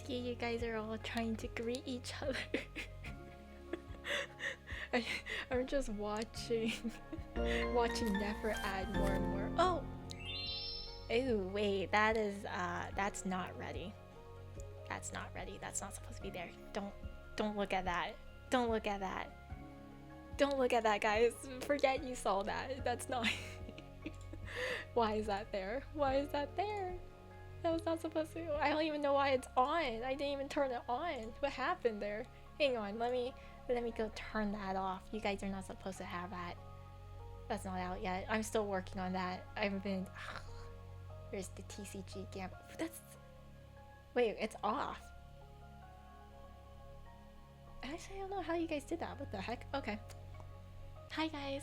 lucky you guys are all trying to greet each other. I'm just watching Nefer add more and more. Oh! Ooh, wait, that's not ready. That's not ready. That's not supposed to be there. Don't look at that. Don't look at that. Don't look at that, guys. Forget you saw that. That's not... Why is that there? Why is that there? That was not supposed to... I don't even know why it's on. I didn't even turn it on. What happened there? Hang on, let me go turn that off. You guys are not supposed to have that. That's not out yet. I'm still working on that. I've been... There's the TCG gamma. That's... Wait, it's off. Actually, I don't know how you guys did that. What the heck? Okay. Hi, guys.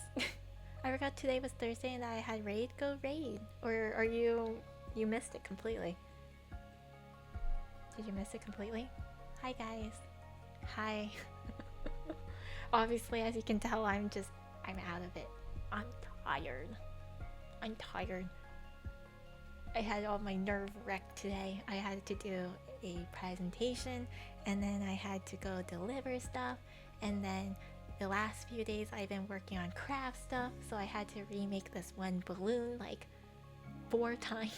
I forgot today was Thursday and I had raid. Go raid. Or are you... You missed it completely. Did you miss it completely? Hi, guys. Hi. Obviously, as you can tell, I'm out of it. I'm tired. I'm tired. I had all my nerve wrecked today. I had to do a presentation and then I had to go deliver stuff, and then the last few days I've been working on craft stuff, so I had to remake this one balloon like 4 times.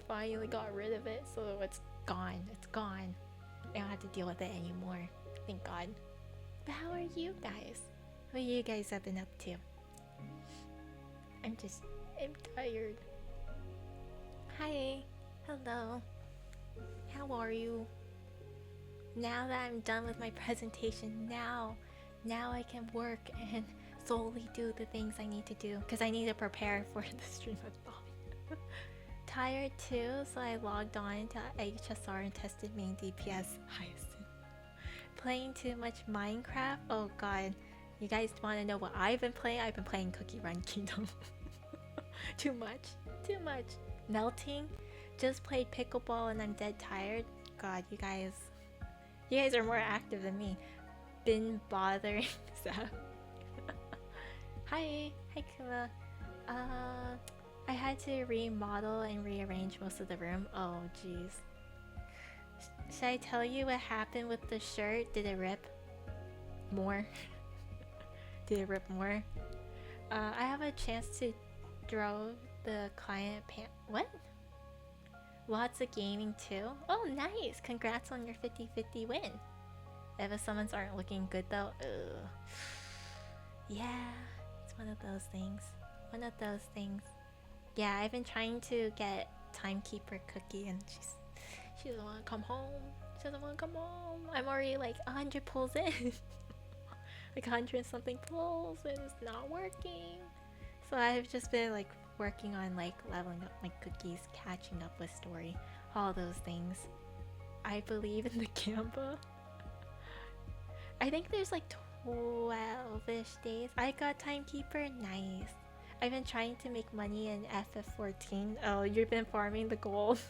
Finally got rid of it, so it's gone. It's gone. I don't have to deal with it anymore. Thank God. But how are you guys? What you guys have been up to? I'm tired. Hi. Hello. How are you? Now that I'm done with my presentation, now I can work and solely do the things I need to do, because I need to prepare for the stream with Bobby. Tired too, so I logged on to HSR and tested main DPS. Hyacinth. Playing too much Minecraft? Oh god. You guys want to know what I've been playing? I've been playing Cookie Run Kingdom. Too much. Melting? Just played pickleball and I'm dead tired. God, you guys are more active than me. Been bothering Zap. Hi Kuma. I had to remodel and rearrange most of the room. Oh jeez. Should I tell you what happened with the shirt? Did it rip more? Did it rip more? I have a chance to draw the client what? Lots of gaming too? Oh nice! Congrats on your 50-50 win. If summons aren't looking good though, ugh. Yeah, it's one of those things. Yeah, I've been trying to get Timekeeper Cookie and she doesn't want to come home. I'm already like 100 pulls in. Like 100 and something pulls and it's not working. So I've just been like working on like leveling up my cookies, catching up with story, all those things. I believe in the Gamba. I think there's like 12-ish days. I got Timekeeper, nice. I've been trying to make money in FF14. Oh, you've been farming the gold.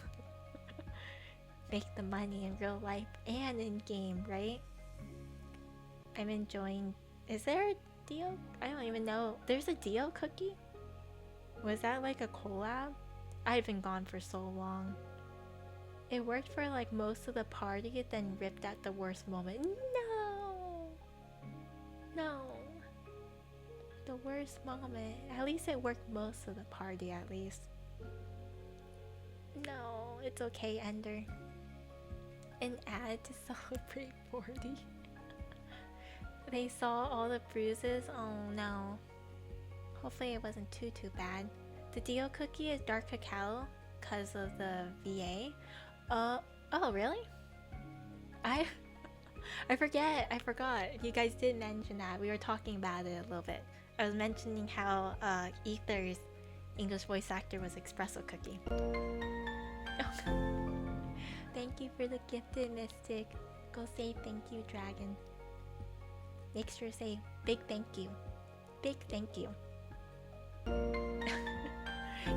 Make the money in real life and in game, right? I'm enjoying... Is there a Dio? I don't even know. There's a Dio cookie? Was that like a collab? I've been gone for so long. It worked for like most of the party, then ripped at the worst moment. No. The worst moment. At least it worked most of the party at least. No, it's okay, Ender. An ad to celebrate 40. They saw all the bruises. Oh no. Hopefully it wasn't too bad. The Dio cookie is dark cacao because of the VA. Oh really? I forgot. You guys did mention that. We were talking about it a little bit. I was mentioning how Ether's English voice actor was Espresso Cookie. Thank you for the gifted Mystic. Go say thank you, Dragon. Make sure to say big thank you. Big thank you.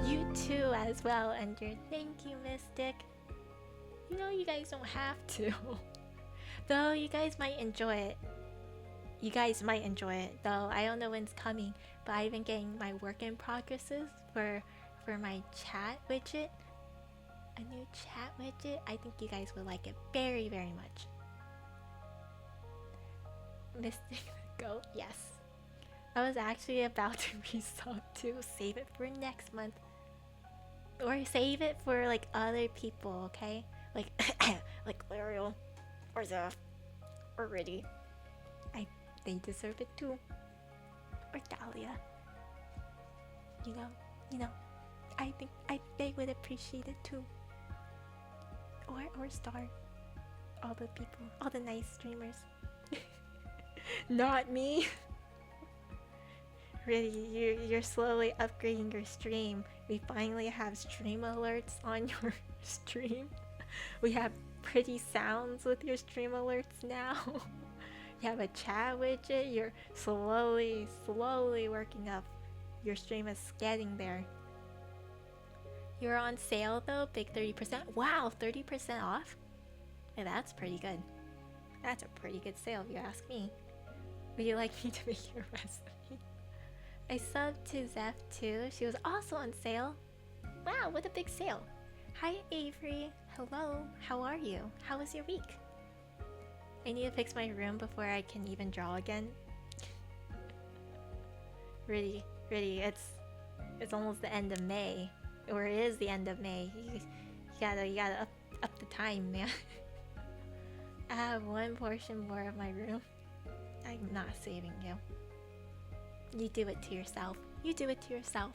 You too as well, Ender. Thank you, Mystic. You know you guys don't have to. Though you guys might enjoy it. Though I don't know when it's coming, but I've been getting my work in progresses for my chat widget. a new chat widget. I think you guys would like it very, very much. Mystic the Goat, yes. I was actually about to resub to save it for next month. Or save it for like other people, okay? Like like Ariel or Zeph or Riddy. They deserve it too. Or Dahlia. You know, I think they would appreciate it too. Or Star. All the people, all the nice streamers. Not me. Really, you're slowly upgrading your stream. We finally have stream alerts on your stream. We have pretty sounds with your stream alerts now. You have a chat widget. You're slowly working up. Your stream is getting there. You're on sale though, big 30%. Wow, 30% off? Yeah, that's pretty good. That's a pretty good sale if you ask me. Would you like me to make your recipe? I subbed to Zeph too. She was also on sale. Wow, what a big sale. Hi Avery. Hello. How are you? How was your week? I need to fix my room before I can even draw again. Really, it's almost the end of May. Or it is the end of May. You gotta up the time, man. I have one portion more of my room. I'm not saving you. You do it to yourself. You do it to yourself.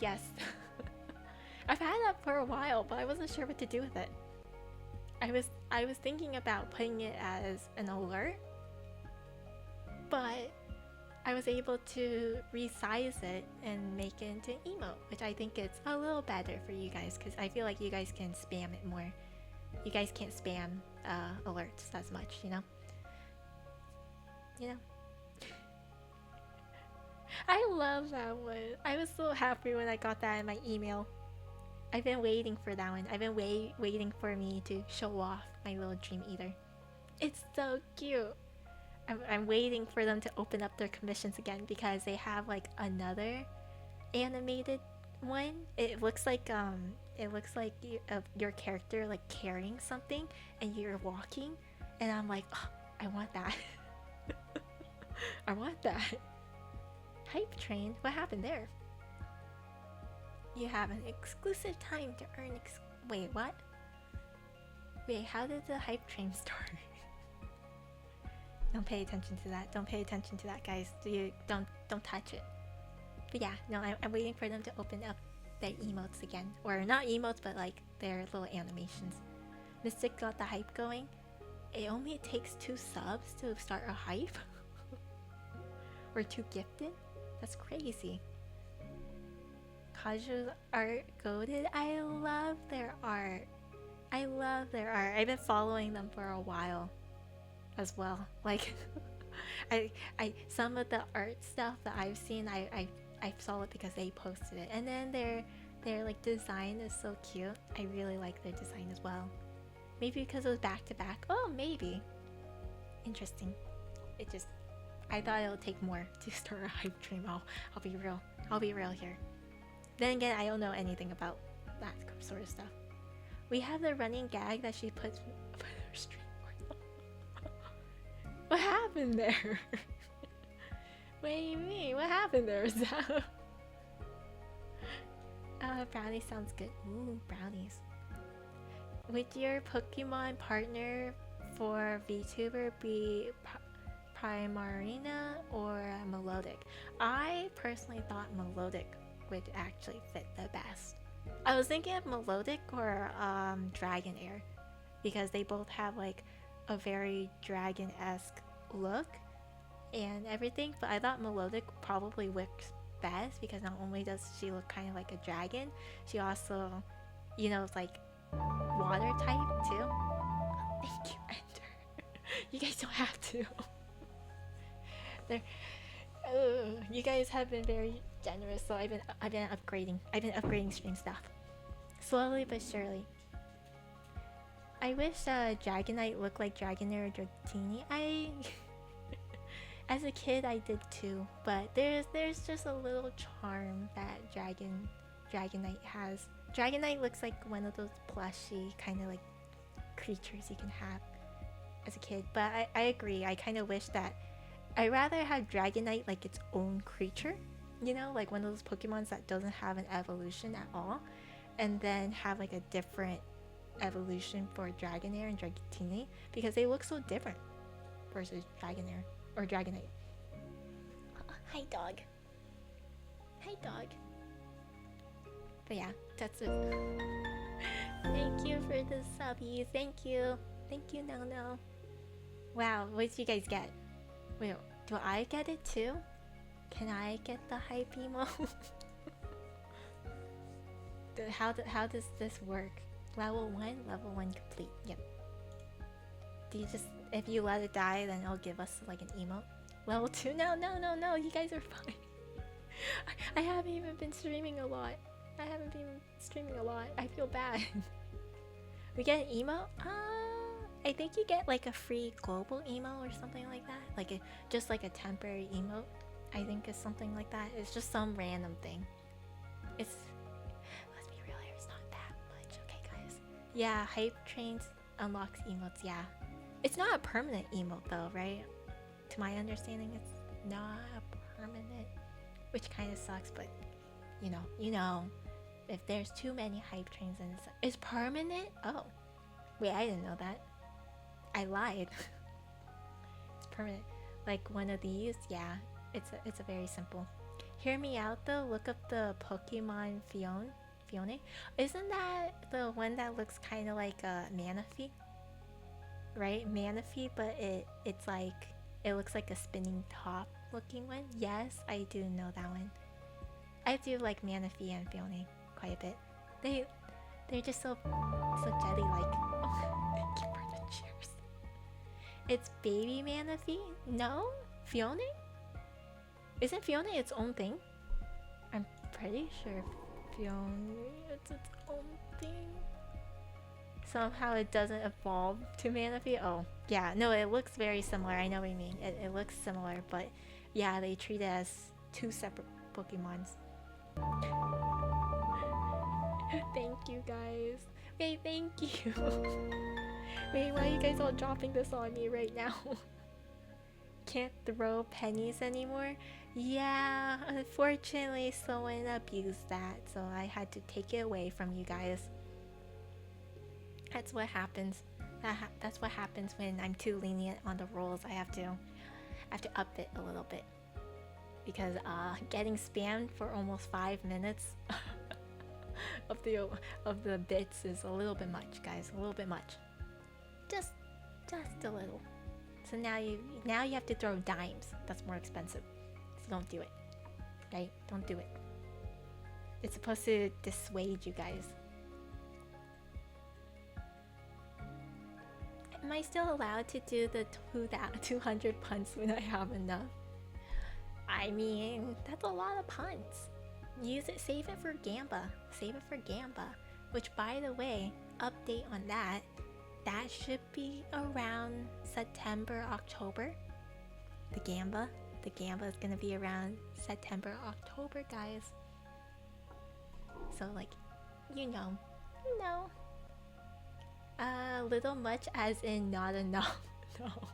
Yes. I've had that for a while, but I wasn't sure what to do with it. I was thinking about putting it as an alert, but I was able to resize it and make it into an emote, which I think is a little better for you guys because I feel like you guys can spam it more. You guys can't spam alerts as much, you know? I love that one. I was so happy when I got that in my email. I've been waiting for that one. I've been waiting for me to show off my little Dream Eater. It's so cute. I'm waiting for them to open up their commissions again because they have like another animated one. It looks like your character like carrying something and you're walking, and I'm like, oh, I want that. I want that. Hype train? What happened there? You have an exclusive time to earn wait, what? Wait, how did the hype train start? Don't pay attention to that. Don't pay attention to that, guys. Don't touch it. But yeah, no, I'm waiting for them to open up their emotes again. Or not emotes, but like their little animations. Mystic got the hype going. It only takes 2 subs to start a hype? Or 2 gifted? That's crazy. Kaju's art goated. I love their art. I've been following them for a while as well. Like I some of the art stuff that I've seen, I saw it because they posted it. And then their like design is so cute. I really like their design as well. Maybe because it was back to back. Oh, maybe. Interesting. I thought it would take more to start a hype train. I'll be real. I'll be real here. Then again, I don't know anything about that sort of stuff. We have the running gag that she puts her stream. What happened there? What do you mean? What happened there, Zap? Brownies sounds good. Ooh, brownies. Would your Pokemon partner for Vtuber be Primarina or Melodic? I personally thought Melodic would actually fit the best. I was thinking of Melodic or Dragonair because they both have like a very dragon-esque look and everything, but I thought Melodic probably works best because not only does she look kind of like a dragon, she also, you know, is like water type too. Thank you, Ender. You guys don't have to. You guys have been very generous, so I've been upgrading stream stuff slowly but surely. I wish Dragonite looked like Dragonair or Dratini. As a kid I did too, but there's just a little charm that Dragonite has Dragonite looks like one of those plushy kind of like creatures you can have as a kid. But I agree. I kind of wish that I'd rather have Dragonite like its own creature, you know, like one of those Pokemons that doesn't have an evolution at all, and then have like a different evolution for Dragonair and Dratini, because they look so different versus Dragonair or Dragonite. Hi, dog. Hi, dog. But yeah, that's it. Thank you for the subbies. Thank you. Thank you, No. Wow, what did you guys get? Wait, do I get it too? Can I get the hype emo? How does this work? Level 1? Level 1 complete. Yep. Do you just, if you let it die, then it'll give us like an emote? Level 2? No, you guys are fine. I haven't even been streaming a lot. I feel bad. We get an emote? I think you get like a free global emo or something like that. Like just like a temporary emote. I think it's something like that. It's just some random thing. Let's be real here, it's not that much. Okay, guys. Yeah, hype trains unlocks emotes, yeah. It's not a permanent emote though, right? To my understanding, it's not permanent, which kind of sucks, but you know, if there's too many hype trains and it's permanent? Oh, wait, I didn't know that. I lied. It's permanent. Like one of these, yeah. It's a very simple. Hear me out though. Look up the Pokemon Fione. Isn't that the one that looks kind of like a Manaphy? Right, Manaphy, but it's like it looks like a spinning top looking one. Yes, I do know that one. I do like Manaphy and Fione quite a bit. They're just so jelly like. Oh, thank you for the cheers. It's baby Manaphy? No? Fione? Isn't Fione its own thing? I'm pretty sure Fione it's its own thing. Somehow it doesn't evolve to Manaphy. Oh, yeah. No, it looks very similar. I know what you mean. It looks similar, but yeah, they treat it as two separate Pokemons. Thank you, guys. Wait, thank you. Wait, why are you guys all dropping this on me right now? Can't throw pennies anymore? Yeah, unfortunately someone abused that, so I had to take it away from you guys. That's what happens. That's what happens when I'm too lenient on the rules. I have to up it a little bit, because getting spammed for almost 5 minutes of the bits is a little bit much, guys. A little bit much. Just a little. So now you have to throw dimes. That's more expensive. So don't do it. Right? Don't do it. It's supposed to dissuade you guys. Am I still allowed to do the 200 puns when I have enough? I mean, that's a lot of puns. Use it, save it for Gamba. Which, by the way, update on that. That should be around September, October. The Gamba is gonna be around September, October, guys. So like, you know. Little much as in not enough. No.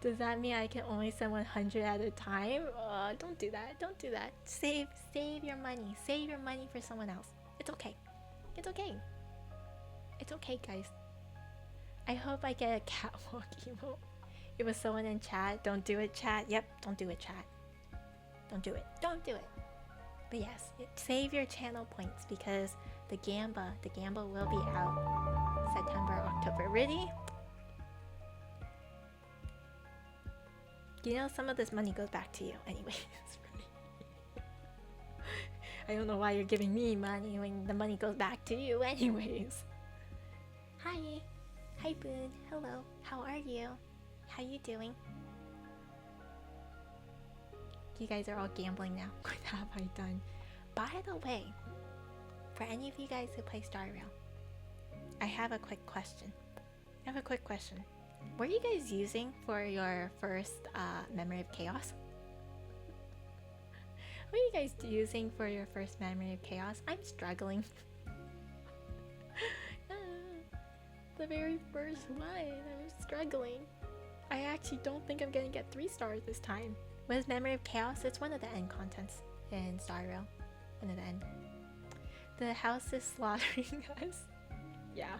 Does that mean I can only send 100 at a time? Don't do that. Save your money. Save your money for someone else. It's okay, guys. I hope I get a catwalk emote. It was someone in chat. Don't do it, chat. Yep, don't do it, chat. Don't do it. But yes, save your channel points, because the Gamba will be out September, October. Really? You know, some of this money goes back to you anyways. I don't know why you're giving me money when the money goes back to you anyways. Hi Boone, hello, how are you? How you doing? You guys are all gambling now. What have I done? By the way, for any of you guys who play Starry-Rail, I have a quick question. What are you guys using for your first Memory of Chaos? What are you guys using for your first Memory of Chaos? I'm struggling. the very first one. I'm struggling. I actually don't think I'm gonna get 3 stars this time. With Memory of Chaos, it's one of the end contents in Star Rail. One of the end. The house is slaughtering us. Yeah.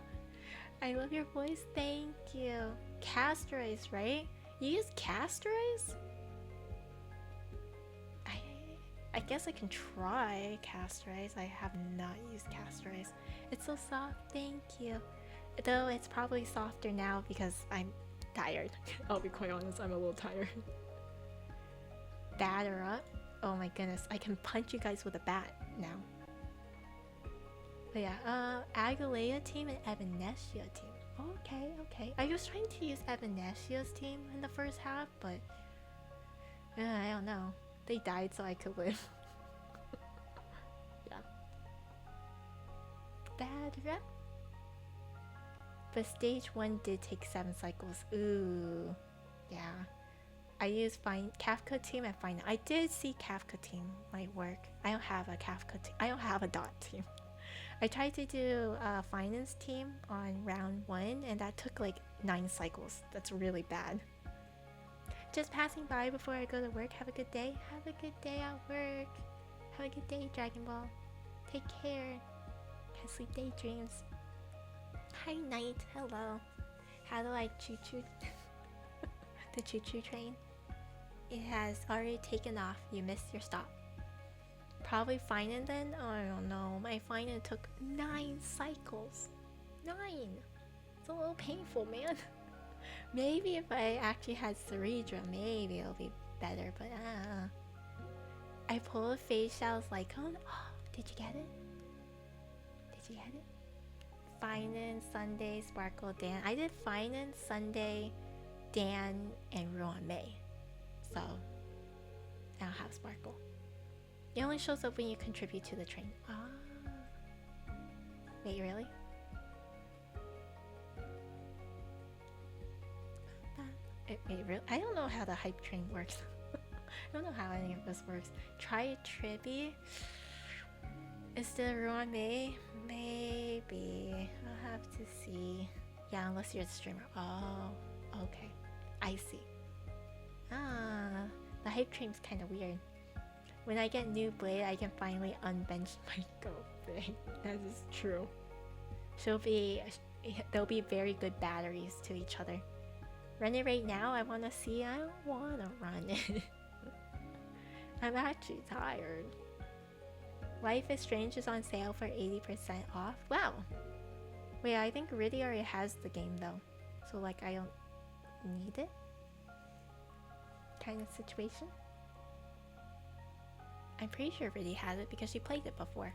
I love your voice, thank you. Castorize, right? You use Castorize? I guess I can try Castorize. I have not used Castorize. It's so soft, thank you. Though it's probably softer now because I'm tired. I'll be quite honest, I'm a little tired. Batter up? Oh my goodness, I can punch you guys with a bat now. But yeah, Agalea team and Evanescia team. Okay. I was trying to use Evanescia's team in the first half, but I don't know. They died so I could live. Yeah. Bad rep. But stage 1 did take 7 cycles. Ooh. Yeah. I used Kafka team and Final. I did see Kafka team might work. I don't have a Kafka team. I don't have a dot team. I tried to do a finance team on round 1 and that took like 9 cycles. That's really bad. Just passing by before I go to work. Have a good day. Have a good day at work. Have a good day, Dragon Ball. Take care. Have sweet daydreams. Hi, Knight. Hello. How do I choo-choo? The choo-choo train? It has already taken off. You missed your stop. Probably Finan then? Oh, I don't know. My Finan took 9 cycles. 9! It's a little painful, man. Maybe if I actually had Cerebra, maybe it'll be better, but I pulled a Phase Shell's Lycone. Oh, did you get it? Did you get it? Finan, Sunday, Sparkle, Dan. I did Finan, Sunday, Dan, and Ruan May. So, I don't have Sparkle. It only shows up when you contribute to the train. Ah. Wait, really? Wait, really? I don't know how the hype train works. I don't know how any of this works. Try Trippy. Is the Ruan May? Maybe. I'll have to see. Yeah, unless you're the streamer. Oh, okay. I see. The hype train's kind of weird. When I get new Blade, I can finally unbench my girlfriend. That is true. They'll be very good batteries to each other. Run it right now? I want to see. I don't want to run it. I'm actually tired. Life is Strange is on sale for 80% off. Wow. Wait, I think Riddy already has the game though. So like I don't need it? Kind of situation. I'm pretty sure Riddy has it because she played it before.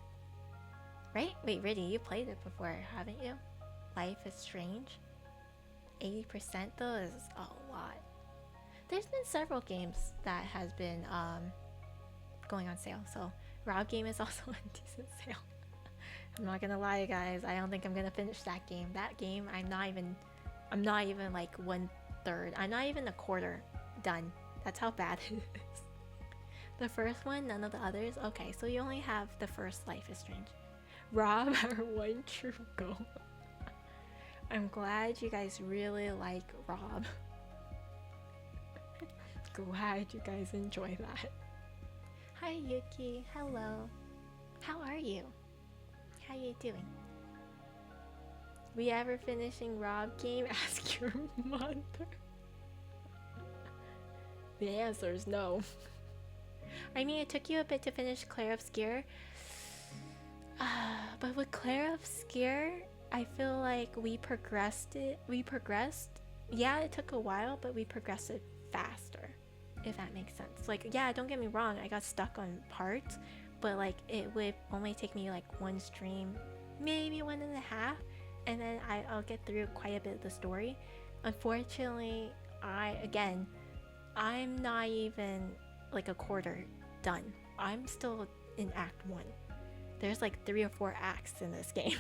Right? Wait, Riddy, you played it before, haven't you? Life is Strange? 80% though is a lot. There's been several games that has been going on sale, so Rob game is also on decent sale. I'm not gonna lie, guys, I don't think I'm gonna finish that game. That game, I'm not even like 1/3. I'm not even a quarter done. That's how bad it is. The first one, none of the others. Okay, so you only have the first Life is Strange. Rob, our one true goal. I'm glad you guys really like Rob. Glad you guys enjoy that. Hi Yuki, hello. How are you? How you doing? We ever finishing Rob game? Ask your mother. The answer is no. I mean, it took you a bit to finish Clair Obscure. But with Clair Obscure, I feel like we progressed. Yeah, it took a while, but we progressed it faster, if that makes sense. Like, yeah, don't get me wrong, I got stuck on parts, but like it would only take me like 1 stream, maybe 1.5, and then I'll get through quite a bit of the story. Unfortunately, I'm not even like a quarter done. I'm still in Act 1. There's like 3 or 4 acts in this game.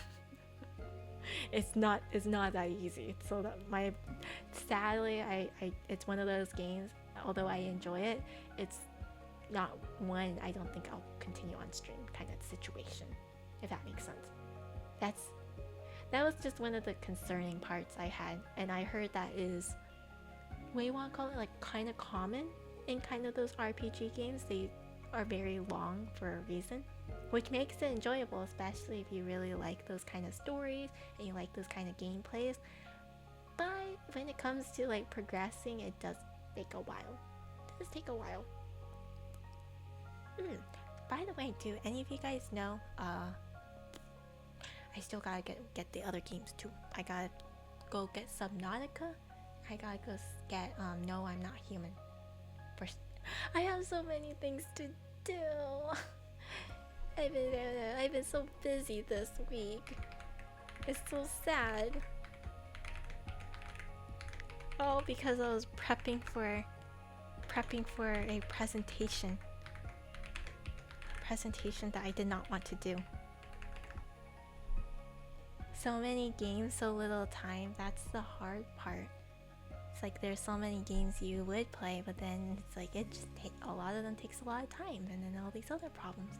It's not that easy. So that sadly, it's one of those games, although I enjoy it, it's not one I don't think I'll continue on stream kind of situation, if that makes sense. That was just one of the concerning parts I had, and I heard that is, what do you want to call it, like kind of common in kind of those RPG games. They are very long for a reason, which makes it enjoyable, especially if you really like those kind of stories and you like those kind of gameplays. But when it comes to like progressing, it does take a while. It does take a while. By the way, do any of you guys know, I still gotta get the other games too. I gotta go get Subnautica. I gotta go get No, I'm Not Human. First, I have so many things to do. I've been so busy this week. It's so sad. Oh, because I was prepping for a presentation that I did not want to do. So many games, so little time. That's the hard part. It's like there's so many games you would play, but then it's like it just a lot of them takes a lot of time, and then all these other problems.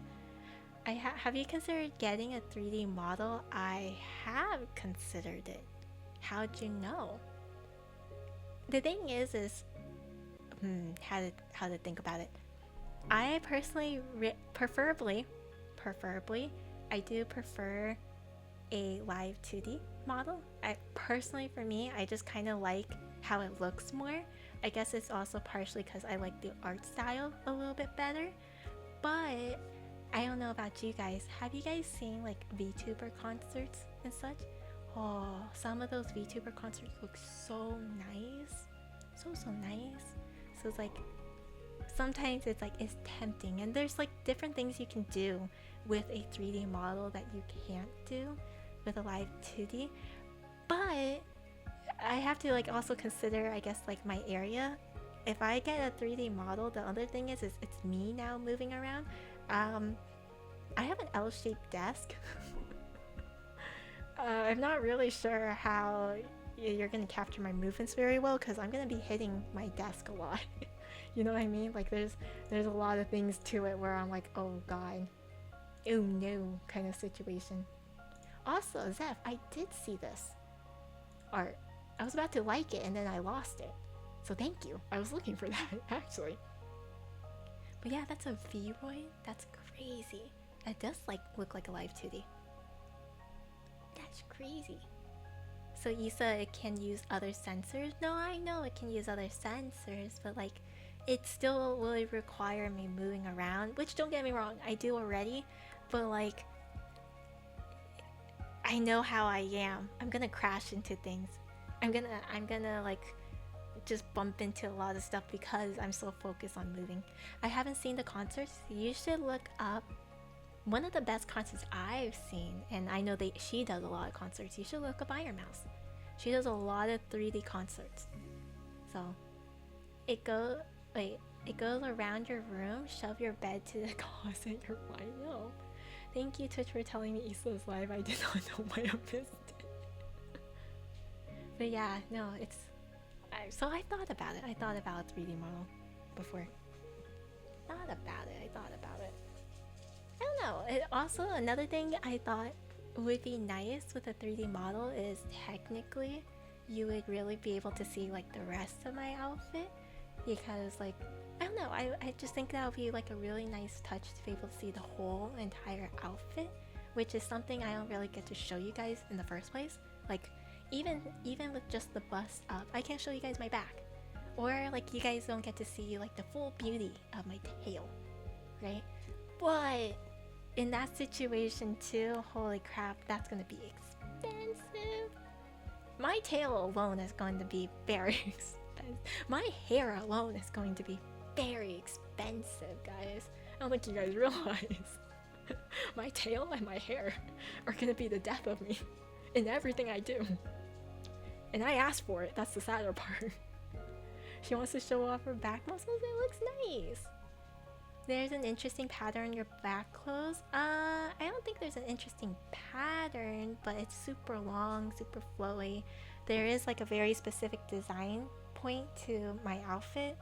Have you considered getting a 3D model? I have considered it. How'd you know? The thing is how to think about it. I personally, preferably, I do prefer a live 2D model. For me, I just kind of like how it looks more. I guess it's also partially because I like the art style a little bit better. But I don't know about you guys. Have you guys seen like Vtuber concerts and such? Oh, some of those Vtuber concerts look so nice. So nice. So it's like, sometimes it's like, it's tempting. And there's like different things you can do with a 3D model that you can't do with a live 2D. But I have to like also consider, I guess, like my area. If I get a 3D model, the other thing is it's me now moving around. I have an L-shaped desk. I'm not really sure how you're gonna capture my movements very well, because I'm gonna be hitting my desk a lot. You know what I mean? Like there's a lot of things to it where I'm like, oh god, oh no, kind of situation. Also, Zeph, I did see this art. I was about to like it and then I lost it. So thank you. I was looking for that actually. But yeah, that's a V-Roy. That's crazy. That does like look like a live 2D. That's crazy. So Issa, it can use other sensors? No, I know it can use other sensors, but like it still will require me moving around, which don't get me wrong, I do already, but like I know how I am. I'm gonna crash into things. I'm gonna like just bump into a lot of stuff because I'm so focused on moving. I haven't seen the concerts. You should look up one of the best concerts I've seen, and I know she does a lot of concerts. You should look up Iron Mouse. She does a lot of 3D concerts. So it goes around your room, shove your bed to the closet. You're fine. No. Thank you, Twitch, for telling me Issa's live. I did not know my missed it. But yeah, no, it's. So I thought about it. I thought about a 3D model before. I thought about it. I don't know. Also, another thing I thought would be nice with a 3D model is technically you would really be able to see like the rest of my outfit, because like I don't know, I just think that would be like a really nice touch to be able to see the whole entire outfit, which is something I don't really get to show you guys in the first place. Like even with just the bust up, I can't show you guys my back, or like you guys don't get to see like the full beauty of my tail, right? But in that situation too, holy crap, that's gonna be expensive. My tail alone is going to be very expensive. My hair alone is going to be very expensive, guys. I don't think you guys realize. My tail and my hair are gonna be the death of me in everything I do. And I asked for it, that's the sadder part. She wants to show off her back muscles, it looks nice. There's an interesting pattern in your back clothes. I don't think there's an interesting pattern, but it's super long, super flowy. There is like a very specific design point to my outfit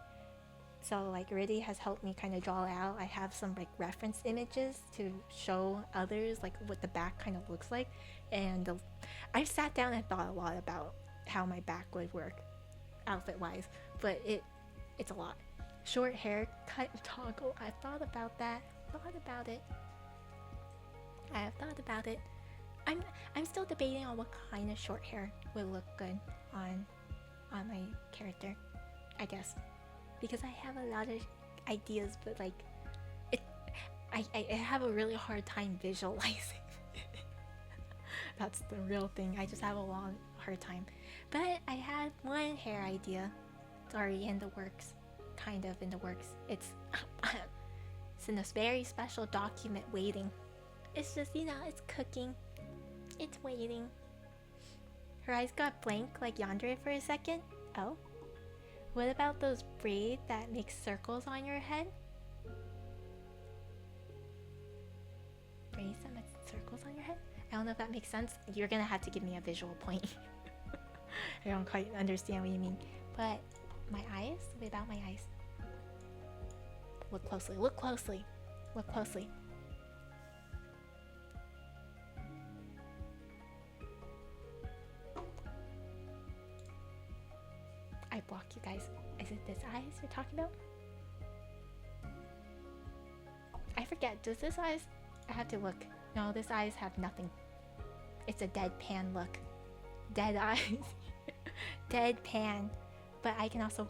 So like Riddy has helped me kind of draw out. I have some like reference images to show others like what the back kind of looks like, and I've sat down and thought a lot about how my back would work outfit wise, but it's a lot. Short hair cut toggle. I've thought about that. I have thought about it. I'm still debating on what kind of short hair would look good on my character, I guess, because I have a lot of ideas, but like I have a really hard time visualizing. That's the real thing. I just have a hard time. But I had one hair idea. It's already in the works. Kind of in the works. It's in this very special document waiting. It's just, it's cooking. It's waiting. Her eyes got blank like Yandere for a second. Oh? What about those braids that make circles on your head? Braids that make circles on your head? I don't know if that makes sense. You're gonna have to give me a visual point. I don't quite understand what you mean. But my eyes? What about my eyes? Look closely, look closely, look closely. I block you guys. Is it this eyes you're talking about? I forget, does this eyes? I have to look. No, this eyes have nothing. It's a deadpan look. Dead eyes. Deadpan. But I can also...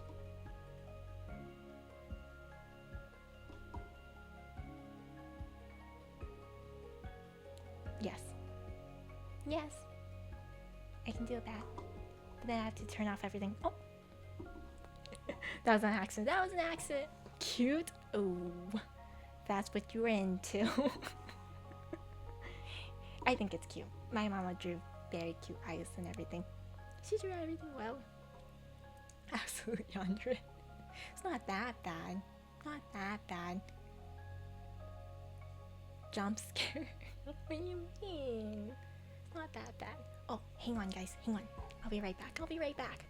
Yes. Yes. I can do that. But then I have to turn off everything. Oh! That was an accident. That was an accident. Cute. Ooh. That's what you're into. I think it's cute. My mama drew very cute eyes and everything. She drew everything well. Absolute Yandere. It's not that bad. Not that bad. Jump scare. What do you mean? It's not that bad. Oh, hang on guys. Hang on. I'll be right back. I'll be right back.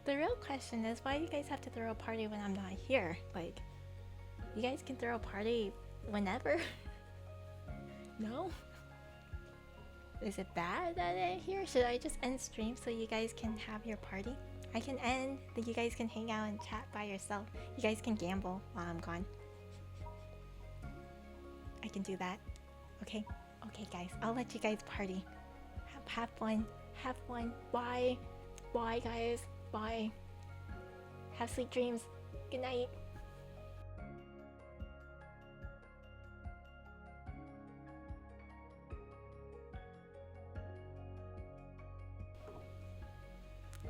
The real question is, why do you guys have to throw a party when I'm not here? Like, you guys can throw a party whenever. No? Is it bad that I'm here? Should I just end stream so you guys can have your party? I can end, then you guys can hang out and chat by yourself. You guys can gamble while I'm gone. I can do that. Okay? Okay guys, I'll let you guys party. Have fun. Have fun. Bye. Bye guys. Bye. Have sweet dreams. Good night.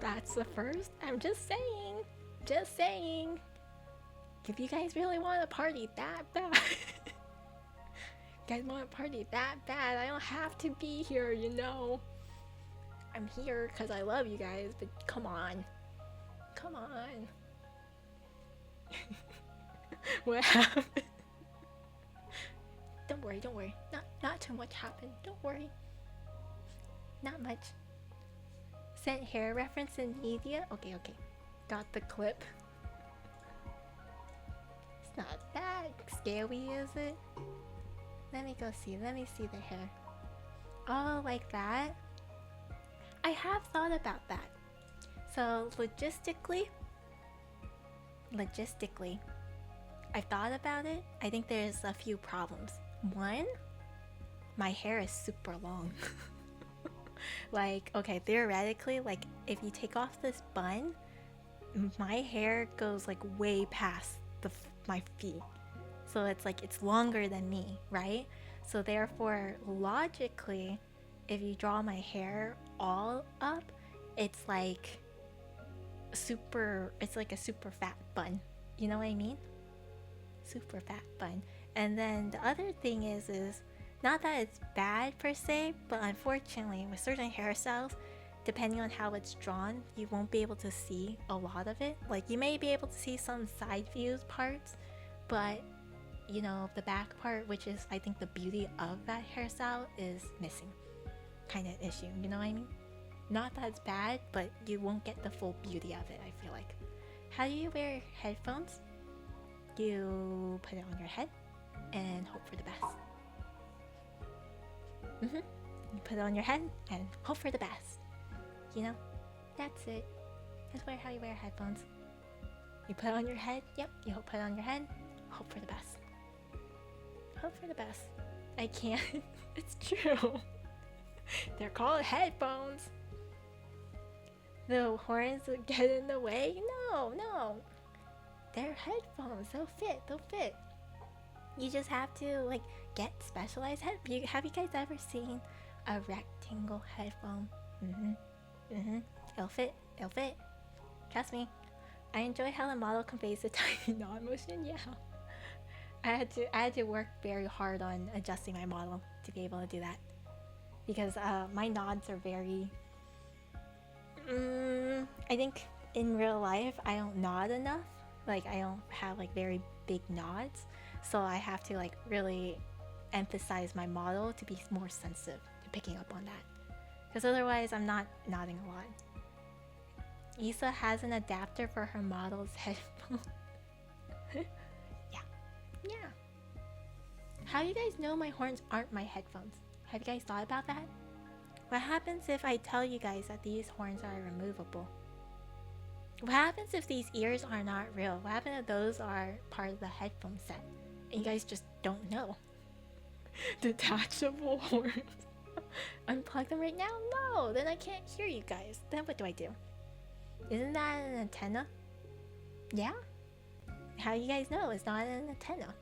That's the first. I'm just saying. Just saying. If you guys really want a party that bad. You guys want a party that bad, I don't have to be here, you know. I'm here because I love you guys, but come on. Come on. What happened? Don't worry, don't worry. Not too much happened. Don't worry. Not much. Sent hair reference in media? Okay, okay. Got the clip. It's not that scary, is it? Let me go see. Let me see the hair. Oh, like that? I have thought about that. So logistically, I've thought about it. I think there's a few problems. One, my hair is super long. Like, okay, theoretically, like if you take off this bun, my hair goes like way past my feet. So it's like it's longer than me, right? So therefore, logically, if you draw my hair all up, it's like it's like a super fat bun. You know what I mean? Super fat bun. And then the other thing is not that it's bad per se, but unfortunately with certain hairstyles, depending on how it's drawn, you won't be able to see a lot of it. Like you may be able to see some side views parts, but you know, the back part, which is I think the beauty of that hairstyle, is missing. Kind of issue, you know what I mean? Not that it's bad, but you won't get the full beauty of it, I feel like. How do you wear headphones? You put it on your head and hope for the best. You put it on your head and hope for the best. You know? That's it. That's how you wear headphones. You put it on your head, yep, you put it on your head, hope for the best. Hope for the best. I can't. It's true. They're called headphones. The horns get in the way? No. They're headphones. They'll fit. You just have to like get specialized have you guys ever seen a rectangle headphone? It'll fit. Trust me. I enjoy how the model conveys the tiny nod motion. Yeah. I had to work very hard on adjusting my model to be able to do that, because my nods are very I think in real life I don't nod enough. Like I don't have like very big nods, so I have to like really emphasize my model to be more sensitive to picking up on that, because otherwise I'm not nodding a lot. Issa has an adapter for her model's headphones. Yeah. How do you guys know my horns aren't my headphones? Have you guys thought about that? What happens if I tell you guys that these horns are removable? What happens if these ears are not real? What happens if those are part of the headphone set and you guys just don't know? Detachable horns. Unplug them right now? No, then I can't hear you guys. Then what do I do? Isn't that an antenna? Yeah? How do you guys know it's not an antenna?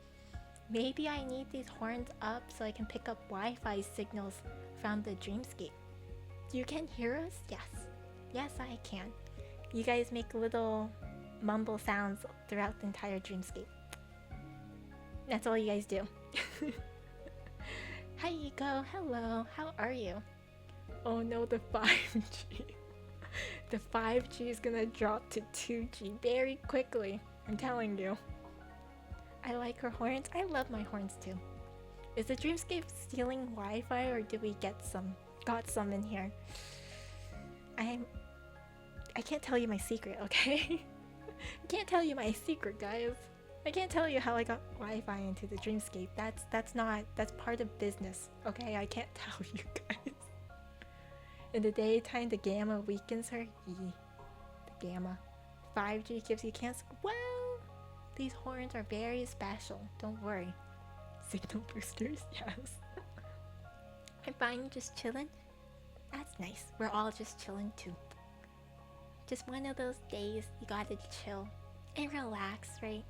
Maybe I need these horns up so I can pick up Wi-Fi signals from the dreamscape. You can hear us? Yes, I can. You guys make little mumble sounds throughout the entire dreamscape. That's all you guys do. Hi Iko, hello, how are you? Oh no, the 5G. The 5G is gonna drop to 2G very quickly. I'm telling you. I like her horns. I love my horns too. Is the dreamscape stealing Wi-Fi, or did we got some in here? I can't tell you my secret, okay? I can't tell you my secret, guys. I can't tell you how I got Wi-Fi into the dreamscape. That's part of business, okay? I can't tell you guys. In the daytime, the gamma weakens her. The gamma. 5G gives you cancer. Well, these horns are very special. Don't worry. Signal boosters, yes. I'm fine, just chilling. That's nice. We're all just chilling too. Just one of those days you gotta chill and relax, right?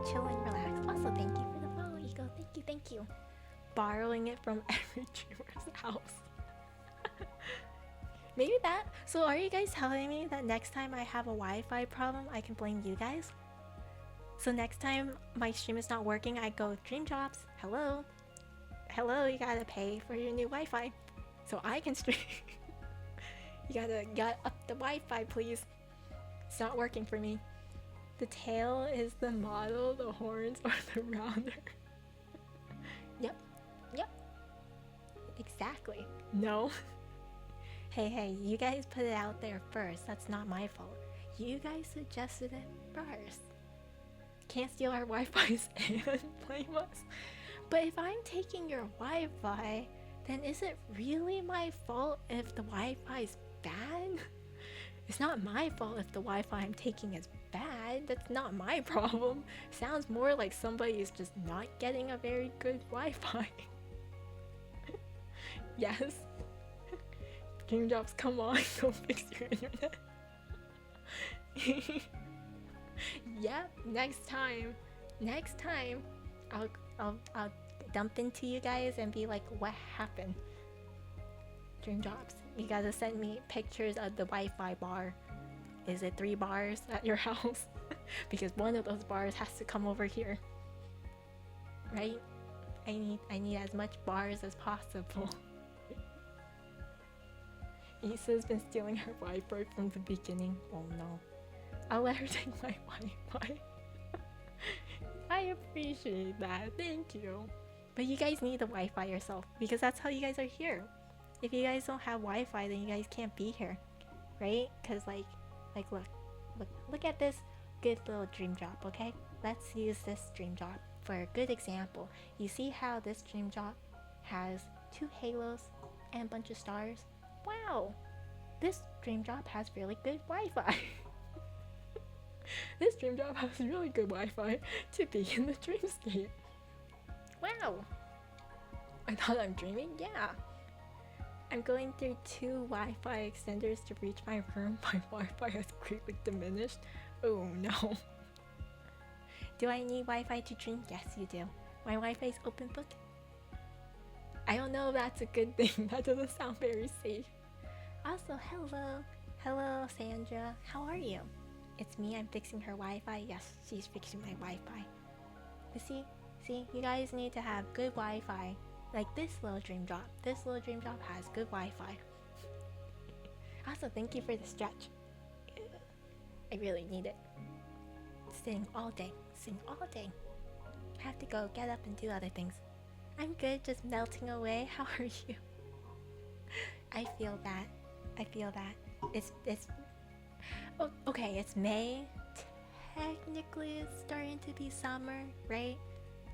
Chill and relax. Also, thank you for the follow, Ego. Thank you. Borrowing it from every dreamer's house. Maybe that. So are you guys telling me that next time I have a Wi-Fi problem, I can blame you guys? So next time my stream is not working, I go, Dream Drops, hello, you gotta pay for your new Wi-Fi so I can stream. you gotta up the Wi-Fi, please. It's not working for me. The tail is the model, the horns are the rounder. Yep. Exactly. No. Hey, you guys put it out there first. That's not my fault. You guys suggested it first. Can't steal our Wi-Fis and blame us. But if I'm taking your Wi-Fi, then is it really my fault if the Wi-Fi's bad? It's not my fault if the Wi-Fi I'm taking is bad. That's not my problem. Sounds more like somebody is just not getting a very good Wi-Fi. Yes. Dream jobs, come on, go fix your internet. Yep, next time. Next time, I'll dump into you guys and be like, what happened? Dream jobs. You gotta send me pictures of the Wi-Fi bar. Is it 3 bars at your house? Because one of those bars has to come over here. Right? I need as much bars as possible. Issa's been stealing her Wi-Fi from the beginning. Oh no. I'll let her take my Wi-Fi. I appreciate that. Thank you. But you guys need the Wi-Fi yourself because that's how you guys are here. If you guys don't have Wi-Fi, then you guys can't be here, right? Because like look at this good little dream job, okay? Let's use this dream job for a good example. You see how this dream job has 2 halos and a bunch of stars? Wow, this dream job has really good Wi-Fi. This dream job has really good Wi-Fi to be in the dreamscape. Wow. I thought I'm dreaming? Yeah. I'm going through 2 Wi-Fi extenders to reach my room. My Wi-Fi has greatly diminished. Oh no. Do I need Wi-Fi to dream? Yes, you do. My Wi-Fi is open book. I don't know if that's a good thing. That doesn't sound very safe. Also, hello. Hello, Sandra. How are you? It's me. I'm fixing her Wi-Fi. Yes, she's fixing my Wi-Fi. But see, you guys need to have good Wi-Fi. Like this little dream job. This little dream job has good Wi-Fi. Also, thank you for the stretch. I really need it. Sitting all day. I have to go get up and do other things. I'm good, just melting away. How are you? I feel that. It's oh, okay, it's May. Technically it's starting to be summer, right?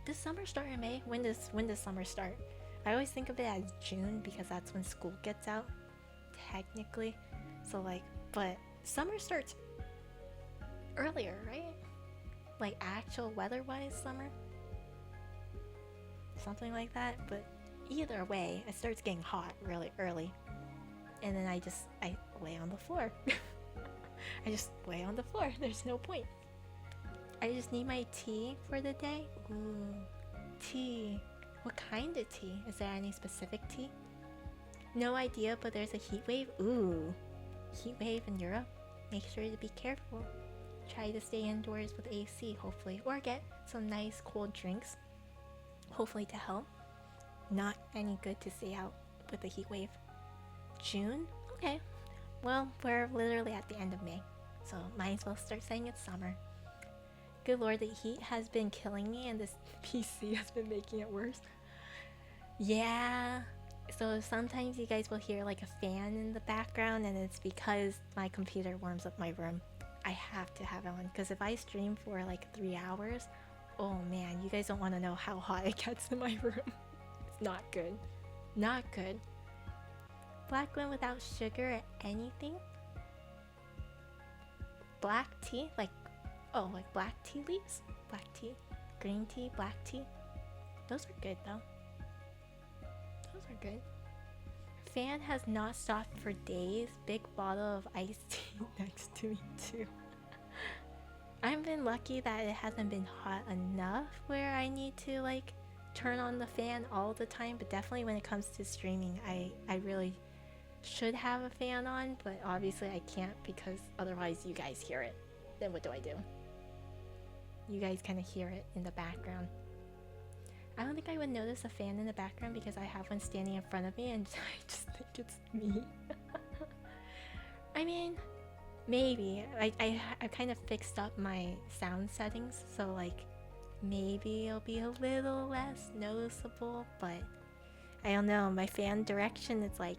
Does summer start in May? When does summer start? I always think of it as June because that's when school gets out. Technically. So like, but summer starts earlier, right? Like actual weather-wise summer? Something like that, but either way, it starts getting hot really early. And then I lay on the floor. I just lay on the floor. There's no point. I just need my tea for the day. Ooh, tea. What kind of tea? Is there any specific tea? No idea, but there's a heat wave. Ooh, heat wave in Europe. Make sure to be careful. Try to stay indoors with AC, hopefully, or get some nice cold drinks. Hopefully to help. Not any good to stay out with the heat wave. June? Okay. Well, we're literally at the end of May, so might as well start saying it's summer. Good lord, the heat has been killing me and this PC has been making it worse. Yeah. So sometimes you guys will hear like a fan in the background and it's because my computer warms up my room. I have to have it on because if I stream for like 3 hours, oh man, you guys don't want to know how hot it gets in my room. It's not good. Not good. Black one without sugar or anything? Black tea? Like, oh, like black tea leaves? Black tea? Green tea? Black tea? Those are good though. Those are good. Fan has not stopped for days. Big bottle of iced tea next to me too. I've been lucky that it hasn't been hot enough where I need to like turn on the fan all the time, but definitely when it comes to streaming, I really should have a fan on, but obviously I can't because otherwise you guys hear it. Then what do? You guys kind of hear it in the background. I don't think I would notice a fan in the background because I have one standing in front of me and I just think it's me. I mean, maybe. I kind of fixed up my sound settings, so like maybe it'll be a little less noticeable, but I don't know. My fan direction is like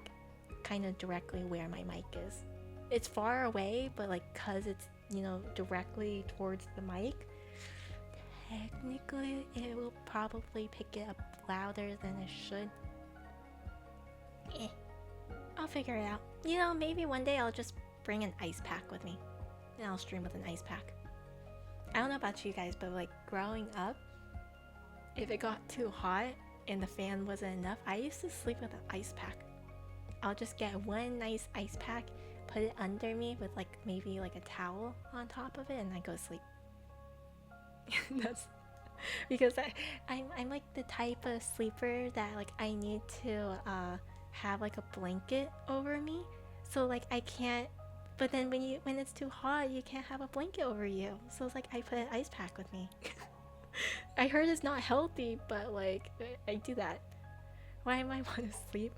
kind of directly where my mic is. It's far away, but like cause it's, you know, directly towards the mic, technically it will probably pick it up louder than it should. I'll figure it out. You know, maybe one day I'll just bring an ice pack with me and I'll stream with an ice pack. I don't know about you guys, but like growing up, if it got too hot, and the fan wasn't enough, I used to sleep with an ice pack. I'll just get one nice ice pack, put it under me with like maybe like a towel on top of it, and I go to sleep. That's because I'm like the type of sleeper that like I need to have like a blanket over me, so like I can't. But then when it's too hot, you can't have a blanket over you. So it's like I put an ice pack with me. I heard it's not healthy, but like I do that. Why am I want to sleep?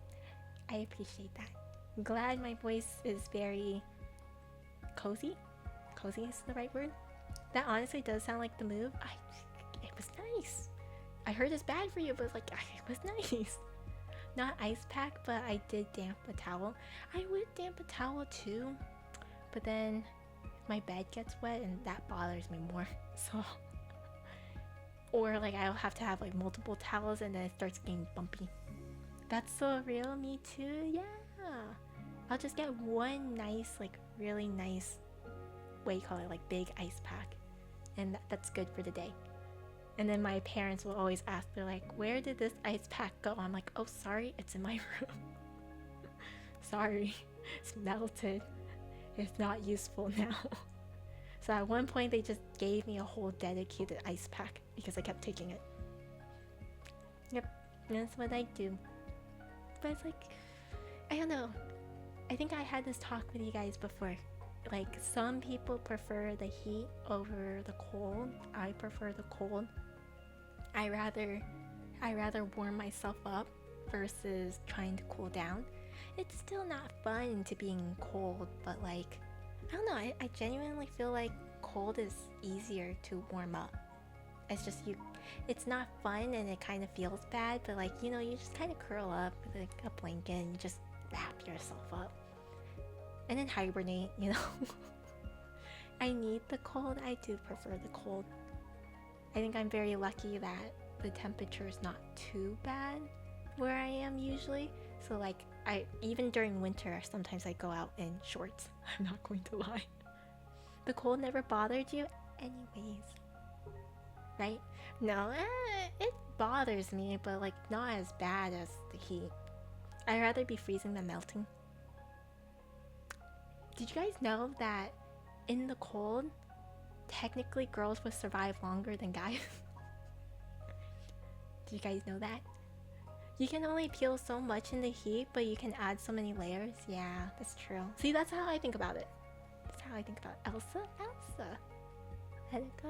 I appreciate that. I'm glad my voice is very cozy. Cozy is the right word. That honestly does sound like the move. It was nice. I heard it's bad for you, but like it was nice. Not ice pack, but I did damp a towel. I would damp a towel too, but then my bed gets wet and that bothers me more. So, or like I'll have to have like multiple towels and then it starts getting bumpy. That's so real, me too. Yeah, I'll just get one nice, like really nice, what do you call it, like big ice pack, and that's good for the day. And then my parents will always ask, they're like, where did this ice pack go? I'm like, oh sorry, it's in my room. Sorry, it's melted. It's not useful now. So at one point they just gave me a whole dedicated ice pack because I kept taking it. Yep, that's what I do. But it's like, I don't know. I think I had this talk with you guys before. Like, some people prefer the heat over the cold. I prefer the cold. I rather warm myself up versus trying to cool down. It's still not fun to being cold, but like, I don't know, I genuinely feel like cold is easier to warm up. It's just it's not fun and it kind of feels bad, but like, you know, you just kind of curl up with like a blanket and you just wrap yourself up and then hibernate, you know. I need the cold. I do prefer the cold. I think I'm very lucky that the temperature is not too bad where I am usually. So like, even during winter, sometimes I go out in shorts. I'm not going to lie. The cold never bothered you anyways, right? No, it bothers me, but like not as bad as the heat. I'd rather be freezing than melting. Did you guys know that in the cold, technically girls will survive longer than guys? Did you guys know that? You can only peel so much in the heat, but you can add so many layers. Yeah, that's true. See, that's how I think about it. That's how I think about it. Elsa. Let it go.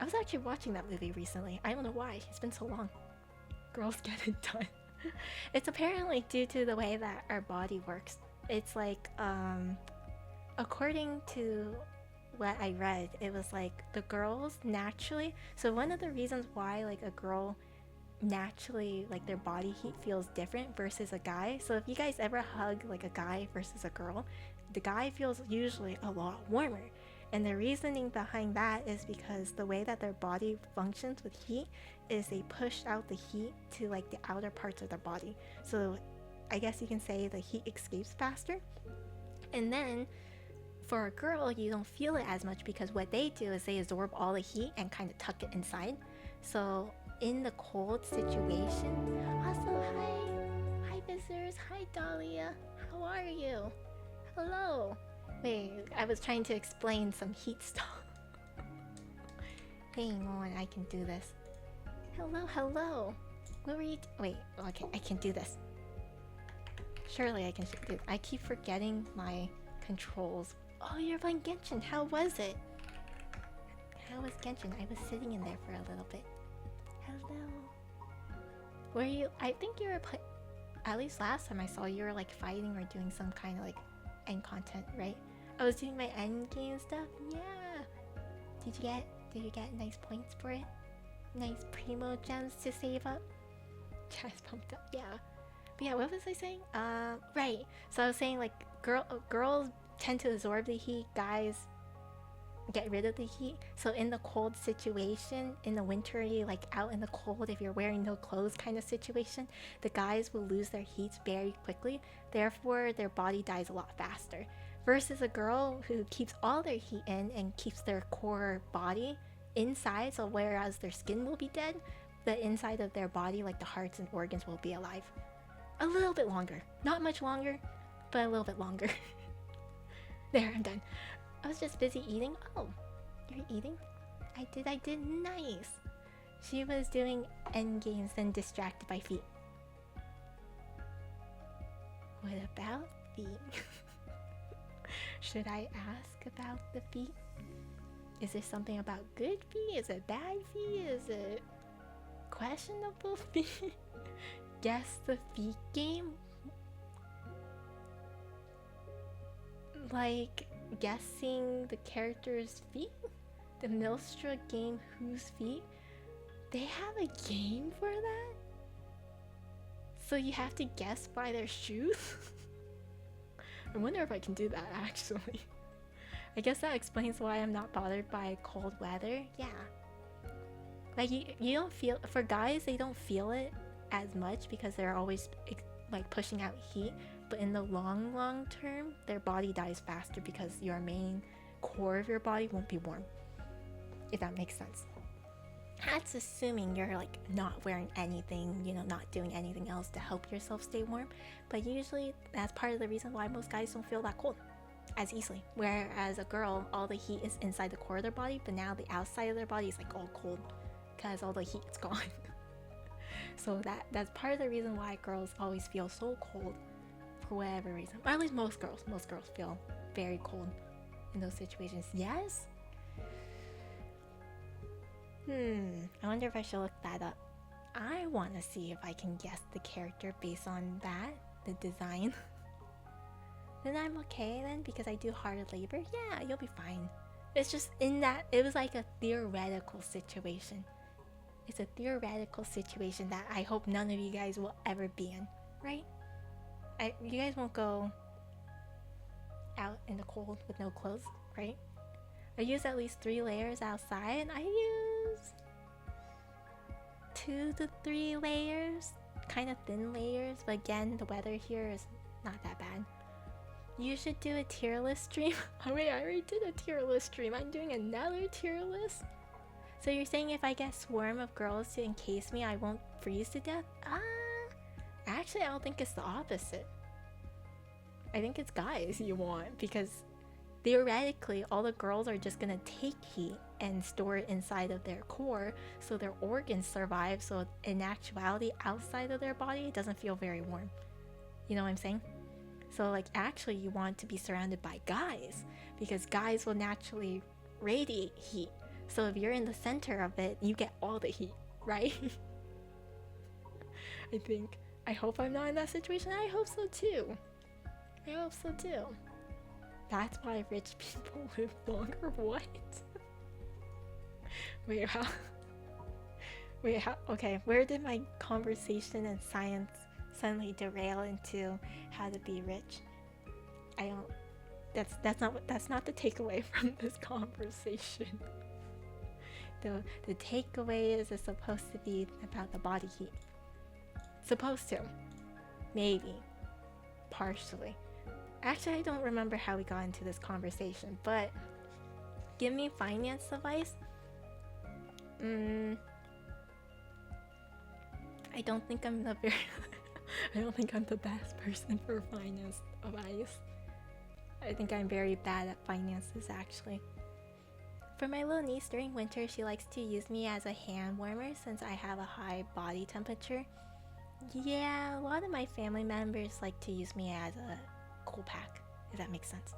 I was actually watching that movie recently. I don't know why. It's been so long. Girls Get It Done. It's apparently due to the way that our body works. It's like, according to what I read, it was like the girls naturally. So one of the reasons why like a girl naturally, like their body heat feels different versus a guy. So if you guys ever hug like a guy versus a girl, the guy feels usually a lot warmer. And the reasoning behind that is because the way that their body functions with heat is they push out the heat to like the outer parts of their body. So I guess you can say the heat escapes faster. And then for a girl, you don't feel it as much because what they do is they absorb all the heat and kind of tuck it inside. So in the cold situation, also hi visitors, hi Dahlia, how are you? Hello. Wait, I was trying to explain some heat stuff. Hang on, I can do this. Hello. What were you? Wait, okay, I can do this. Surely I can do. I keep forgetting my controls. Oh, you're playing Genshin. How was it? How was Genshin? I was sitting in there for a little bit. Hello. Were you? I think you were at least last time I saw you were like fighting or doing some kind of like end content, right? I was doing my end game stuff. Yeah. Did you get nice points for it? Nice primo gems to save up? Just pumped up. Yeah. But yeah, what was I saying? Right. So I was saying like girls tend to absorb the heat, guys get rid of the heat. So in the cold situation, in the winter, like out in the cold, if you're wearing no clothes kind of situation, the guys will lose their heat very quickly. Therefore, their body dies a lot faster. Versus a girl who keeps all their heat in and keeps their core body inside, so whereas their skin will be dead, the inside of their body, like the hearts and organs, will be alive. A little bit longer. Not much longer, but a little bit longer. There, I'm done. I was just busy eating. Oh, you're eating? I did. Nice. She was doing end games and distracted by feet. What about feet? Should I ask about the feet? Is there something about good feet? Is it bad feet? Is it questionable feet? Guess the feet game? Like guessing the character's feet? The Milstra game Whose Feet? They have a game for that? So you have to guess by their shoes? I wonder if I can do that actually. I guess that explains why I'm not bothered by cold weather. Yeah. Like you don't feel, for guys they don't feel it as much because they're always like pushing out heat, but in the long term their body dies faster because your main core of your body won't be warm. If that makes sense. That's assuming you're like not wearing anything, you know, not doing anything else to help yourself stay warm. But usually that's part of the reason why most guys don't feel that cold as easily. Whereas a girl, all the heat is inside the core of their body, but now the outside of their body is like all cold because all the heat's gone. So that's part of the reason why girls always feel so cold for whatever reason. Or at least most girls feel very cold in those situations. Yes? I wonder if I should look that up. I want to see if I can guess the character based on that, the design. Then I'm okay then because I do hard labor. Yeah, you'll be fine. It's just in that, it was like a theoretical situation. It's a theoretical situation that I hope none of you guys will ever be in, right? You guys won't go out in the cold with no clothes, right? I use at least 3 layers outside, and I use 2 to 3 layers, kind of thin layers, but again, the weather here is not that bad. You should do a tier list stream. Oh wait, I already did a tier list stream. I'm doing another tier list? So you're saying if I get a swarm of girls to encase me, I won't freeze to death? Actually, I don't think it's the opposite. I think it's guys you want, because theoretically, all the girls are just gonna take heat and store it inside of their core, so their organs survive, so in actuality, outside of their body, it doesn't feel very warm. You know what I'm saying? So like, actually, you want to be surrounded by guys, because guys will naturally radiate heat. So if you're in the center of it, you get all the heat, right? I hope I'm not in that situation. I hope so too. That's why rich people live longer. What? Wait, how? Okay, where did my conversation and science suddenly derail into how to be rich? That's not the takeaway from this conversation. The takeaway is it's supposed to be about the body heat. Supposed to. Maybe. Partially. Actually, I don't remember how we got into this conversation, but give me finance advice. I don't think I'm the best person for finance advice. I think I'm very bad at finances, actually. For my little niece during winter, she likes to use me as a hand warmer since I have a high body temperature. Yeah, a lot of my family members like to use me as a cool pack, if that makes sense.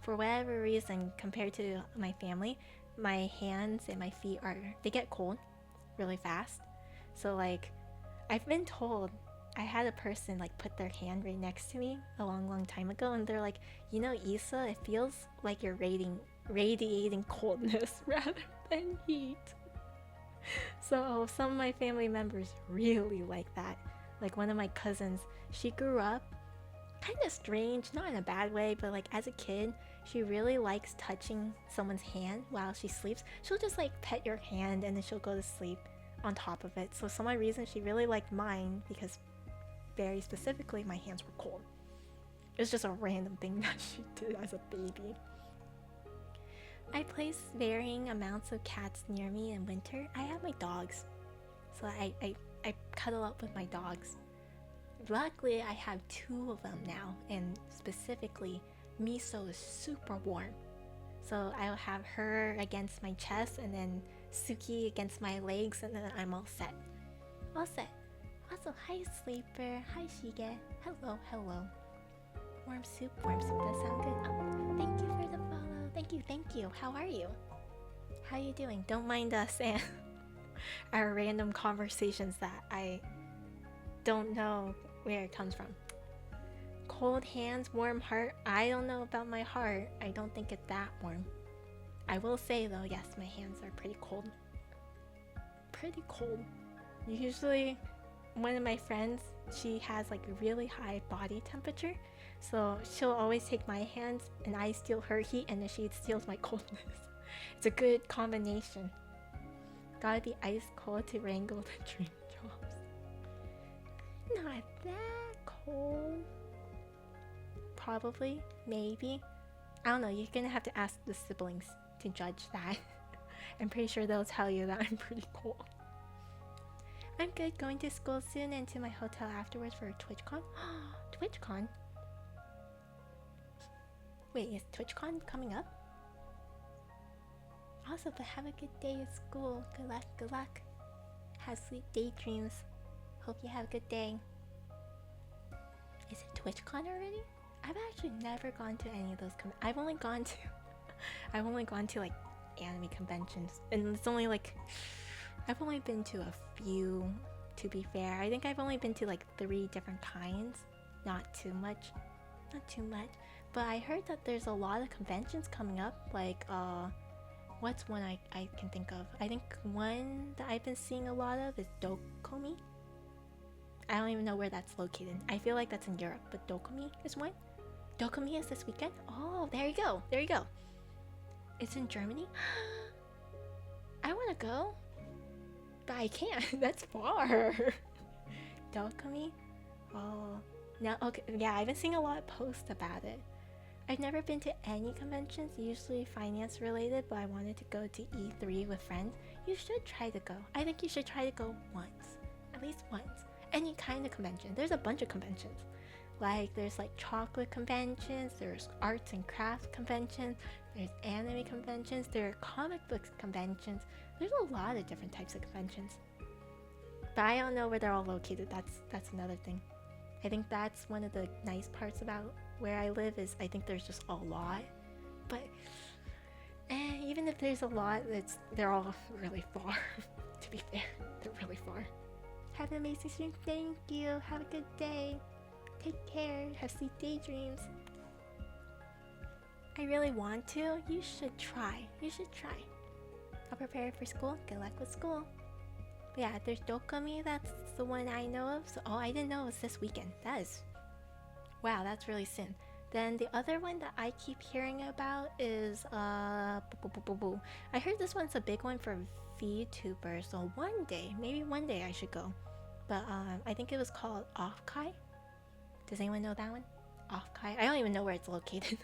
For whatever reason, compared to my family, my hands and my feet they get cold really fast. So like, I've been told, I had a person like put their hand right next to me a long time ago, and they're like, you know, Issa, it feels like you're radiating coldness rather than heat. So some of my family members really like that. Like one of my cousins, she grew up kind of strange, not in a bad way, but like as a kid, she really likes touching someone's hand while she sleeps. She'll just like pet your hand and then she'll go to sleep on top of it. So some reason she really liked mine because very specifically my hands were cold. It was just a random thing that she did as a baby. I place varying amounts of cats near me in winter. I have my dogs, So I cuddle up with my dogs. Luckily, I have 2 of them now, and specifically, Miso is super warm. So I'll have her against my chest, and then Suki against my legs, and then I'm all set. All set. Also, hi Sleeper, hi Shige, hello, hello. Warm soup does sound good. Oh, thank you for the follow. Thank you. How are you? How you doing? Don't mind us and our random conversations that I don't know where it comes from. Cold hands, warm heart. I don't know about my heart. I don't think it's that warm. I will say though, yes, my hands are pretty cold. Pretty cold. Usually, one of my friends, she has like a really high body temperature. So she'll always take my hands and I steal her heat and then she steals my coldness. It's a good combination. Gotta be ice cold to wrangle the dream jobs. Not that cold. Probably, maybe. I don't know, you're gonna have to ask the siblings to judge that. I'm pretty sure they'll tell you that I'm pretty cold. I'm good, going to school soon and to my hotel afterwards for TwitchCon. TwitchCon? Wait, is TwitchCon coming up? Also, but have a good day at school. Good luck. Have sweet daydreams. Hope you have a good day. Is it TwitchCon already? I've actually never gone to any of those. I've only gone to like anime conventions, and it's only like I've only been to a few. To be fair, I think I've only been to like 3 different kinds. Not too much. But I heard that there's a lot of conventions coming up. Like what's one I can think of? I think one that I've been seeing a lot of is Dokomi. I don't even know where that's located. I feel like that's in Europe, but Dokomi is one. Dokomi is this weekend? Oh, there you go. It's in Germany? I want to go, but I can't. That's far. Dokomi? Oh, no, okay. Yeah, I've been seeing a lot of posts about it. I've never been to any conventions, usually finance related, but I wanted to go to E3 with friends. You should try to go. I think you should try to go once. At least once. Any kind of convention. There's a bunch of conventions. Like, there's like chocolate conventions, there's arts and crafts conventions, there's anime conventions, there are comic books conventions. There's a lot of different types of conventions. But I don't know where they're all located. That's another thing. I think that's one of the nice parts about where I live is I think there's just a lot. But even if there's a lot, they're all really far. To be fair, they're really far. Have an amazing stream. Thank you. Have a good day. Take care. Have sweet daydreams. I really want to. You should try. I'll prepare for school. Good luck with school. But yeah, there's Dokami. That's the one I know of. So, I didn't know it was this weekend. Wow, that's really soon. Then the other one that I keep hearing about is I heard this one's a big one for Vtuber. So maybe one day I should go. But I think it was called Offkai. Does anyone know that one? Offkai? I don't even know where it's located.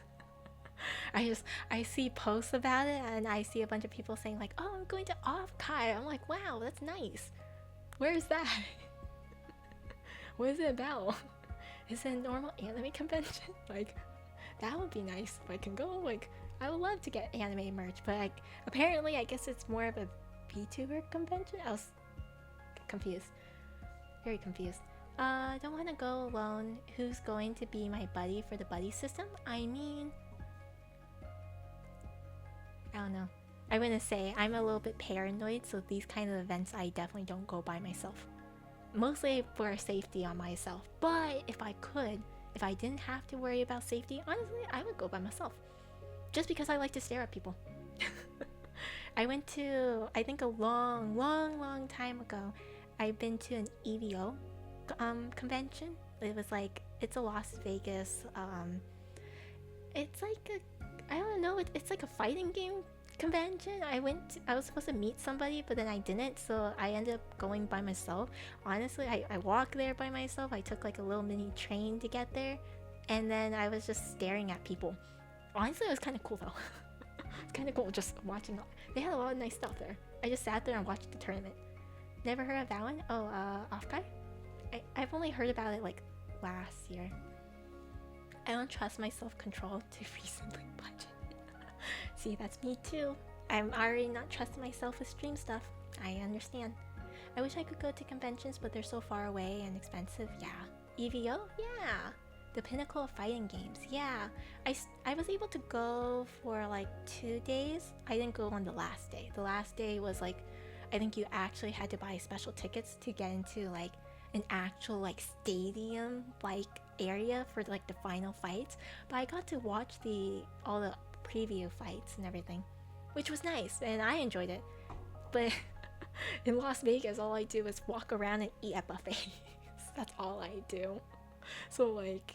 I see posts about it and I see a bunch of people saying like, oh, I'm going to Offkai. I'm like, wow, that's nice. Where is that? What is it about? Is it a normal anime convention? Like, that would be nice if I can go. Like, I would love to get anime merch, but like, apparently I guess it's more of a VTuber convention. I was confused. Very confused. Don't want to go alone. Who's going to be my buddy for the buddy system? I mean, I don't know. I'm gonna say I'm a little bit paranoid, so these kind of events I definitely don't go by myself. Mostly for safety on myself. But if I didn't have to worry about safety, honestly, I would go by myself. Just because I like to stare at people. I went to, I think a long time ago, I've been to an EVO convention. It was like, it's a Las Vegas, it's like I don't know, it's like a fighting game convention. I was supposed to meet somebody, but then I didn't, so I ended up going by myself. Honestly, I walked there by myself. I took like a little mini train to get there, and then I was just staring at people. Honestly, it was kind of cool though. It's kind of cool just watching. They had a lot of nice stuff there. I just sat there and watched the tournament. Never heard of that one? Oh, Offkai? I've only heard about it like last year. I don't trust my self-control to reasonably budget. See, that's me too. I'm already not trusting myself with stream stuff. I understand. I wish I could go to conventions, but they're so far away and expensive. Yeah. EVO? Yeah. The pinnacle of fighting games. Yeah. I was able to go for like 2 days. I didn't go on the last day. The last day was like, I think you actually had to buy special tickets to get into like an actual like stadium like area for like the final fights. But I got to watch all the preview fights and everything, which was nice and I enjoyed it. But in Las Vegas, all I do is walk around and eat at buffets. That's all I do. So like,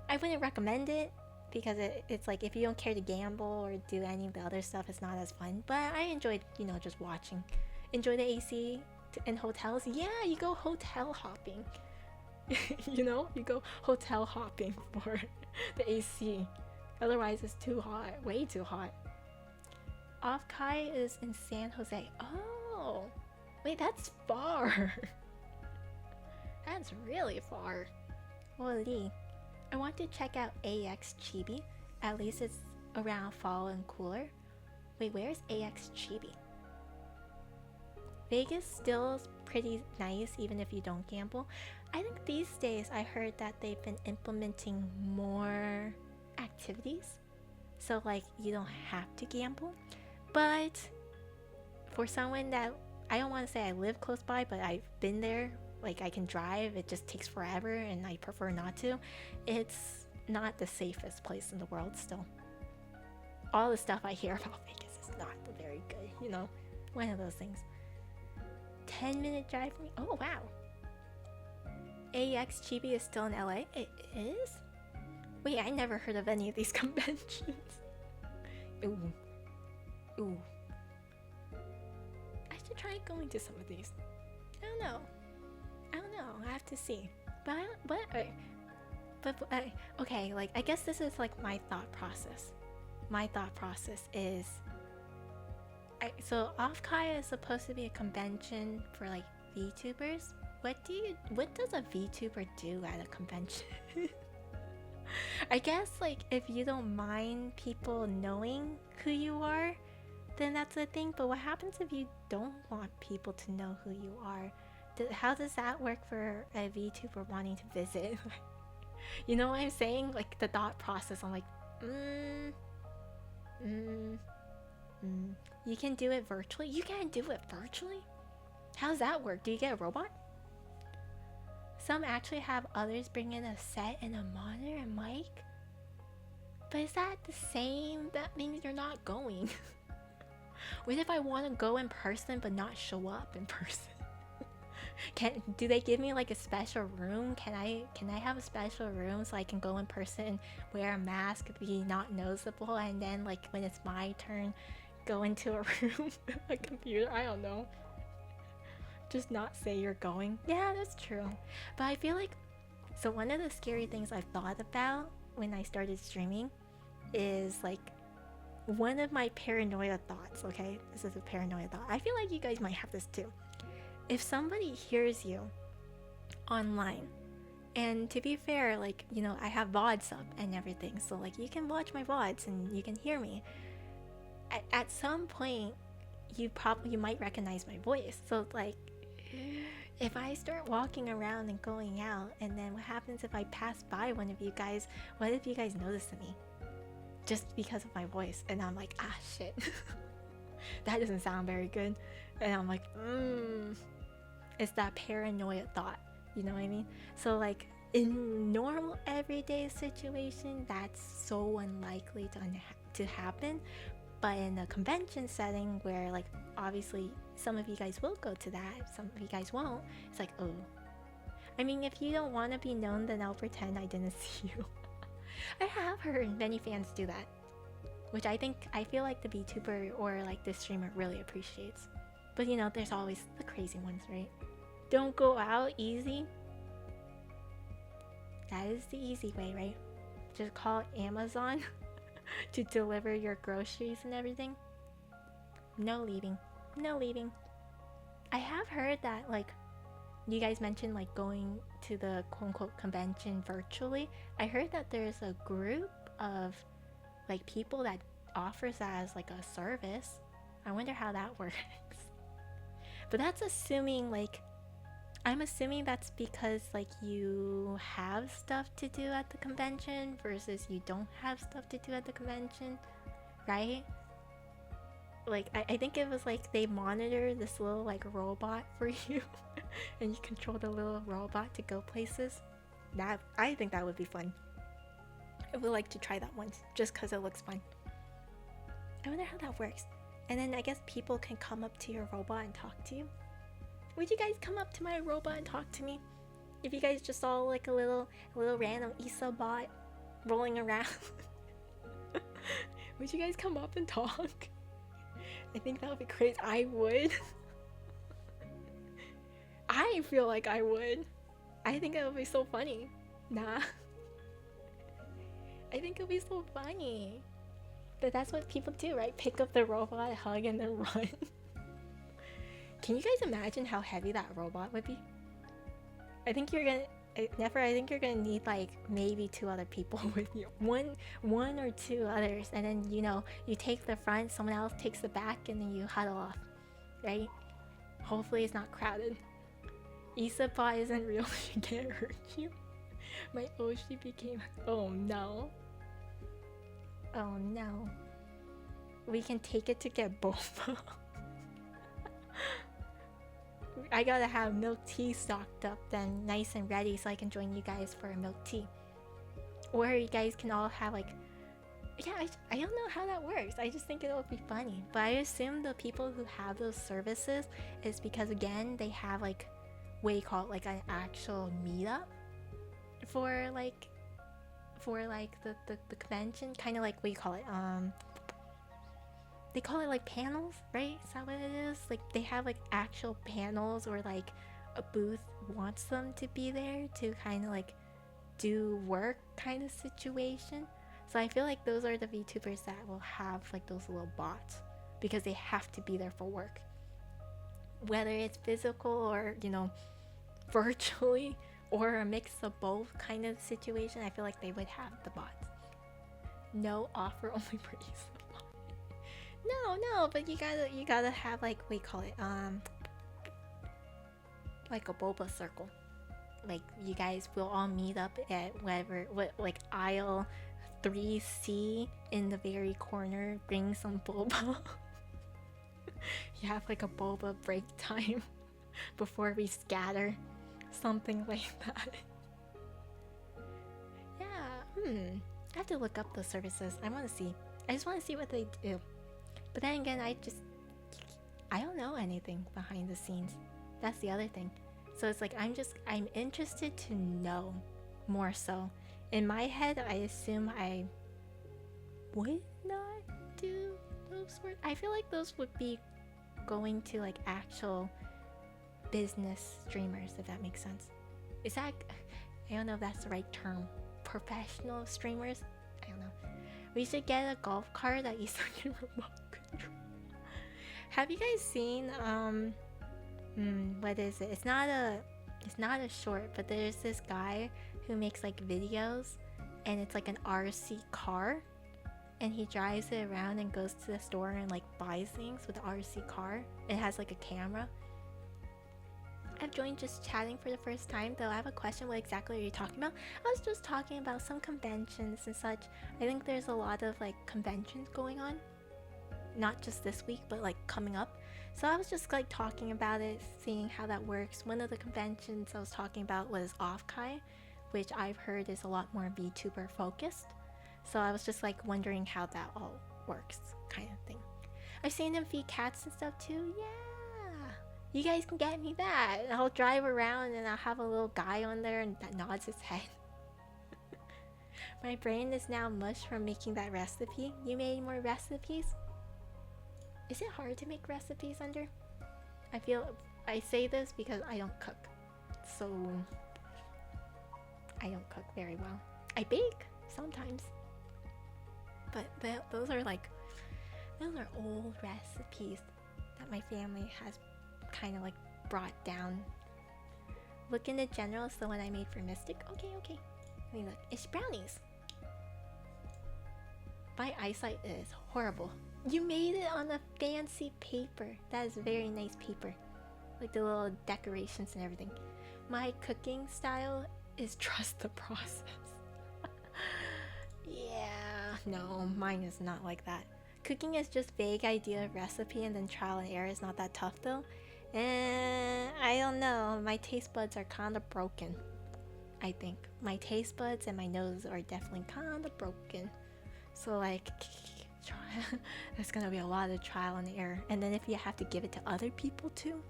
I wouldn't recommend it because it's like if you don't care to gamble or do any of the other stuff, it's not as fun. But I enjoyed, just watching. Enjoy the AC in hotels. Yeah, you go hotel hopping. You go hotel hopping for the AC. Otherwise, it's too hot, way too hot. Offkai is in San Jose. Oh, wait, that's far. That's really far. Holy. I want to check out AX Chibi. At least it's around fall and cooler. Wait, where's AX Chibi? Vegas still is pretty nice even if you don't gamble. I think these days I heard that they've been implementing more activities. So like you don't have to gamble. But for someone that, I don't want to say I live close by, but I've been there, like I can drive, it just takes forever and I prefer not to. It's not the safest place in the world still. All the stuff I hear about Vegas is not very good, one of those things. 10-minute drive from me? Oh wow. AX Chibi is still in LA? It is? Wait, I never heard of any of these conventions. Ooh. I should try going to some of these. I don't know. I have to see. Okay, like I guess this is like my thought process. My thought process is, so Offkai is supposed to be a convention for like VTubers. What does a VTuber do at a convention? I guess like if you don't mind people knowing who you are, then that's a thing. But what happens if you don't want people to know who you are? How does that work for a VTuber wanting to visit? You know what I'm saying? Like the thought process. I'm like, you can do it virtually? You can't do it virtually? How does that work? Do you get a robot? Some actually have others bring in a set and a monitor and mic. But is that the same? That means you're not going. What if I want to go in person but not show up in person? Do they give me like a special room? Can I have a special room so I can go in person, wear a mask, be not noticeable, and then like when it's my turn, go into a room with a computer? I don't know. Just not say you're going. Yeah, that's true. But I feel like, so one of the scary things I've thought about when I started streaming is like one of my paranoia thoughts, okay? This is a paranoia thought. I feel like you guys might have this too. If somebody hears you online, and to be fair, like, I have VODs up and everything, so like you can watch my VODs and you can hear me. At some point, you might recognize my voice. So like, if I start walking around and going out, and then what happens if I pass by one of you guys? What if you guys notice me? Just because of my voice, and I'm like, shit. That doesn't sound very good. And I'm like, it's that paranoia thought, you know what I mean? So like in normal everyday situation, that's so unlikely to happen. But in a convention setting where like obviously some of you guys will go to that, some of you guys won't, it's like, oh. I mean, if you don't want to be known, then I'll pretend I didn't see you. I have heard many fans do that, which I feel like the VTuber or like the streamer really appreciates. But there's always the crazy ones, right? Don't go out easy. That is the easy way, right? Just call Amazon to deliver your groceries and everything. No leaving. I have heard that like you guys mentioned like going to the quote unquote convention virtually. I heard that there's a group of like people that offers that as like a service. I wonder how that works. But that's assuming like I'm assuming that's because like you have stuff to do at the convention versus you don't have stuff to do at the convention, right? Like I think it was like they monitor this little like robot for you and you control the little robot to go places. That I think that would be fun. I would like to try that once just because it looks fun. I wonder how that works. And then I guess people can come up to your robot and talk to you. Would you guys come up to my robot and talk to me? If you guys just saw like a little random Isa bot rolling around, would you guys come up and talk? I think that would be crazy. I would. I feel like I would. I think it would be so funny. Nah. I think it would be so funny. But that's what people do, right? Pick up the robot, hug, and then run. Can you guys imagine how heavy that robot would be? I think you're gonna need like maybe 2 other people with you. One or 2 others, and then you take the front, someone else takes the back, and then you huddle off, right? Hopefully it's not crowded. Isabot isn't real, she can't hurt you. My Oshi became. Oh no. Oh no. We can take it to get boba. I gotta have milk tea stocked up then nice and ready so I can join you guys for a milk tea. Or you guys can all have like, yeah, I don't know how that works. I just think it'll be funny. But I assume the people who have those services is because again they have like what do you call it, like an actual meetup for like the convention, kind of like what do you call it, they call it like panels, right? Is that what it is? Like they have like actual panels, or like a booth wants them to be there to kind of like do work kind of situation. So I feel like those are the VTubers that will have like those little bots because they have to be there for work, whether it's physical or virtually, or a mix of both kind of situation. I feel like they would have the bots. No offer only for Isabot. No, but you gotta have like what do you call it, like a boba circle. Like you guys will all meet up at like aisle 3C in the very corner. Bring some boba. You have like a boba break time before we scatter. Something like that. Yeah, I have to look up the services. I just want to see what they do. But then again, I don't know anything behind the scenes. That's the other thing. So it's like I'm interested to know more so. In my head, I assume I would not do those work. I feel like those would be going to like actual business streamers, if that makes sense. Is that, I don't know if that's the right term, professional streamers? I don't know. We should get a golf cart that you can remote control. Have you guys seen what is it? It's not a short, but there's this guy who makes like videos, and it's like an RC car, and he drives it around and goes to the store and like buys things with the RC car. It has like a camera. I've joined just chatting for the first time, though I have a question. What exactly are you talking about? I was just talking about some conventions and such. I think there's a lot of like conventions going on, not just this week but like coming up. So I was just like talking about it, seeing how that works. One of the conventions I was talking about was Offkai, which I've heard is a lot more VTuber focused. So I was just like wondering how that all works, kind of thing. I've seen them feed cats and stuff too. Yeah. You guys can get me that. I'll drive around and I'll have a little guy on there and that nods his head. My brain is now mush from making that recipe. You made more recipes? Is it hard to make recipes under? I say this because I don't cook. So I don't cook very well. I bake sometimes. But those are old recipes that my family has kind of like brought down. Look in the general, it's the one I made for Mystic. Okay, okay. Let me look. It's brownies. My eyesight is horrible. You made it on a fancy paper. That is very nice paper. Like the little decorations and everything. My cooking style is trust the process. Yeah, no, mine is not like that. Cooking is just vague idea of recipe and then trial and error is not that tough though. And I don't know, my taste buds are kind of broken. I think my taste buds and my nose are definitely kind of broken. So like, there's gonna be a lot of trial and error. And then if you have to give it to other people too,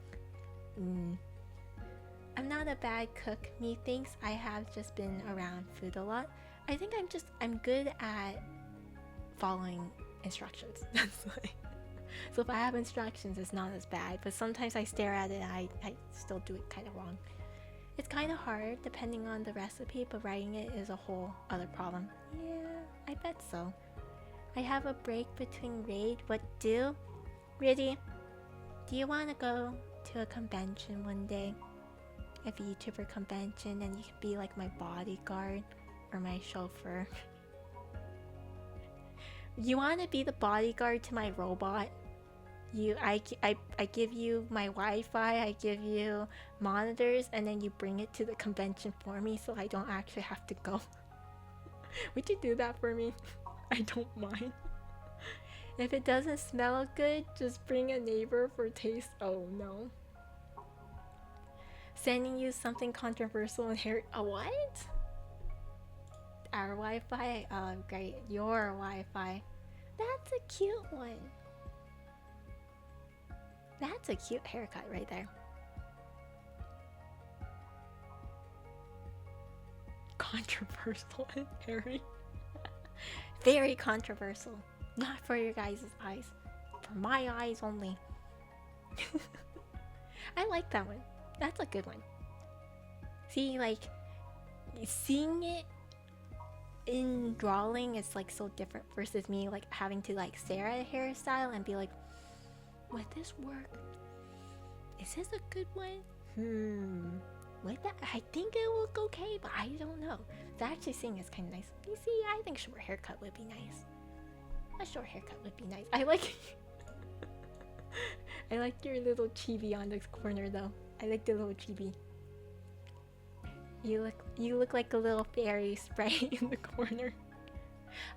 I'm not a bad cook. Methinks I have just been around food a lot. I think I'm good at following instructions. That's like, so if I have instructions, it's not as bad. But sometimes I stare at it and I still do it kind of wrong. It's kind of hard depending on the recipe, but writing it is a whole other problem. Yeah, I bet so. I have a break between raid. What do? Riddy, do you want to go to a convention one day? A VTuber convention, and you can be like my bodyguard or my chauffeur. You want to be the bodyguard to my robot? I give you my Wi-Fi, I give you monitors, and then you bring it to the convention for me so I don't actually have to go. Would you do that for me? I don't mind. If it doesn't smell good, just bring a neighbor for taste. Oh no. Sending you something controversial and hair. What? Our Wi-Fi? Oh, great. Your Wi-Fi. That's a cute one. That's a cute haircut right there. Controversial and hairy. Very controversial. Not for your guys' eyes. For my eyes only. I like that one. That's a good one. See, like, seeing it in drawing is like so different versus me like having to like stare at a hairstyle and be like, would this work? Is this a good one? Would that? I think it will look okay, but I don't know. So actually seeing is kind of nice. You see, I think short haircut would be nice. A short haircut would be nice. I like I like your little chibi on this corner though. I like the little chibi. You look like a little fairy spray in the corner.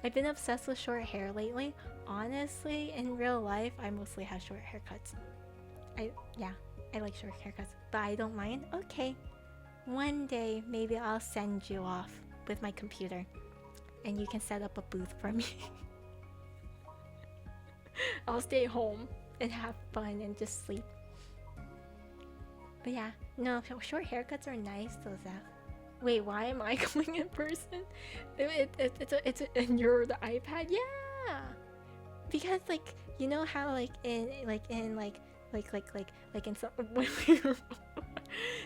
I've been obsessed with short hair lately. Honestly, in real life, I mostly have short haircuts. I like short haircuts, but I don't mind. Okay, one day maybe I'll send you off with my computer, and you can set up a booth for me. I'll stay home and have fun and just sleep. But yeah, no, short haircuts are nice. Those that. Wait, why am I going in person? And you're the iPad? Yeah, because like you know how like in some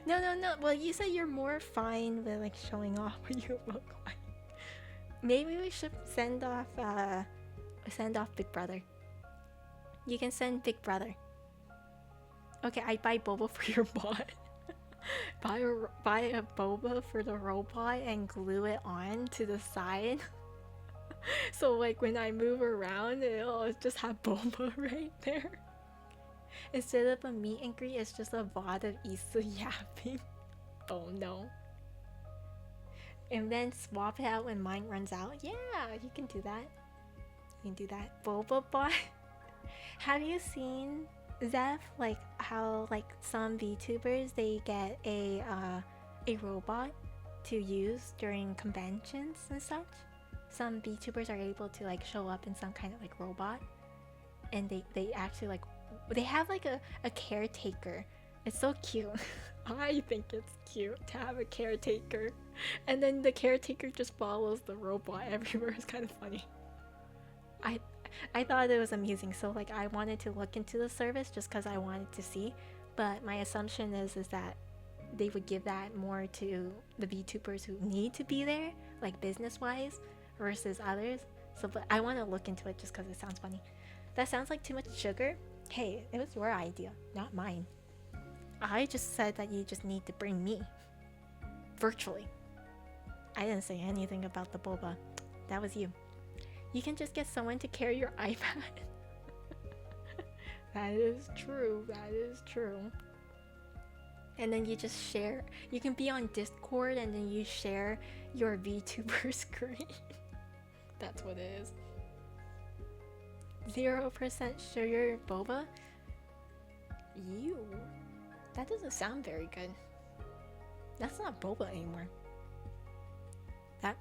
no. Well, you said you're more fine with like showing off what you look like. Maybe we should send off Big Brother. You can send Big Brother. Okay, I buy boba for your bot. buy a boba for the robot and glue it on to the side. So like when I move around, it'll just have boba right there. Instead of a meet and greet, it's just a VOD of Issa yapping. Oh no. And then swap it out when mine runs out. Yeah, you can do that. You can do that. Boba bot. Have you seen Zeph, like how like some VTubers they get a robot to use during conventions and such? Some VTubers are able to like show up in some kind of like robot, and they actually like they have like a caretaker. It's so cute. I think it's cute to have a caretaker, and then the caretaker just follows the robot everywhere. It's kind of funny. I thought it was amusing, so like I wanted to look into the service just because I wanted to see, but my assumption is that they would give that more to the VTubers who need to be there, like business wise, versus others. So but I want to look into it just because it sounds funny. That sounds like too much sugar. Hey, it was your idea, not mine. I just said that you just need to bring me. Virtually. I didn't say anything about the boba. That was you. You can just get someone to carry your iPad. That is true. That is true. And then you just share. You can be on Discord and then you share your VTuber screen. That's what it is. 0% sugar boba? Ew. That doesn't sound very good. That's not boba anymore. That...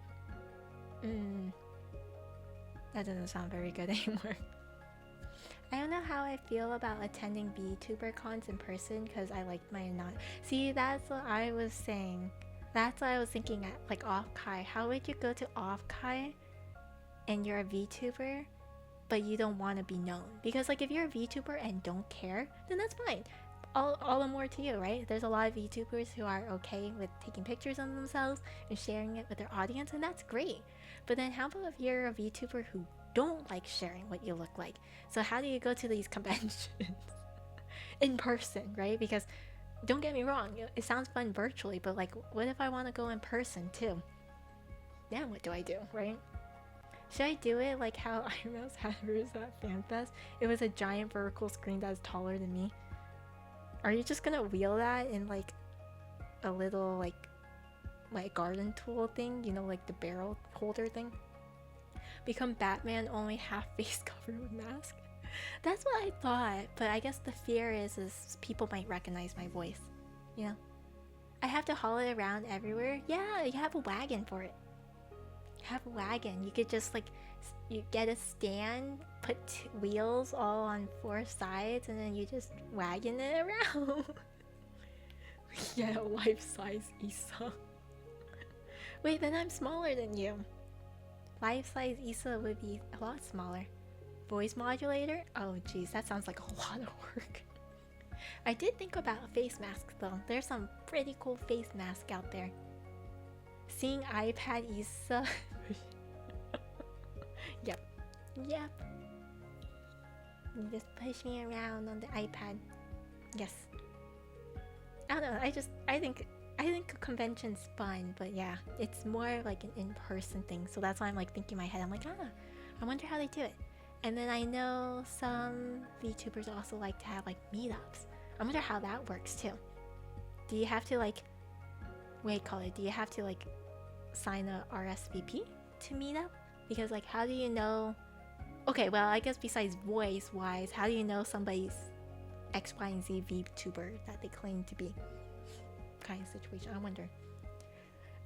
That doesn't sound very good anymore. I don't know how I feel about attending VTuber cons in person because I like my not. See, that's what I was saying. That's what I was thinking at, like, off-Kai. How would you go to off-Kai and you're a VTuber, but you don't want to be known? Because, like, if you're a VTuber and don't care, then that's fine. All the more to you, right? There's a lot of VTubers who are okay with taking pictures of themselves and sharing it with their audience, and that's great. But then how about if you're a VTuber who don't like sharing what you look like? So how do you go to these conventions in person, right? Because don't get me wrong, it sounds fun virtually, but like, what if I want to go in person too? Then what do I do, right? Should I do it like how Iron Mouse had hers at FanFest? It was a giant vertical screen that's taller than me. Are you just gonna wheel that in like a little like garden tool thing? You know, like the barrel holder thing? Become Batman, only half face covered with mask? That's what I thought, but I guess the fear is people might recognize my voice. You know? I have to haul it around everywhere? Yeah, you have a wagon for it. You have a wagon. You could just like, you get a stand, put wheels all on 4 sides, and then you just wagon it around. Yeah, life-size Issa. Wait, then I'm smaller than you. Life-size Issa would be a lot smaller. Voice modulator? Oh geez, that sounds like a lot of work. I did think about face masks though. There's some pretty cool face mask out there. Seeing iPad Issa. Yep. Yep. You just push me around on the iPad. Yes. I don't know, I think a convention's fun, but yeah, it's more like an in-person thing. So that's why I'm like thinking in my head, I'm like, I wonder how they do it. And then I know some VTubers also like to have like meetups. I wonder how that works too. Do you have to like, do you have to like sign a RSVP to meet up? Because like, how do you know? Okay, well, I guess besides voice wise, how do you know somebody's X, Y, and Z VTuber that they claim to be? Kind of situation, I wonder.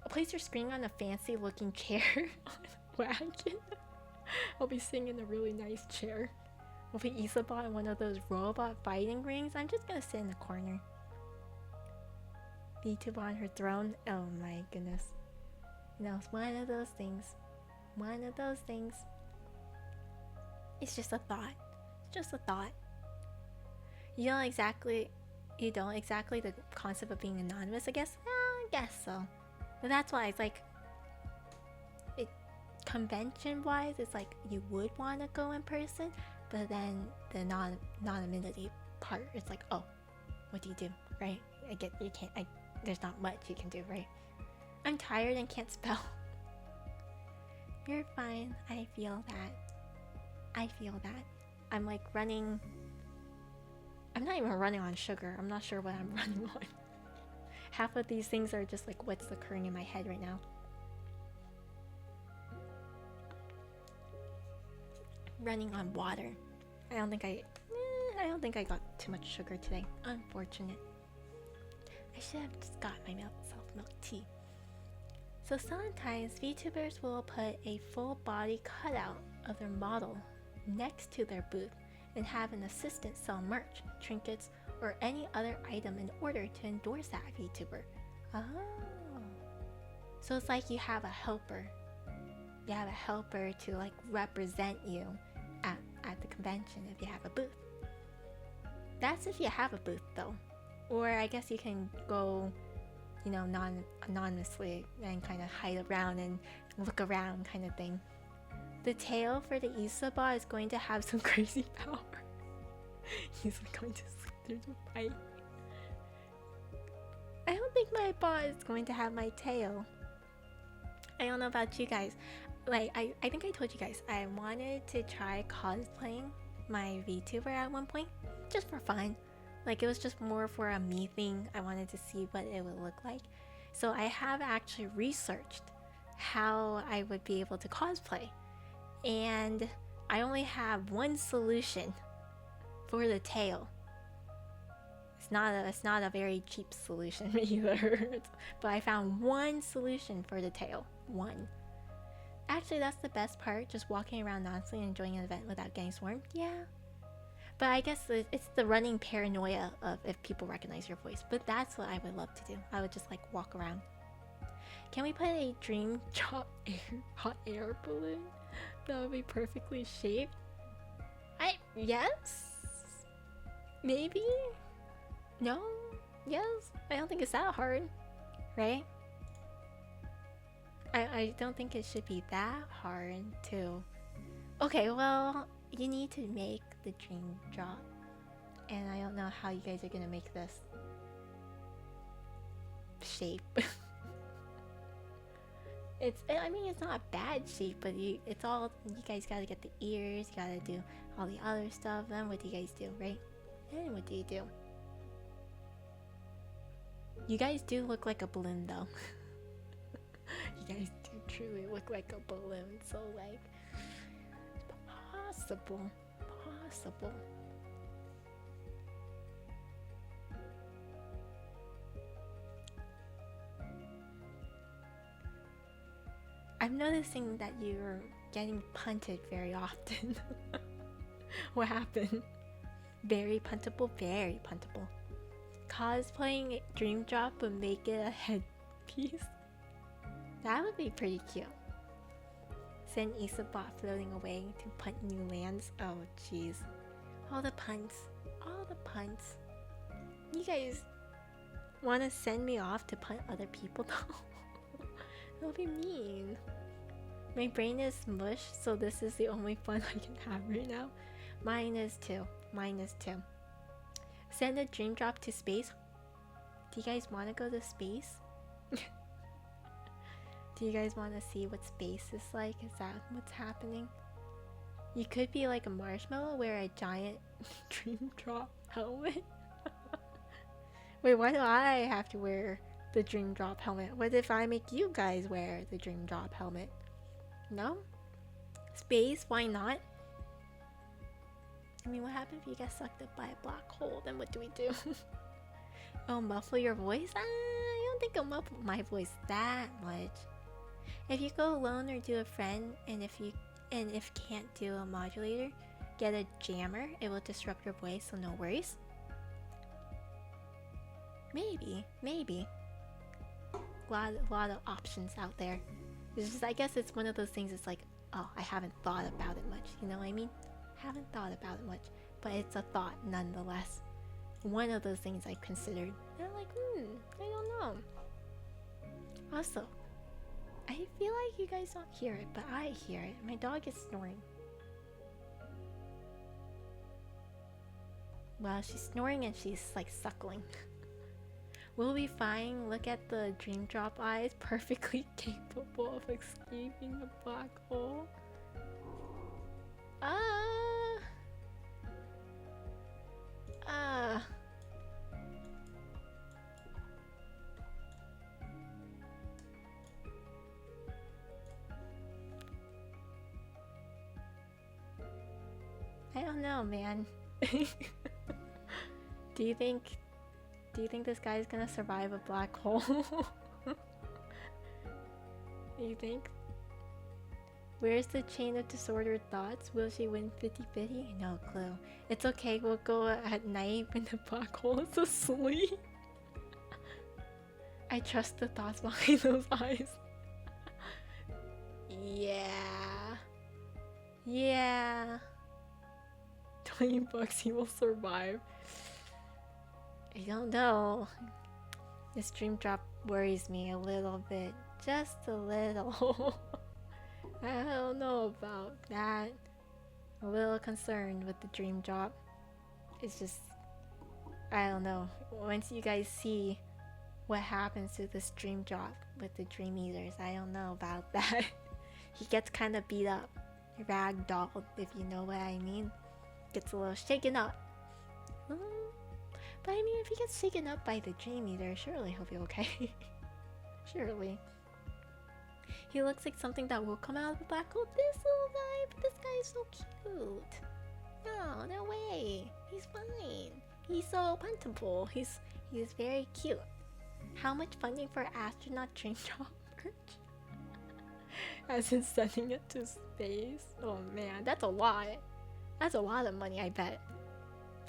Place your screen on a fancy looking chair on a wagon. I'll be sitting in a really nice chair. With an Isabot in one of those robot fighting rings. I'm just gonna sit in the corner. VTuber on her throne. Oh my goodness. You know, it's one of those things. One of those things. It's just a thought. It's just a thought. You don't exactly the concept of being anonymous, I guess? I guess so. But that's why it's like, convention wise, it's like you would want to go in person, but then the anonymity part, it's like, oh, what do you do, right? I get you can't, there's not much you can do, right? I'm tired and can't spell. You're fine. I feel that. I'm like running. I'm not even running on sugar. I'm not sure what I'm running on. Half of these things are just like what's occurring in my head right now. Running on water. I don't think I got too much sugar today. Unfortunate. I should have just got myself milk tea. So sometimes VTubers will put a full body cutout of their model next to their booth and have an assistant sell merch, trinkets, or any other item in order to endorse that VTuber. Oh. So it's like you have a helper. You have a helper to like represent you at the convention if you have a booth. That's if you have a booth though. Or I guess you can go, you know, anonymously and kind of hide around and look around kind of thing. The tail for the Isabot is going to have some crazy power. He's going to slip through the pipe. I don't think my bot is going to have my tail. I don't know about you guys. Like, I think I told you guys, I wanted to try cosplaying my VTuber at one point, just for fun. Like, it was just more for a me thing. I wanted to see what it would look like. So I have actually researched how I would be able to cosplay. And I only have one solution for the tail. It's not a very cheap solution either. But I found one solution for the tail. One. Actually, that's the best part, just walking around honestly and enjoying an event without getting swarmed. Yeah. But I guess it's the running paranoia of if people recognize your voice. But that's what I would love to do. I would just like walk around. Can we put a dream drop hot air balloon? That would be perfectly shaped. Yes? Maybe? No? Yes? I don't think it's that hard. Right? I don't think it should be that hard to... Okay, well, you need to make the dream drop. And I don't know how you guys are gonna make this shape. I mean, it's not a bad shape, but it's all... You guys gotta get the ears, you gotta do all the other stuff. Then what do you guys do, right? Then what do you do? You guys do look like a balloon, though. You guys do truly look like a balloon, so like possible. I'm noticing that you're getting punted very often. What happened? Very puntable, very puntable. Cosplaying Dream Drop would make it a headpiece. That would be pretty cute. Send Isabot floating away to punt new lands. Oh jeez. All the punts. All the punts. You guys want to send me off to punt other people though? That would be mean. My brain is mush, so this is the only fun I can have right now. Mine is too. Send a dream drop to space. Do you guys want to go to space? Do you guys want to see what space is like? Is that what's happening? You could be like a marshmallow, wear a giant dream drop helmet. Wait, why do I have to wear the dream drop helmet? What if I make you guys wear the dream drop helmet? No? Space? Why not? I mean, what happens if you get sucked up by a black hole? Then what do we do? Oh, muffle your voice? I don't think I'll muffle my voice that much. If you go alone or do a friend, and if can't do a modulator, get a jammer. It will disrupt your voice, so no worries. Maybe. A lot of options out there. It's just, I guess it's one of those things. It's like, oh, I haven't thought about it much. You know what I mean? Haven't thought about it much, but it's a thought nonetheless. One of those things I considered. And I'm like, I don't know. Also, I feel like you guys don't hear it, but I hear it. My dog is snoring. Well, she's snoring and she's like suckling. We'll be fine. Look at the dream drop eyes, perfectly capable of escaping the black hole. I don't know, man. Do you think this guy's gonna survive a black hole? You think? Where's the chain of disordered thoughts? Will she win 50-50? No clue. It's okay, we'll go at night when the black hole is asleep. I trust the thoughts behind those eyes. Yeah. 20 bucks, he will survive. I don't know. This dream drop worries me a little bit. Just a little. I don't know about that. A little concerned with the dream drop. It's just, I don't know. Once you guys see what happens to this dream drop with the dream eaters. I don't know about that. He gets kind of beat up, ragdolled, if you know what I mean. Gets a little shaken up. But I mean, if he gets shaken up by the dream eater, surely he'll be okay. Surely. He looks like something that will come out of the black hole. This little guy, but this guy is so cute. No, no way. He's fine. He's so puntable. He's very cute. How much funding for astronaut dream drop merch? As in sending it to space? Oh man, that's a lot. That's a lot of money, I bet.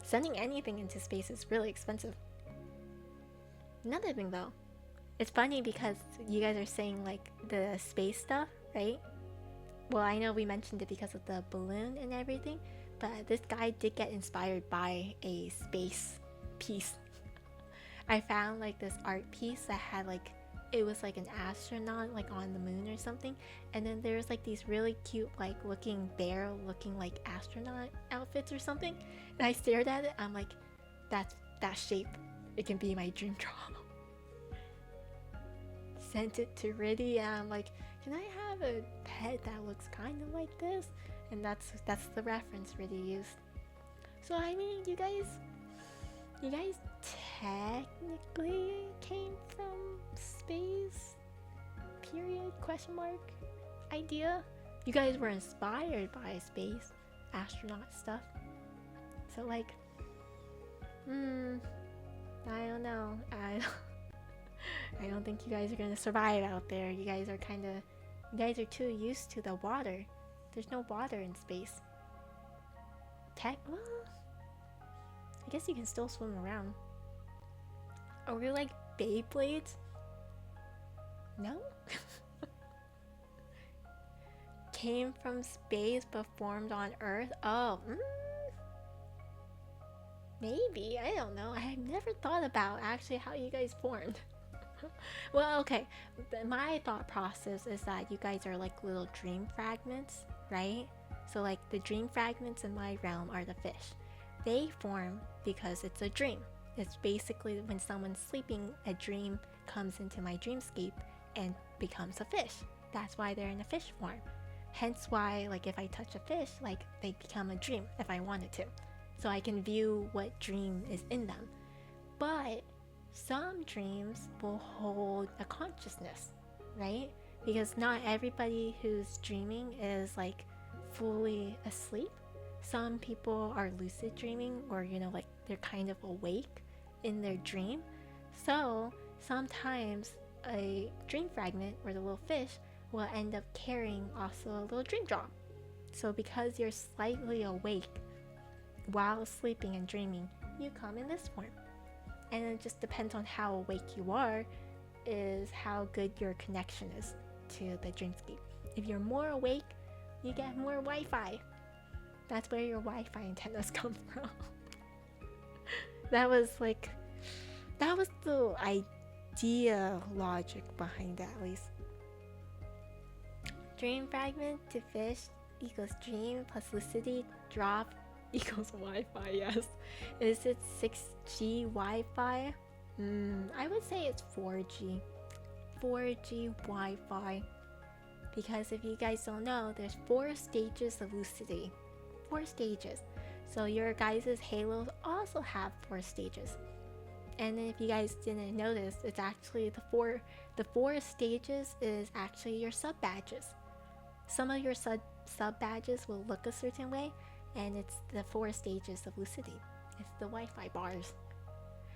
Sending anything into space is really expensive. Another thing though, it's funny because you guys are saying like the space stuff, right? Well, I know we mentioned it because of the balloon and everything, but this guy did get inspired by a space piece. I found like this art piece that had like, it was like an astronaut like on the moon or something, and then there's like these really cute like looking bear looking like astronaut outfits or something, and I stared at it. I'm like, that's that shape, it can be my dream drop. Sent it to Riddy and I'm like, can I have a pet that looks kind of like this? And that's the reference Riddy used. So I mean, you guys technically came from space, period, question mark, idea. You guys were inspired by space, astronaut stuff. So like, I don't know. I don't think you guys are gonna survive out there. You guys are too used to the water. There's no water in space. Well, I guess you can still swim around. Are we like Beyblades? No? Came from space but formed on Earth? Oh, maybe. I don't know. I have never thought about actually how you guys formed. Well, okay. My thought process is that you guys are like little dream fragments, right? So like the dream fragments in my realm are the fish. They form because it's a dream. It's basically when someone's sleeping, a dream comes into my dreamscape and becomes a fish. That's why they're in a fish form. Hence why, like, if I touch a fish, like, they become a dream if I wanted to. So I can view what dream is in them. But some dreams will hold a consciousness, right? Because not everybody who's dreaming is, like, fully asleep. Some people are lucid dreaming, or, you know, like, they're kind of awake in their dream. So sometimes a dream fragment, or the little fish, will end up carrying also a little dream drop. So because you're slightly awake while sleeping and dreaming, you come in this form. And it just depends on how awake you are, is how good your connection is to the dreamscape. If you're more awake, you get more Wi-Fi. That's where your Wi-Fi antennas come from. That was the idea logic behind that, at least. Dream fragment to fish equals dream plus lucidity drop equals Wi-Fi, yes. Is it 6G Wi-Fi? I would say it's 4G. 4G Wi-Fi. Because if you guys don't know, there's 4 stages of lucidity. 4 stages. So your guys' halos also have 4 stages. And if you guys didn't notice, it's actually the four stages is actually your sub badges. Some of your sub badges will look a certain way, and it's the 4 stages of lucidity. It's the Wi-Fi bars.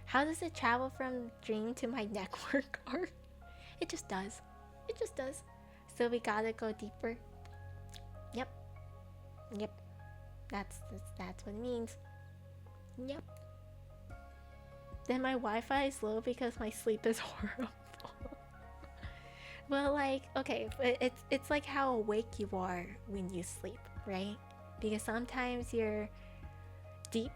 How does it travel from dream to my network card? It just does. It just does. So we gotta go deeper. Yep. That's what it means. Yep. Then my Wi-Fi is low because my sleep is horrible. Well, like, okay, it's like how awake you are when you sleep, right? Because sometimes you're deep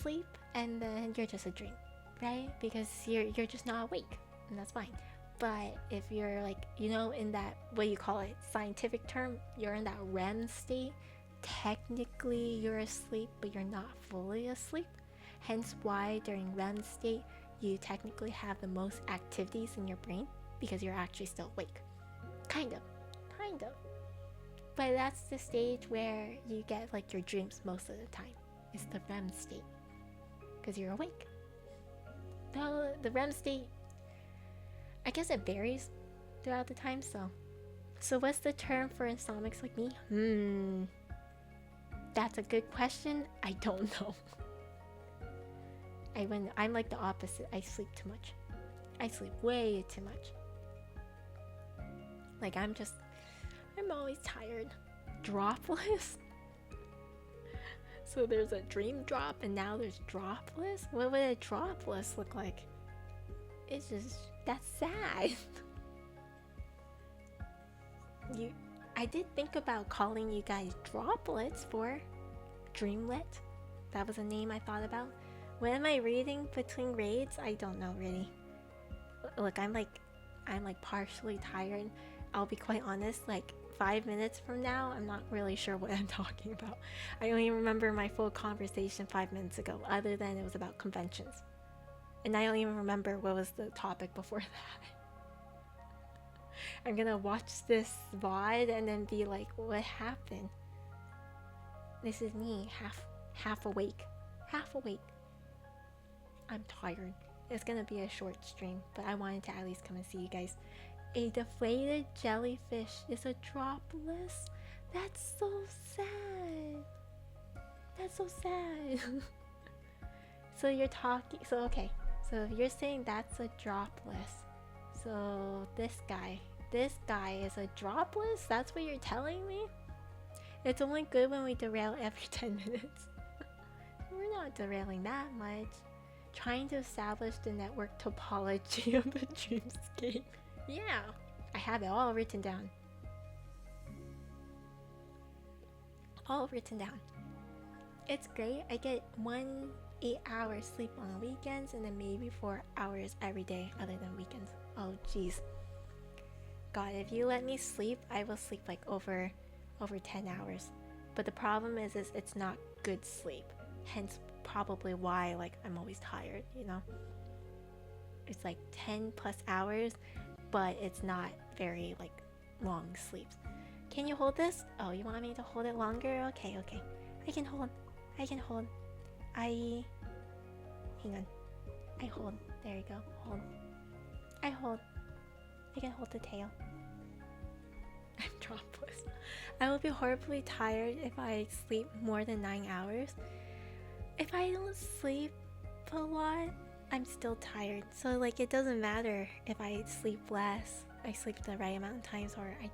sleep and then you're just a dream, right? Because you're just not awake, and that's fine. But if you're like, you know, in that, what do you call it, scientific term, you're in that REM state, technically you're asleep, but you're not fully asleep. Hence why during REM state, you technically have the most activities in your brain because you're actually still awake. Kind of. But that's the stage where you get like your dreams most of the time. It's the REM state because you're awake. Though the REM state, I guess it varies throughout the time. So what's the term for insomniacs like me? That's a good question. I don't know. I'm like the opposite. I sleep too much. I sleep way too much. Like I'm always tired. Dropless? So there's a dream drop and now there's dropless? What would a dropless look like? It's just, that's sad. I did think about calling you guys droplets for Dreamlet. That was a name I thought about. When am I reading between raids? I don't know really. Look, I'm like partially tired. I'll be quite honest, like 5 minutes from now, I'm not really sure what I'm talking about. I don't even remember my full conversation 5 minutes ago, other than it was about conventions. And I don't even remember what was the topic before that. I'm gonna watch this VOD and then be like, what happened? This is me, half awake. I'm tired. It's gonna be a short stream, but I wanted to at least come and see you guys. A deflated jellyfish is a dropless? That's so sad. So you're talking, okay. So if you're saying that's a dropless, so this guy is a dropless? That's what you're telling me? It's only good when we derail every 10 minutes. We're not derailing that much. Trying to establish the network topology of the dreamscape. Yeah, I have it all written down. It's great. I get 8 hours sleep on the weekends and then maybe 4 hours every day other than weekends. Oh jeez. God, if you let me sleep, I will sleep like over 10 hours. But the problem is it's not good sleep. Hence probably why like I'm always tired, you know? It's like 10 plus hours, but it's not very like long sleeps. Can you hold this? Oh, you want me to hold it longer? Okay. I can hold. Hang on. I hold. There you go. Hold. I hold. I can hold the tail. I'm dropless. I will be horribly tired if I sleep more than 9 hours. If I don't sleep a lot, I'm still tired. So like it doesn't matter if I sleep less, I sleep the right amount of times, or I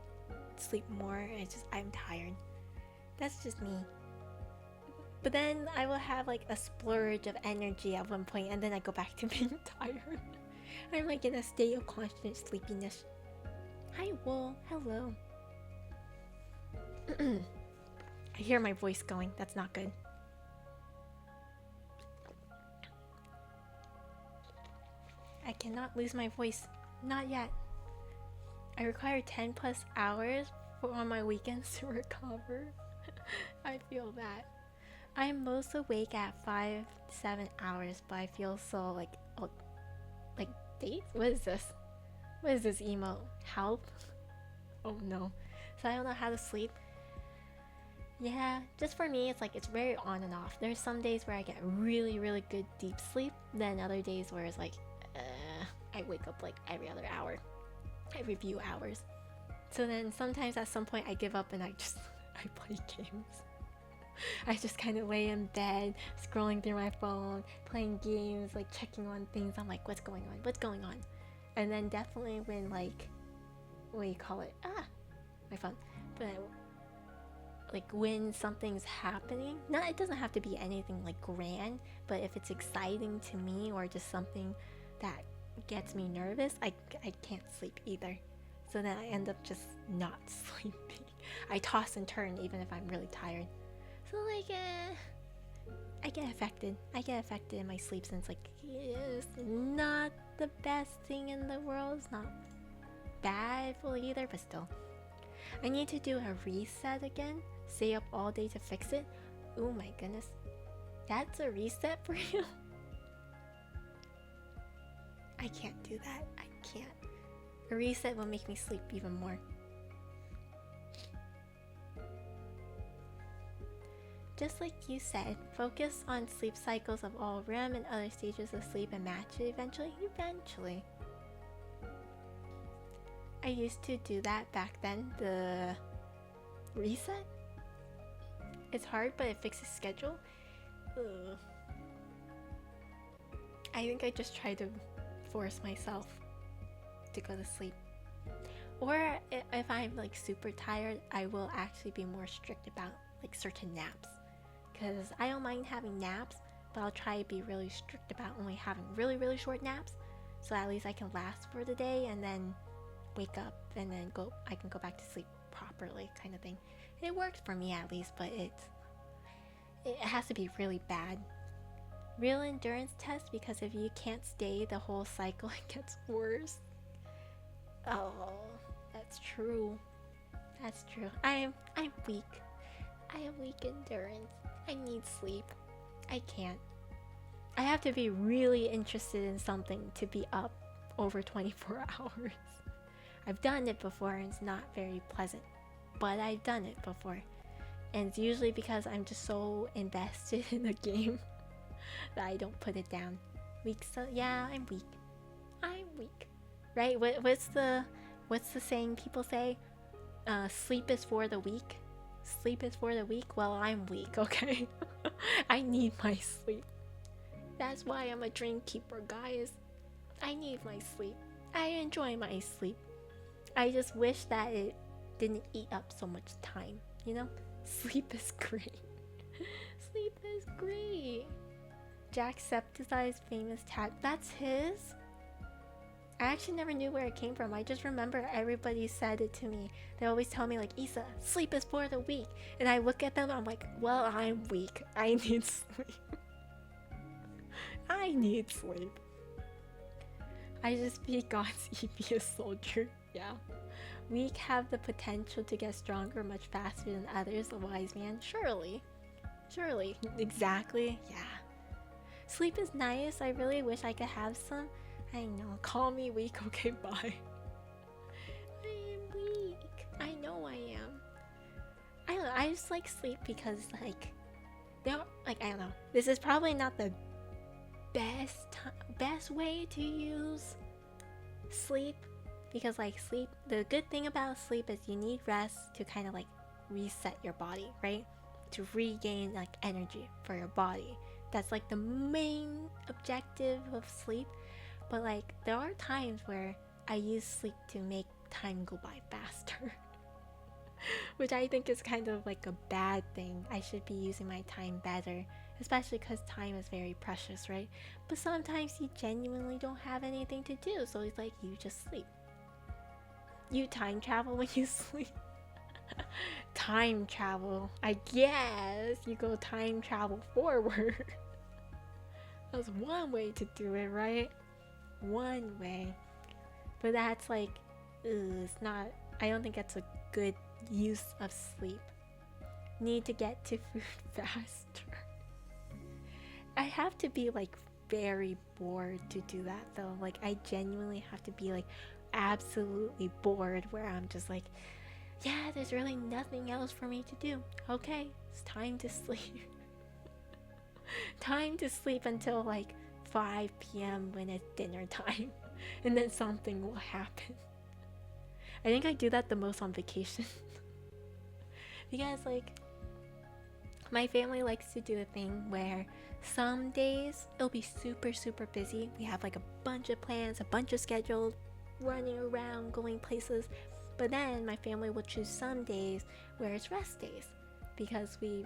sleep more. I'm tired. That's just me. But then I will have like a splurge of energy at one point and then I go back to being tired. I'm like in a state of constant sleepiness. Hi Wool, hello. I hear my voice going, that's not good. I cannot lose my voice, not yet. I require 10 plus hours on my weekends to recover. I feel that. I'm most awake at 5 to 7 hours, but I feel so like dates? What is this? What is this emo? Help? Oh no. So I don't know how to sleep. Yeah, just for me, it's very on and off. There's some days where I get really, really good deep sleep. Then other days where it's like, I wake up like every other hour, every few hours. So then sometimes at some point I give up and I play games. I just kind of lay in bed, scrolling through my phone, playing games, like checking on things. I'm like, what's going on? And then definitely when like, what do you call it? My phone. But like when something's happening, it doesn't have to be anything like grand, but if it's exciting to me or just something that gets me nervous, I can't sleep either. So then I end up just not sleeping. I toss and turn even if I'm really tired. So like, I get affected in my sleep, since like it's not the best thing in the world. It's not bad either, but still. I need to do a reset again. Stay up all day to fix it. Oh my goodness. That's a reset for you? I can't do that. I can't. A reset will make me sleep even more. Just like you said, focus on sleep cycles of all REM and other stages of sleep and match it eventually. Eventually. I used to do that back then, the reset. It's hard, but it fixes schedule. Ugh. I think I just try to force myself to go to sleep. Or if I'm like super tired, I will actually be more strict about like certain naps. Because I don't mind having naps, but I'll try to be really strict about only having really short naps. So at least I can last for the day and then wake up and then I can go back to sleep properly, kind of thing. It works for me at least, but it has to be really bad. Real endurance test, because if you can't stay the whole cycle, it gets worse. Oh, that's true. That's true. I'm weak. I have weak endurance. I need sleep. I can't. I have to be really interested in something to be up over 24 hours. I've done it before and it's not very pleasant, but I've done it before. And it's usually because I'm just so invested in the game that I don't put it down. Weak, so yeah, I'm weak. I'm weak. Right? What's the saying people say? Sleep is for the weak. Sleep is for the weak. Well, I'm weak, okay? I need my sleep. That's why I'm a Dreamkeeper, guys. I need my sleep. I enjoy my sleep. I just wish that it didn't eat up so much time, you know? Sleep is great. Sleep is great. Jacksepticeye's famous tag. That's his? I actually never knew where it came from. I just remember everybody said it to me. They always tell me like, Isa, sleep is for the weak. And I look at them, I'm like, well, I'm weak. I need sleep. I need sleep. I just be God's eviest soldier. Yeah. Weak have the potential to get stronger much faster than others, a wise man. Surely. Exactly. Yeah. Sleep is nice. I really wish I could have some. I know. Call me weak. Okay, bye. I am weak. I know I am. I don't know. I just like sleep because like I don't know. This is probably not the best way to use sleep, because like sleep, the good thing about sleep is you need rest to kind of like reset your body, right? To regain like energy for your body. That's like the main objective of sleep. But like there are times where I use sleep to make time go by faster. Which I think is kind of like a bad thing. I should be using my time better, especially because time is very precious, right? But sometimes you genuinely don't have anything to do, so it's like you just sleep. You time travel when you sleep. Time travel, I guess you go time travel forward. That's one way to do it, right? One way. But that's like, it's not, I don't think that's a good use of sleep. Need to get to food faster. I have to be like very bored to do that though. Like I genuinely have to be like absolutely bored where I'm just like, yeah, there's really nothing else for me to do. Okay, it's time to sleep. Time to sleep until like 5 p.m. when it's dinner time. And then something will happen. I think I do that the most on vacation. Because like my family likes to do a thing where some days it'll be super busy. We have like a bunch of plans, a bunch of schedules, running around, going places. But then my family will choose some days where it's rest days, because we,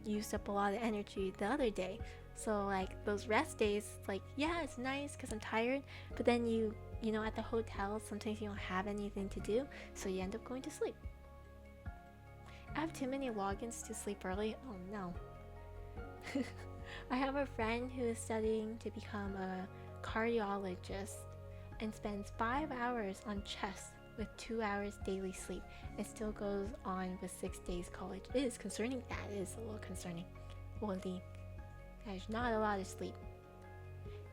used up a lot of energy the other day. So like those rest days, like, yeah, it's nice because I'm tired, but then you at the hotel, sometimes you don't have anything to do, so you end up going to sleep. I have too many logins to sleep early. Oh no. I have a friend who is studying to become a cardiologist and spends 5 hours on chess with 2 hours daily sleep. It still goes on with 6 days college. It is concerning. That is a little concerning. Holy, there's not a lot of sleep.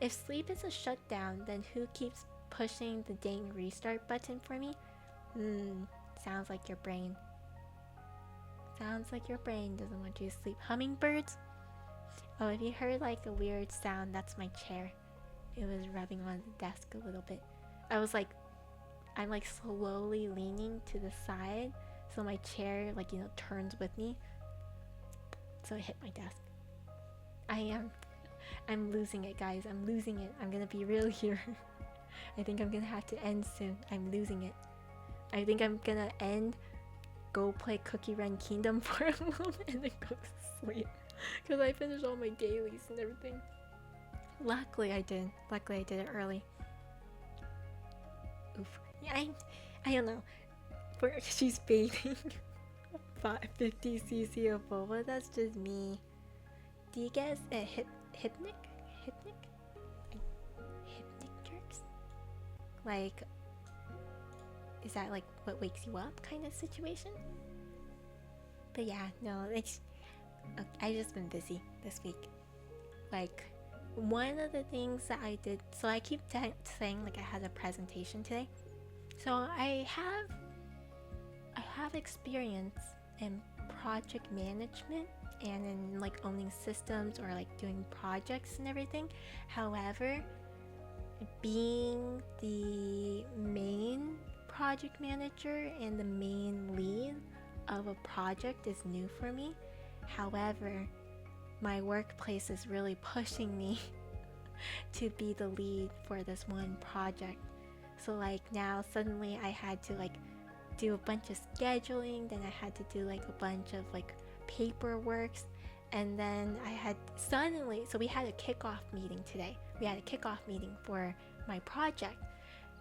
If sleep is a shutdown, then who keeps pushing the dang restart button for me? Sounds like your brain. Sounds like your brain doesn't want you to sleep. Hummingbirds? Oh, if you heard like a weird sound, that's my chair. It was rubbing on the desk a little bit. I'm like slowly leaning to the side, so my chair like, you know, turns with me. So it hit my desk. I'm losing it, guys. I'm losing it. I'm gonna be real here. I think I'm gonna have to end soon. I'm losing it. I think I'm gonna end, go play Cookie Run Kingdom for a moment, and then go to sleep. Because I finished all my dailies and everything. Luckily I did. Luckily I did it early. Oof. Yeah, I don't know. She's bathing 50 cc of boba. That's just me. Do you guys hypnic jerks? Like, is that like what wakes you up kind of situation? But yeah, no, it's I just been busy this week. Like, one of the things that I did, so I keep saying like I had a presentation today. So I have experience in project management and in like owning systems or like doing projects and everything. However, being the main project manager and the main lead of a project is new for me. However, my workplace is really pushing me to be the lead for this one project. So like now suddenly I had to like do a bunch of scheduling, then I had to do like a bunch of like paperwork, and then I had suddenly, so we had a kickoff meeting today. We had a kickoff meeting for my project.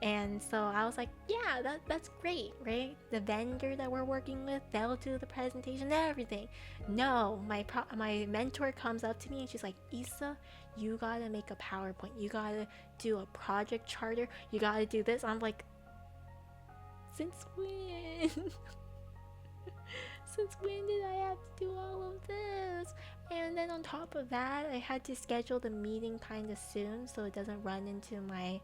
And so I was like, yeah, that's great, right? The vendor that we're working with, they'll do the presentation and everything. No, my mentor comes up to me and she's like, Issa, you gotta make a PowerPoint. You gotta do a project charter. You gotta do this. I'm like, since when? Since when did I have to do all of this? And then on top of that, I had to schedule the meeting kind of soon so it doesn't run into my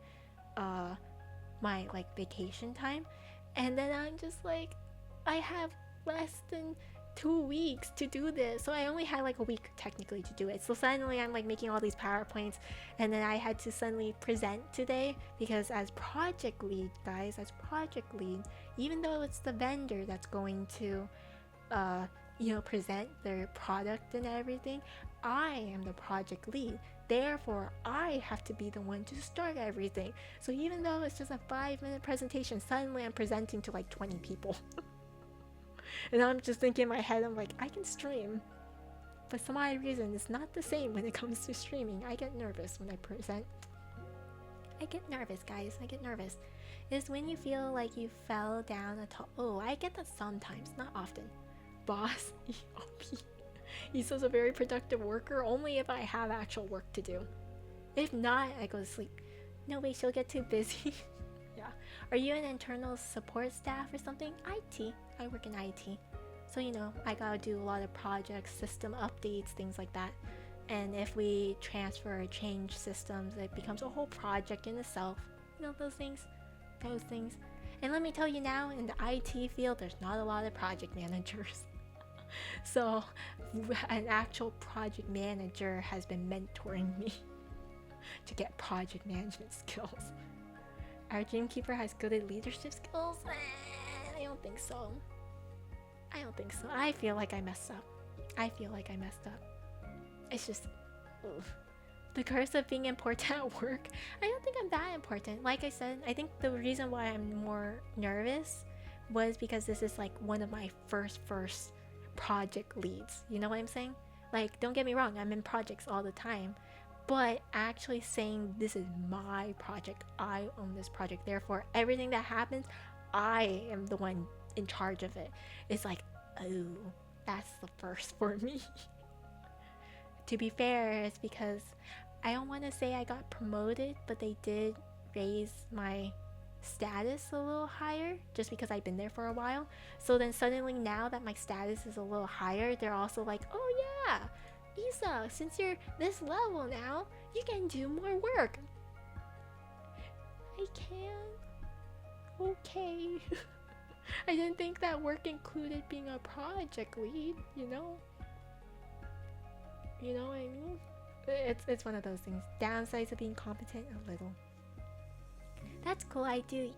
like vacation time. And then I'm just like, I have less than 2 weeks to do this, so I only had like a week technically to do it. So suddenly I'm like making all these PowerPoints, and then I had to suddenly present today because as project lead, guys, even though it's the vendor that's going to present their product and everything, I am the project lead. Therefore, I have to be the one to start everything. So even though it's just a 5-minute presentation, suddenly I'm presenting to like 20 people. And I'm just thinking in my head, I'm like, I can stream. But some odd reason, it's not the same when it comes to streaming. I get nervous when I present. I get nervous, guys. I get nervous. It's when you feel like you fell down a tall... Oh, I get that sometimes, not often. Boss, EOP. He's a very productive worker, only if I have actual work to do. If not, I go to sleep. No way, she'll get too busy. Yeah. Are you an internal support staff or something? IT. I work in IT. So, I gotta do a lot of projects, system updates, things like that. And if we transfer or change systems, it becomes a whole project in itself. Those things. And let me tell you now, in the IT field, there's not a lot of project managers. So an actual project manager has been mentoring me to get project management skills. Our Dreamkeeper has good at leadership skills? I don't think so. I feel like I messed up. It's just, oof. The curse of being important at work. I don't think I'm that important. Like I said, I think the reason why I'm more nervous was because this is like one of my first project leads. You know what I'm saying? Like, don't get me wrong, I'm in projects all the time, but actually saying this is my project, I own this project, therefore everything that happens, I am the one in charge of it. It's like, oh, that's the first for me. To be fair, it's because I don't want to say I got promoted, but they did raise my status a little higher just because I've been there for a while. So then suddenly now that my status is a little higher, they're also like, oh yeah, Isa, since you're this level now, you can do more work. I can. Okay. I didn't think that work included being a project lead, you know? You know what I mean? It's one of those things. Downsides of being competent a little. That's cool. I do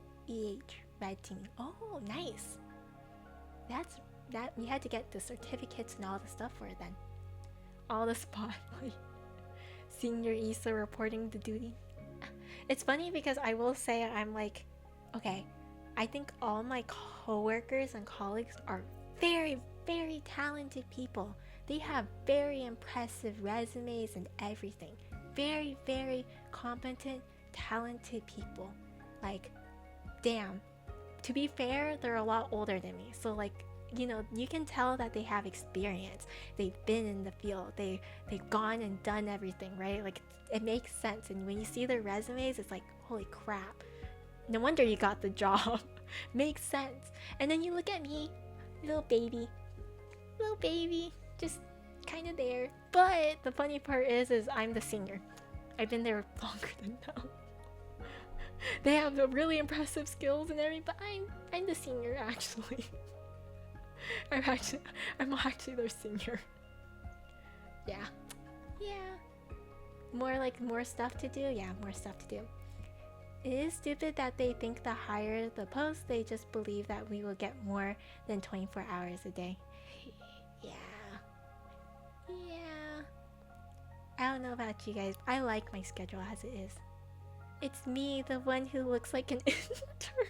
red team. Oh, nice. That we had to get the certificates and all the stuff for it then. All the spotlight. Senior Issa reporting the duty. It's funny because I will say I'm like, okay, I think all my coworkers and colleagues are very, very talented people. They have very impressive resumes and everything. Very, very competent, talented people. Like, damn. To be fair, they're a lot older than me. So like, you know, you can tell that they have experience. They've been in the field. They've gone and done everything, right? Like, it makes sense. And when you see their resumes, it's like, holy crap. No wonder you got the job. Makes sense. And then you look at me, little baby, just kind of there. But the funny part is I'm the senior. I've been there longer than them. They have the really impressive skills and everything, but I'm the senior actually. I'm actually their senior. Yeah. More stuff to do. Yeah, more stuff to do. It is stupid that they think the higher the post, they just believe that we will get more than 24 hours a day. Yeah. I don't know about you guys, but I like my schedule as it is. It's me, the one who looks like an intern.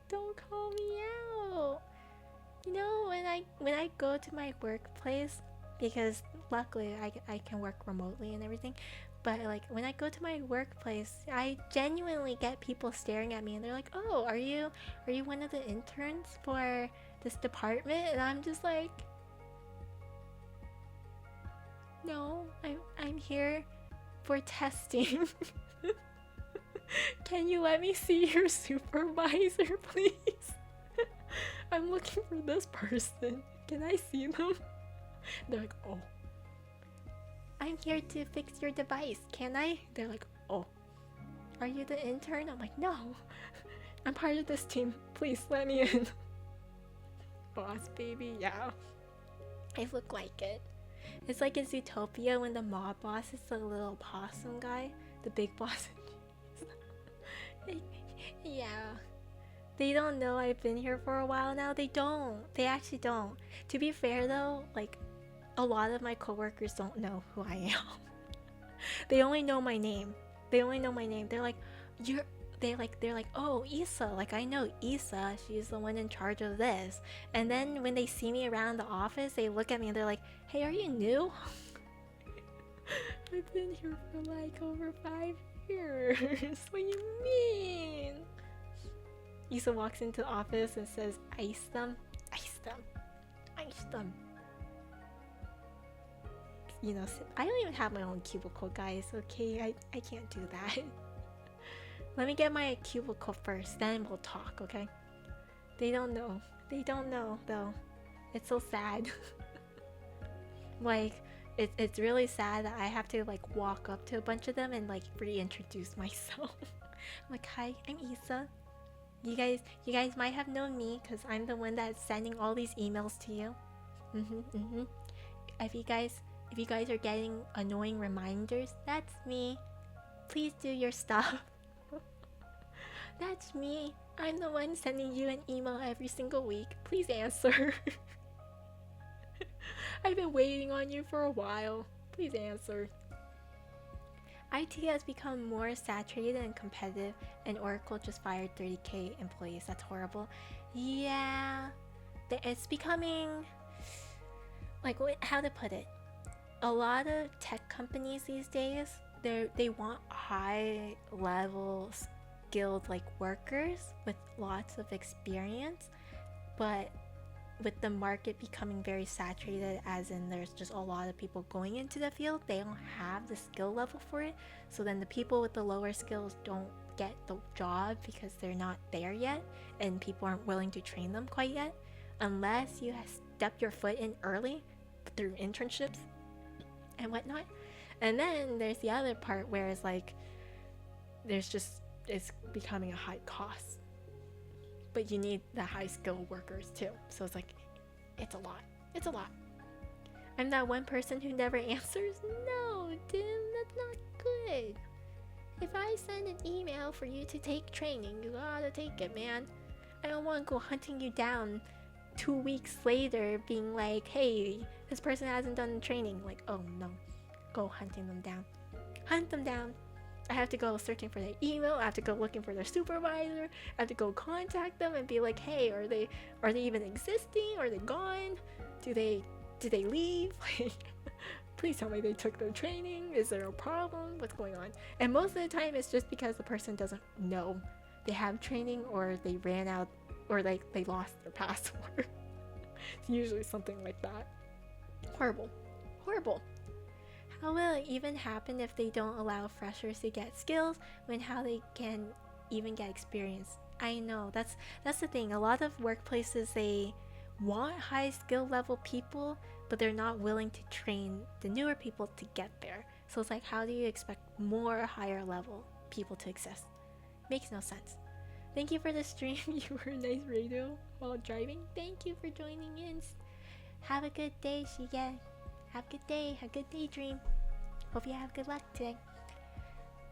Don't call me out. You know, when I go to my workplace, because luckily I can work remotely and everything, but like when I go to my workplace, I genuinely get people staring at me and they're like, "Oh, are you one of the interns for this department?" And I'm just like, "No, I'm here for testing." Can you let me see your supervisor, please? I'm looking for this person. Can I see them? They're like, "Oh." I'm here to fix your device. Can I? They're like, "Oh." Are you the intern? I'm like, "No. I'm part of this team. Please let me in." Boss baby, yeah. I look like it. It's like in Zootopia when the mob boss is the little possum guy. The big boss. Yeah. They don't know I've been here for a while now. They don't. They actually don't. To be fair though, like, a lot of my coworkers don't know who I am. They only know my name. They're like, they're like, "Oh, Issa, like I know Issa, she's the one in charge of this." And then when they see me around the office, they look at me and they're like, "Hey, are you new?" I've been here for like over 5 years. What do you mean? Issa walks into the office and says, "Ice them. You know, I don't even have my own cubicle, guys, okay? I can't do that. Let me get my cubicle first, then we'll talk, okay? They don't know, though. It's so sad. Like, it's really sad that I have to, like, walk up to a bunch of them and, like, reintroduce myself. I'm like, "Hi, I'm Issa. You guys might have known me, because I'm the one that's sending all these emails to you. If you guys are getting annoying reminders, that's me. Please do your stuff." That's me. I'm the one sending you an email every single week. Please answer. I've been waiting on you for a while. Please answer. IT has become more saturated and competitive, and Oracle just fired 30k employees. That's horrible. Yeah, it's becoming, like, how to put it? A lot of tech companies these days, they want high level skilled, like, workers with lots of experience, but with the market becoming very saturated, as in there's just a lot of people going into the field, they don't have the skill level for it. So then the people with the lower skills don't get the job because they're not there yet, and people aren't willing to train them quite yet, unless you step your foot in early. through internships and whatnot. And then there's the other part where it's like it's becoming a high cost, but you need the high skilled workers too. So it's like it's a lot. I'm that one person who never answers. No, Tim, that's not good. If I send an email for you to take training, you gotta take it, man. I don't want to go hunting you down 2 weeks later being like, hey, this person hasn't done training. Like, oh no, go hunting them down. Hunt them down. I have to go searching for their email. I have to go looking for their supervisor. I have to go contact them and be like, hey, are they even existing? Are they gone? Did they leave? Like, please tell me they took their training. Is there a problem? What's going on? And most of the time it's just because the person doesn't know they have training, or they ran out, or they lost their password. It's usually something like that. Horrible. How will it even happen if they don't allow freshers to get skills when how they can even get experience? I know, that's the thing. A lot of workplaces, they want high skill level people, but they're not willing to train the newer people to get there. So it's like, how do you expect more higher level people to exist? Makes no sense. Thank you for the stream. You were a nice radio while driving. Thank you for joining in. Have a good day, Shige. Have a good day. Have a good daydream. Hope you have good luck today.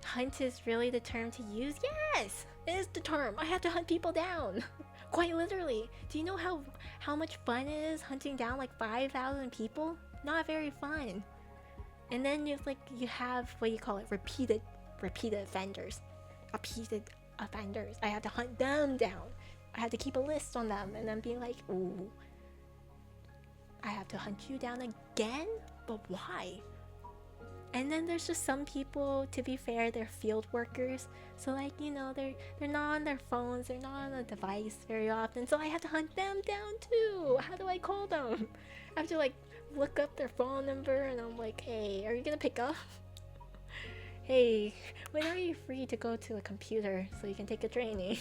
Hunt is really the term to use? Yes! It is the term. I have to hunt people down. Quite literally. Do you know how much fun it is hunting down like 5,000 people? Not very fun. And then you have what you call it, repeated offenders. I have to hunt them down. I have to keep a list on them and then be like, ooh, I have to hunt you down again? But why? And then there's just some people, to be fair, they're field workers. So like, you know, they're not on their phones, they're not on a device very often. So I have to hunt them down too. How do I call them? I have to like look up their phone number and I'm like, hey, are you gonna pick up? Hey, when are you free to go to a computer so you can take a training?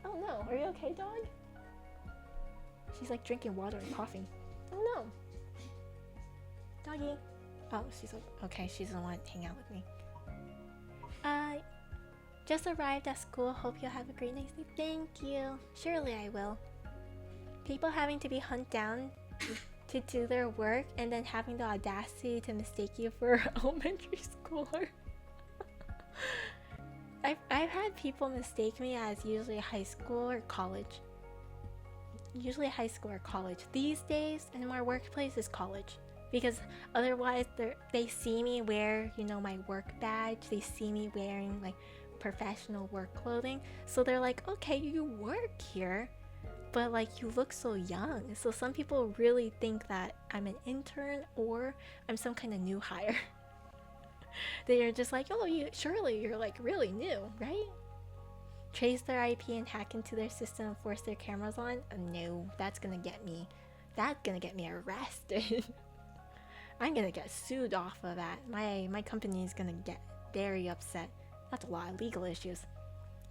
Oh no, are you okay, dog? She's like drinking water and coughing. Oh no. Doggy. Oh, she's okay, she doesn't want to hang out with me. Just arrived at school. Hope you'll have a great night's sleep. Thank you. Surely I will. People having to be hunted down to do their work and then having the audacity to mistake you for an elementary schooler. I've had people mistake me as usually high school or college. Usually high school or college. These days in my workplace is college. Because otherwise they see me wear, you know, my work badge. They see me wearing like professional work clothing. So they're like, okay, you work here, but like you look so young. So some people really think that I'm an intern or I'm some kind of new hire. They are just like, oh, you're like really new, right? Trace their IP and hack into their system and force their cameras on? No, that's gonna get me arrested. I'm gonna get sued off of that. My company is gonna get very upset. That's a lot of legal issues.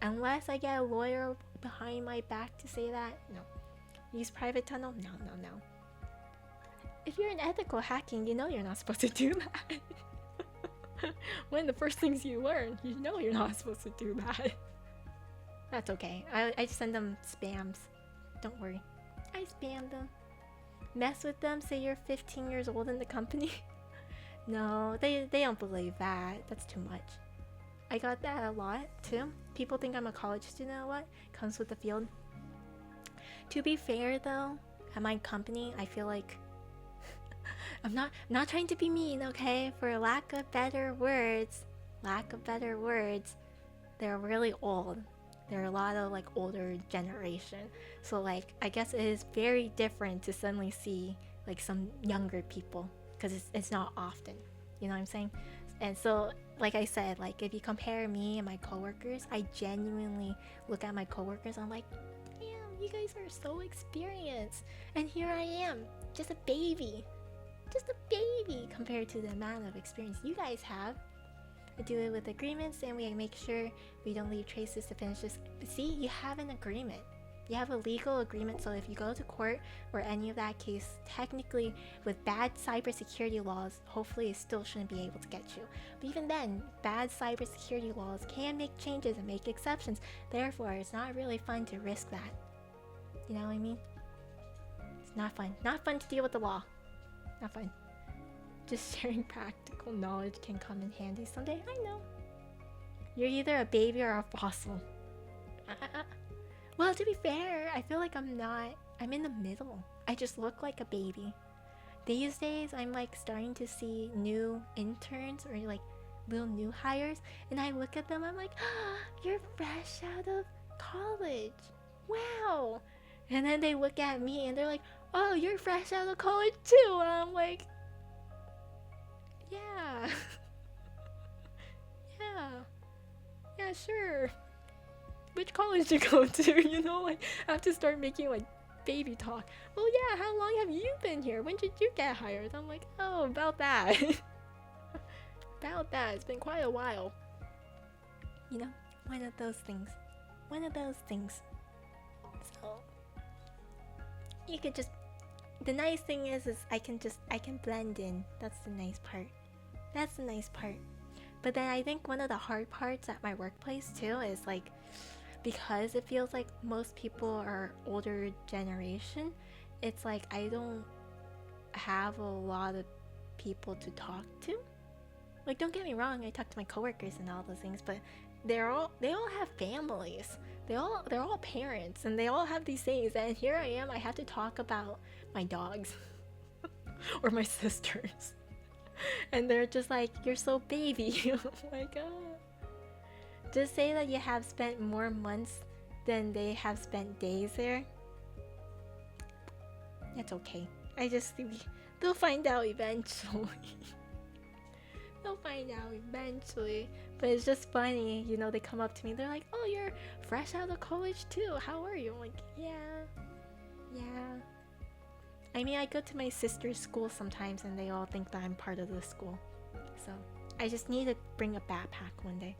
Unless I get a lawyer behind my back to say that, no. Use private tunnel? No. If you're in ethical hacking, you know you're not supposed to do that. One of the first things you learn, you know you're not supposed to do that. That's okay. I send them spams. Don't worry. I spam them. Mess with them, say you're 15 years old in the company. No, they don't believe that. That's too much. I got that a lot too. People think I'm a college student a lot. Comes with the field. To be fair though, at my company, I feel like I'm not trying to be mean, okay? For lack of better words, they're really old. They're a lot of like older generation. So like I guess it is very different to suddenly see like some younger people, because it's not often, you know what I'm saying? And so like I said, like if you compare me and my coworkers, I genuinely look at my coworkers, I'm like, damn, you guys are so experienced, and here I am, just a baby compared to the amount of experience you guys have. I do it with agreements, and we make sure we don't leave traces to finish this. See, you have an agreement. You have a legal agreement, so if you go to court or any of that case, technically with bad cybersecurity laws, hopefully it still shouldn't be able to get you. But even then, bad cybersecurity laws can make changes and make exceptions. Therefore, it's not really fun to risk that. You know what I mean? It's not fun. Not fun to deal with the law. Not fun. Just sharing practical knowledge can come in handy someday. I know. You're either a baby or a fossil. Well, to be fair, I feel like I'm not. I'm in the middle. I just look like a baby. These days, I'm like starting to see new interns or like little new hires, and I look at them, I'm like, ah, you're fresh out of college. Wow. And then they look at me and they're like, oh, you're fresh out of college too. And I'm like, yeah. Yeah, sure. Which college did you go to? You know, like, I have to start making like baby talk. Well, yeah, how long have you been here? When did you get hired? I'm like, oh, about that. About that. It's been quite a while. You know, one of those things. So, you could just, the nice thing is I can blend in. That's the nice part. But then I think one of the hard parts at my workplace too is like, because it feels like most people are older generation, it's like I don't have a lot of people to talk to. Like, don't get me wrong, I talk to my coworkers and all those things, but they all have families. They're all parents, and they all have these things. And here I am, I have to talk about my dogs or my sisters, and they're just like, "You're so baby." Oh my god. Just say that you have spent more months than they have spent days there. That's okay. I just think they'll find out eventually. They'll find out eventually. But it's just funny, you know, they come up to me, they're like, oh, you're fresh out of college too. How are you? I'm like, yeah. I mean, I go to my sister's school sometimes and they all think that I'm part of the school. So I just need to bring a backpack one day.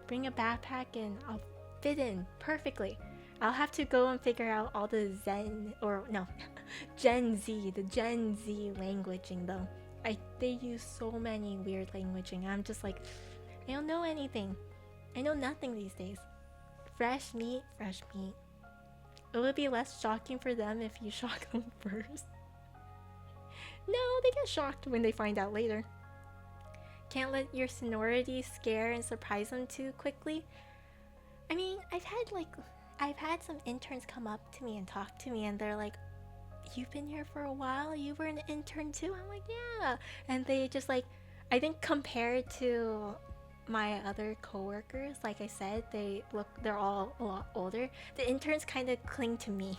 Bring a backpack and I'll fit in perfectly. I'll have to go and figure out all the Gen Z languaging though. They use so many weird languaging. I'm just like, I don't know anything. I know nothing these days. Fresh meat. It would be less shocking for them if you shock them first. No, they get shocked when they find out later. Can't let your seniority scare and surprise them too quickly. I mean, I've had some interns come up to me and talk to me, and they're like, you've been here for a while? You were an intern too? I'm like, yeah. And they just like, I think compared to my other coworkers, like I said, they're all a lot older. The interns kind of cling to me.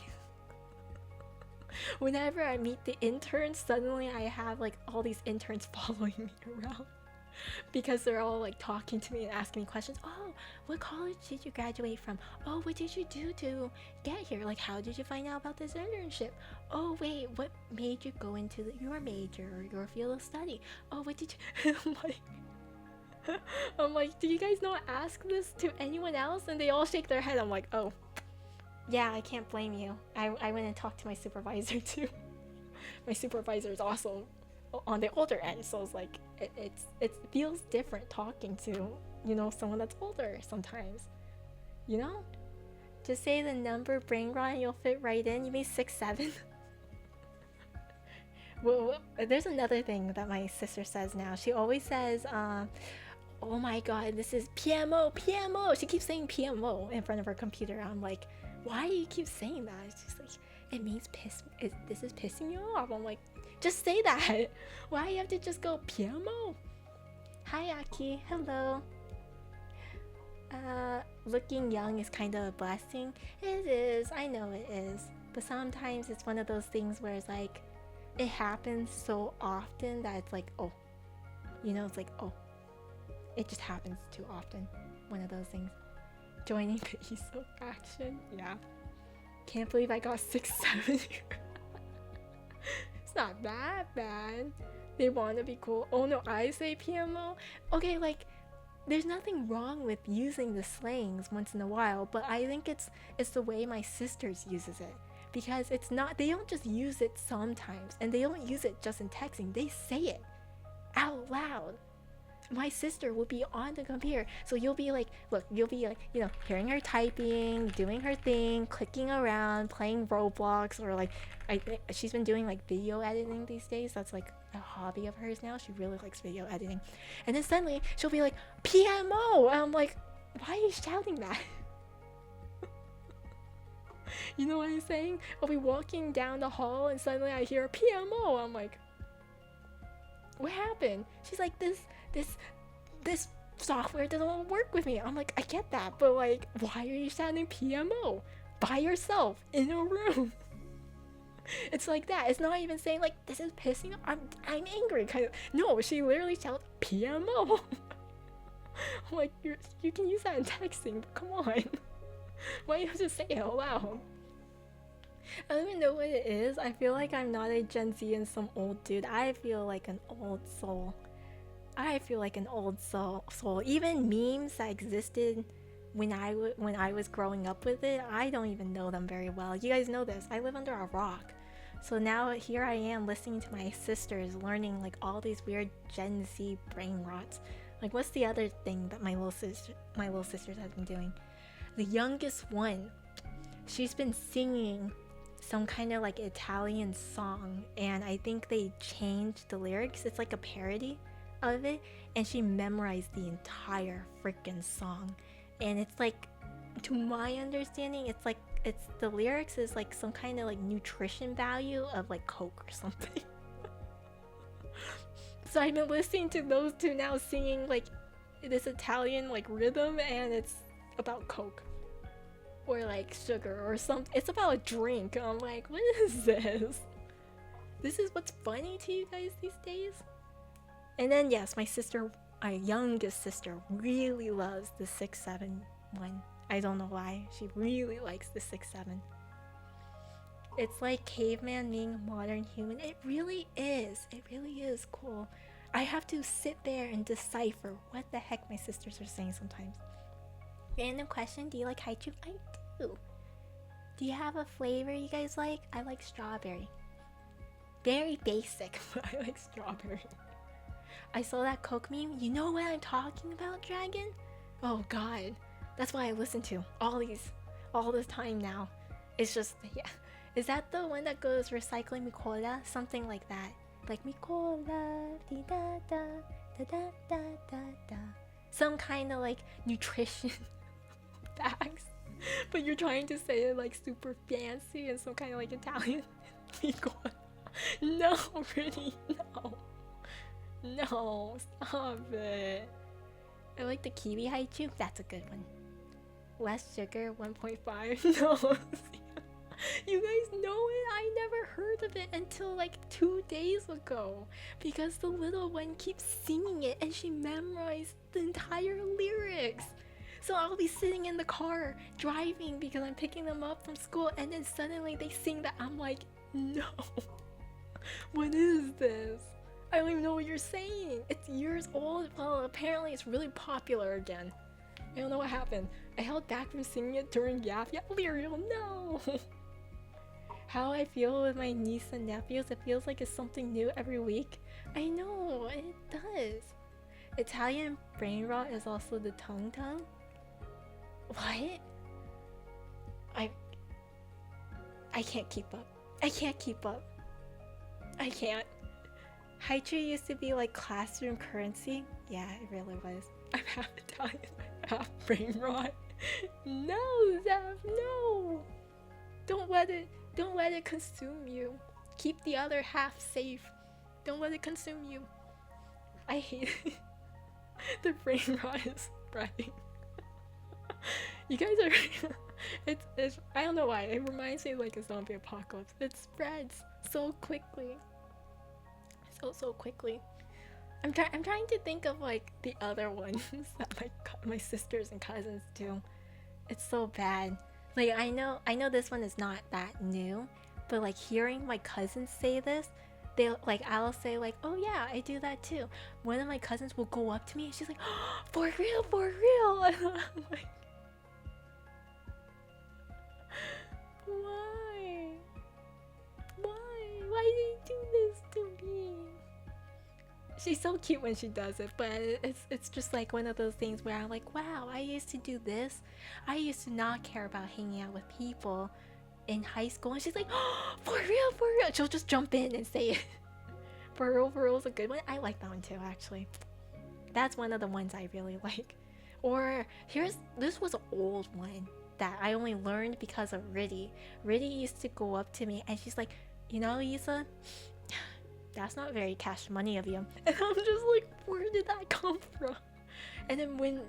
Whenever I meet the interns, suddenly I have like all these interns following me around. Because they're all like talking to me and asking me questions. Oh, what college did you graduate from? Oh, what did you do to get here? Like, how did you find out about this internship? Oh, wait, what made you go into your major or your field of study? Oh, what did you... I'm like, do you guys not ask this to anyone else? And they all shake their head. I'm like, oh, yeah, I can't blame you. I went and talked to my supervisor too. My supervisor is also on the older end, so it's like it feels different talking to, you know, someone that's older sometimes, you know. Just say the number brain rot and you'll fit right in. You mean 6'7"? Well, there's another thing that my sister says now. She always says, oh my god, this is PMO. She keeps saying PMO in front of her computer. I'm like, why do you keep saying that? It's just like, it means this is pissing you off. I'm like, just say that. Why do you have to just go PMO? Hi Aki, hello. Looking young is kind of a blessing. It is, I know it is. But sometimes it's one of those things where it's like, it happens so often that it's like, oh. You know, it's like, oh. It just happens too often. One of those things. Joining the ESO faction, yeah. Can't believe I got 6'7". It's not that bad. They want to be cool. Oh no, I say PMO. Okay, like, there's nothing wrong with using the slangs once in a while, but I think it's the way my sisters uses it. Because it's not, they don't just use it sometimes, and they don't use it just in texting, they say it out loud. My sister will be on the computer, so you'll be like, look, you'll be like, you know, hearing her typing, doing her thing, clicking around, playing Roblox, or like, she's been doing like video editing these days. That's like a hobby of hers now. She really likes video editing. And then suddenly she'll be like, PMO, and I'm like, why are you shouting that? You know what I'm saying? I'll be walking down the hall and suddenly I hear PMO. I'm like, what happened? She's like, this software doesn't work with me. I'm like, I get that, but like, why are you shouting PMO by yourself in a room? It's like that. It's not even saying like, this is pissing off. I'm angry kind of. No, she literally shouts PMO. I'm like, you can use that in texting, but come on. Why don't you just say it out loud? I don't even know what it is. I feel like I'm not a Gen Z and some old dude. I feel like an old soul. Even memes that existed when I was growing up with it, I don't even know them very well. You guys know this. I live under a rock. So now here I am listening to my sisters learning like all these weird Gen Z brain rots. Like, what's the other thing that my little sisters have been doing? The youngest one, she's been singing some kind of like Italian song, and I think they changed the lyrics. It's like a parody of it, and she memorized the entire freaking song. And it's like, to my understanding, it's the lyrics is like some kind of like nutrition value of like Coke or something. So I've been listening to those two now singing like this Italian like rhythm, and it's about Coke or like sugar or something. It's about a drink. I'm like, what is this? This is what's funny to you guys these days? And then yes, my youngest sister really loves the 6-7 one. I don't know why. She really likes the 6-7. It's like caveman being a modern human. It really is. It really is cool. I have to sit there and decipher what the heck my sisters are saying sometimes. Random question, do you like haichu? I do. Do you have a flavor you guys like? I like strawberry. Very basic, but I like strawberry. I saw that Coke meme. You know what I'm talking about, Dragon? Oh god. That's what I listen to all this time now. It's just, yeah. Is that the one that goes recycling mi cola? Something like that. Like mi cola, di da da, da da da da da. Some kind of like nutrition facts. But you're trying to say it like super fancy and some kind of like Italian. Mi cola. No, really, no. No, stop it. I like the kiwi haichu. That's a good one. Less sugar, 1.5. No. You guys know it? I never heard of it until like 2 days ago. Because the little one keeps singing it and she memorized the entire lyrics. So I'll be sitting in the car driving because I'm picking them up from school, and then suddenly they sing that. I'm like, no. What is this? I don't even know what you're saying. It's years old. Well, apparently it's really popular again. I don't know what happened. I held back from singing it during Yap Lyrial. No! How I feel with my niece and nephews, it feels like it's something new every week. I know, it does. Italian brain rot is also the tongue. What? I can't keep up. I can't. Haichu used to be like classroom currency. Yeah, it really was. I'm half Italian, half brain rot. No, Zeph, no! Don't let it consume you. Keep the other half safe. Don't let it consume you. I hate it. The brain rot is spreading. You guys are it's I don't know why. It reminds me of like a zombie apocalypse. It spreads so quickly. So quickly. I'm trying to think of like the other ones that my sisters and cousins do. It's so bad. Like I know this one is not that new, but like hearing my cousins say this, they like I'll say like, oh yeah, I do that too. One of my cousins will go up to me and she's like, oh, for real, for real. And I'm like, why? Why do you do this to me? She's so cute when she does it, but it's just like one of those things where I'm like, wow, I used to do this. I used to not care about hanging out with people in high school, and she's like, oh, for real, for real. She'll just jump in and say it. For real is a good one. I like that one too, actually. That's one of the ones I really like. Or this was an old one that I only learned because of Riddy. Riddy used to go up to me and she's like, you know, Issa, that's not very cash money of you. And I'm just like, where did that come from? And then when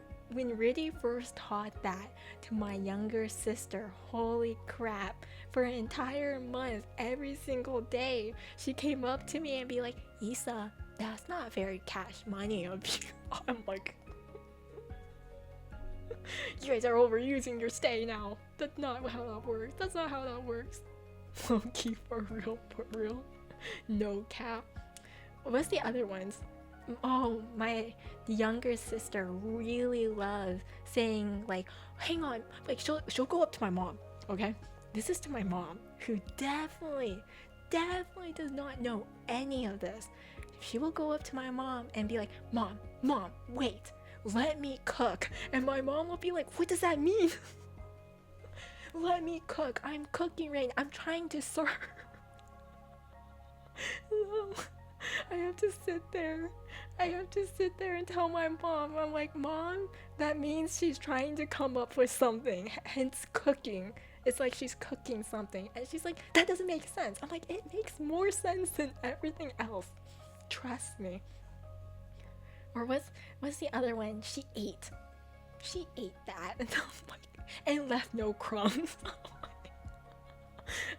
Riddy first taught that to my younger sister, holy crap, for an entire month, every single day, she came up to me and be like, Issa, that's not very cash money of you. I'm like, you guys are overusing your stay now. That's not how that works. That's not how that works. Low-key, for real. No cap. What's the other ones? Oh, my younger sister really loves saying like, hang on, like she'll go up to my mom, okay? This is to my mom, who definitely does not know any of this. She will go up to my mom and be like, Mom, wait, let me cook. And my mom will be like, what does that mean? Let me cook. I'm cooking right now. I'm trying to serve. No. I have to sit there and tell my mom. I'm like, Mom, that means she's trying to come up with something, hence cooking. It's like she's cooking something. And she's like, that doesn't make sense. I'm like, it makes more sense than everything else. Trust me. Or what's the other one? She ate that. And I'm like, and left no crumbs.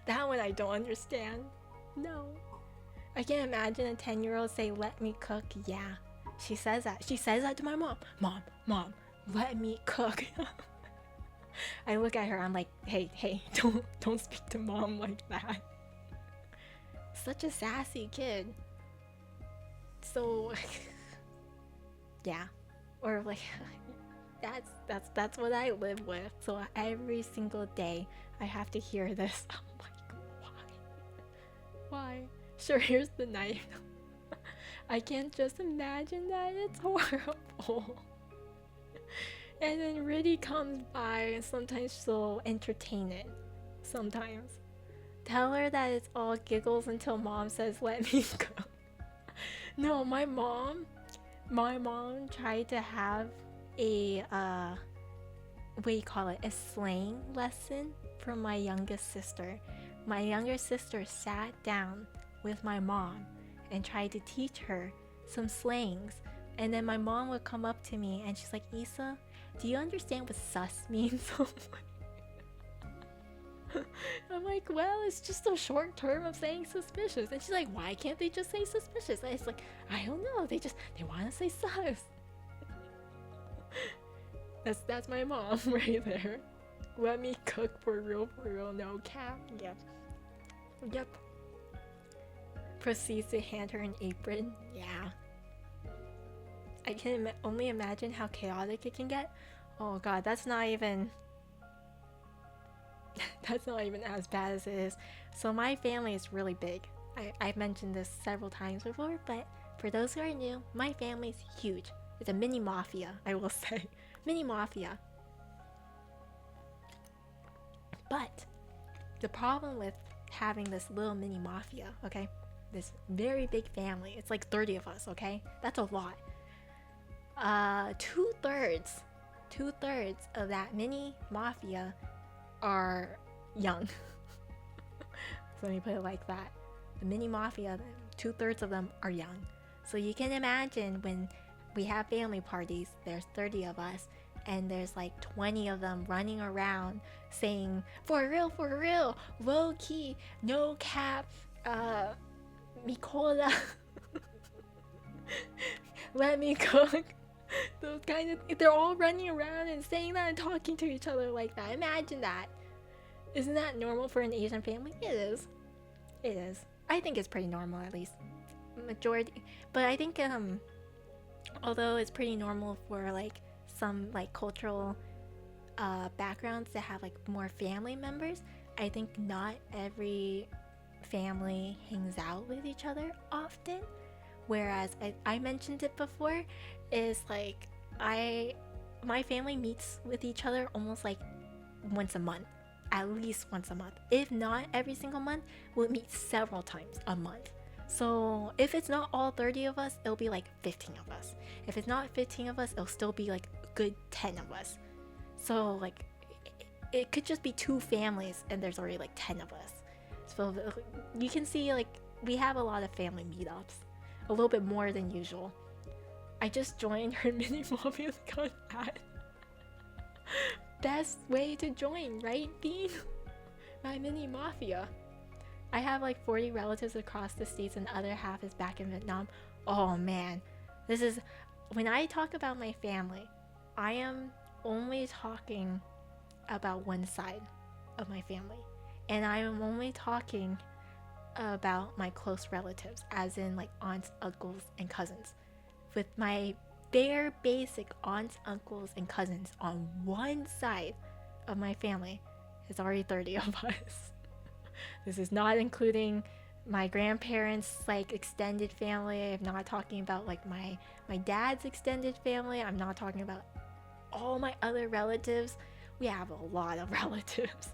That one I don't understand. No. I can imagine a 10-year-old say, let me cook. Yeah, she says that. She says that to my mom. Mom, let me cook. I look at her, I'm like, hey, don't speak to mom like that. Such a sassy kid. So, yeah. Or like, that's what I live with. So every single day, I have to hear this. I'm like, why? Sure, here's the knife. I can't just imagine that. It's horrible. And then Riddy comes by and sometimes she'll entertain it. Sometimes. Tell her that it's all giggles until mom says, let me go. No, my mom tried to have a, what do you call it? A slang lesson from my youngest sister. My younger sister sat down with my mom and tried to teach her some slangs, and then my mom would come up to me and she's like, Issa, do you understand what sus means? I'm like, well, it's just a short term of saying suspicious. And she's like, why can't they just say suspicious? And it's like, I don't know, they want to say sus. That's my mom right there. Let me cook for real, no cap. Yep. Proceeds to hand her an apron. Yeah. I can only imagine how chaotic it can get. Oh god, that's not even as bad as it is. So my family is really big. I've mentioned this several times before, but for those who are new, my family's huge. It's a mini mafia, I will say. Mini mafia. But the problem with having this little mini mafia, okay? This very big family. It's like 30 of us, okay? That's a lot. Two-thirds of that mini mafia are young. So let me put it like that. The mini mafia, 2/3 of them are young. So you can imagine when we have family parties, there's 30 of us, and there's like 20 of them running around saying, for real, low key, no cap, Mikola, let me cook. Those kind of, they're all running around and saying that and talking to each other like that. Imagine that. Isn't that normal for an Asian family? It is. I think it's pretty normal, at least majority. But I think although it's pretty normal for like some like cultural backgrounds to have like more family members, I think not every family hangs out with each other often. Whereas I mentioned it before, is like my family meets with each other almost like once a month, at least once a month. If not every single month, we'll meet several times a month. So if it's not all 30 of us, it'll be like 15 of us. If it's not 15 of us, it'll still be like a good 10 of us. So like it could just be 2 families and there's already like 10 of us. So you can see like we have a lot of family meetups, a little bit more than usual. I just joined her mini mafia got ad. Best way to join, right, Bean? My mini mafia. I have like 40 relatives across the states and the other half is back in Vietnam. Oh man, this is when I talk about my family, I am only talking about one side of my family, and I am only talking about my close relatives, as in like aunts, uncles, and cousins. With my bare basic aunts, uncles, and cousins on one side of my family, it's already 30 of us. This is not including my grandparents' like extended family. I'm not talking about like my dad's extended family. I'm not talking about all my other relatives. We have a lot of relatives.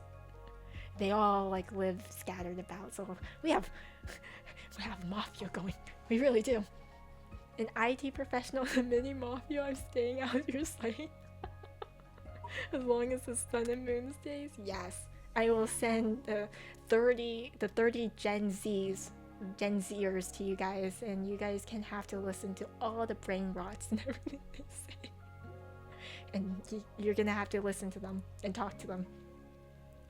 They all like live scattered about, so we have mafia going. We really do. An IT professional in a mini mafia. I'm staying out your sight. As long as the sun and moon stays, yes. I will send the 30 Gen Zers to you guys, and you guys can have to listen to all the brain rots and everything they say. And you're gonna have to listen to them and talk to them.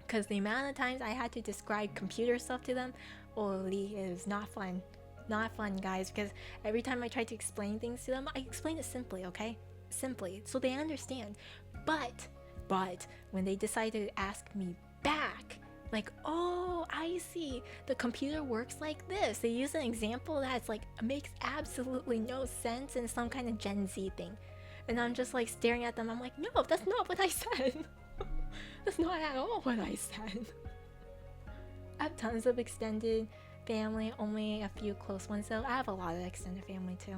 Because the amount of times I had to describe computer stuff to them, holy, it was not fun. Not fun, guys, because every time I try to explain things to them, I explain it simply, okay? Simply, so they understand. But when they decide to ask me back, like, oh, I see, the computer works like this. They use an example that's like makes absolutely no sense in some kind of Gen Z thing. And I'm just like staring at them. I'm like, no, that's not what I said. That's not at all what I said. I have tons of extended family, only a few close ones though. I have a lot of extended family too.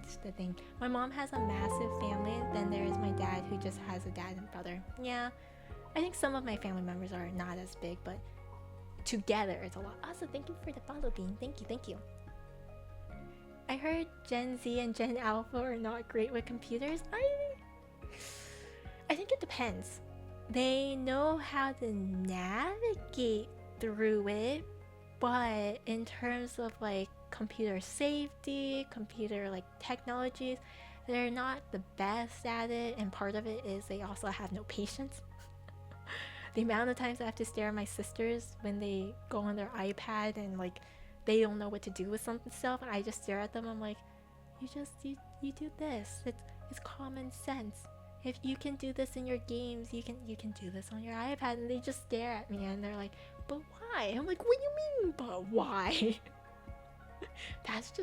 It's the thing. My mom has a massive family, then there is my dad who just has a dad and brother. Yeah, I think some of my family members are not as big, but together it's a lot. Also, thank you for the follow, Bean. Thank you. I heard Gen Z and Gen Alpha are not great with computers. I think it depends. They know how to navigate through it, but in terms of like computer safety, computer like technologies, they're not the best at it, and part of it is they also have no patience. The amount of times I have to stare at my sisters when they go on their iPad and like they don't know what to do with some stuff, and I just stare at them. I'm like, you do this. It's common sense. If you can do this in your games, you can do this on your iPad. And they just stare at me and they're like, but why? I'm like, what do you mean, but why? That's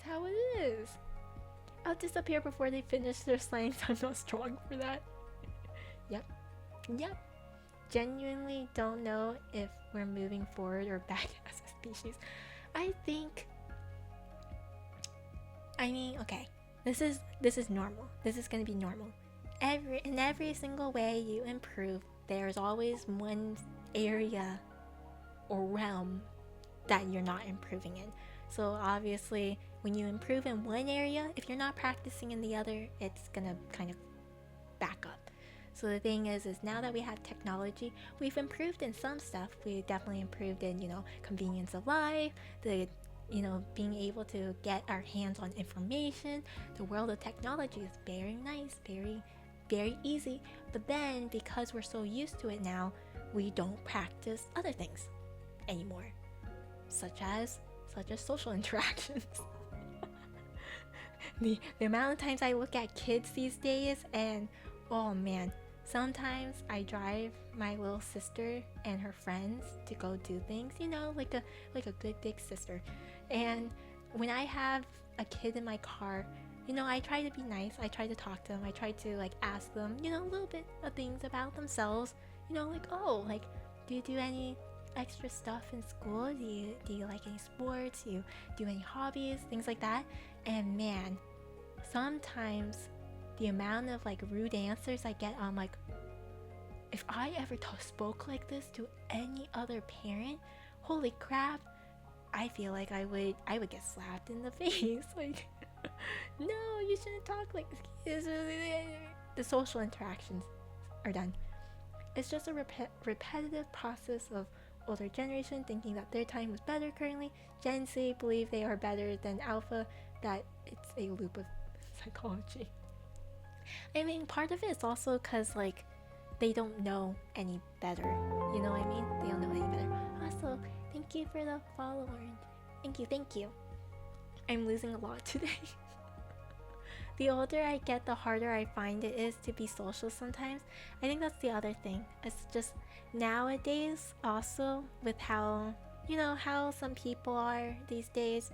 how it is. I'll disappear before they finish their slang, so I'm not strong for that. Yep. Genuinely don't know if we're moving forward or back as a species. Okay, this is normal. This is gonna be normal. In every single way you improve, there's always one area or realm that you're not improving in. So obviously, when you improve in one area, if you're not practicing in the other, it's gonna kind of back up. So the thing is now that we have technology, we've improved in some stuff. We definitely improved in, convenience of life, being able to get our hands on information. The world of technology is very nice, very, very easy. But then, because we're so used to it now, we don't practice other things anymore, such as social interactions. The amount of times I look at kids these days, and oh man, Sometimes I drive my little sister and her friends to go do things, you know, like a good big sister. And when I have a kid in my car, you know, I try to be nice. I try to talk to them. I try to like ask them, you know, a little bit of things about themselves. You know, like, oh, like, do you do any extra stuff in school? Do you like any sports? Do you do any hobbies? Things like that. And man, sometimes the amount of like rude answers I get, I'm like, if I ever spoke like this to any other parent, holy crap, I feel like I would get slapped in the face. Like, no, you shouldn't talk like this. The social interactions are done. It's just a repetitive process of older generation thinking that their time was better currently. Gen Z believe they are better than Alpha, that it's a loop of psychology. I mean, part of it is also because, like, they don't know any better. You know what I mean? They don't know any better. Also, thank you for the follow, Orange. Thank you. I'm losing a lot today. The older I get, the harder I find it is to be social sometimes. I think that's the other thing. It's just nowadays, also, with how, you know, how some people are these days,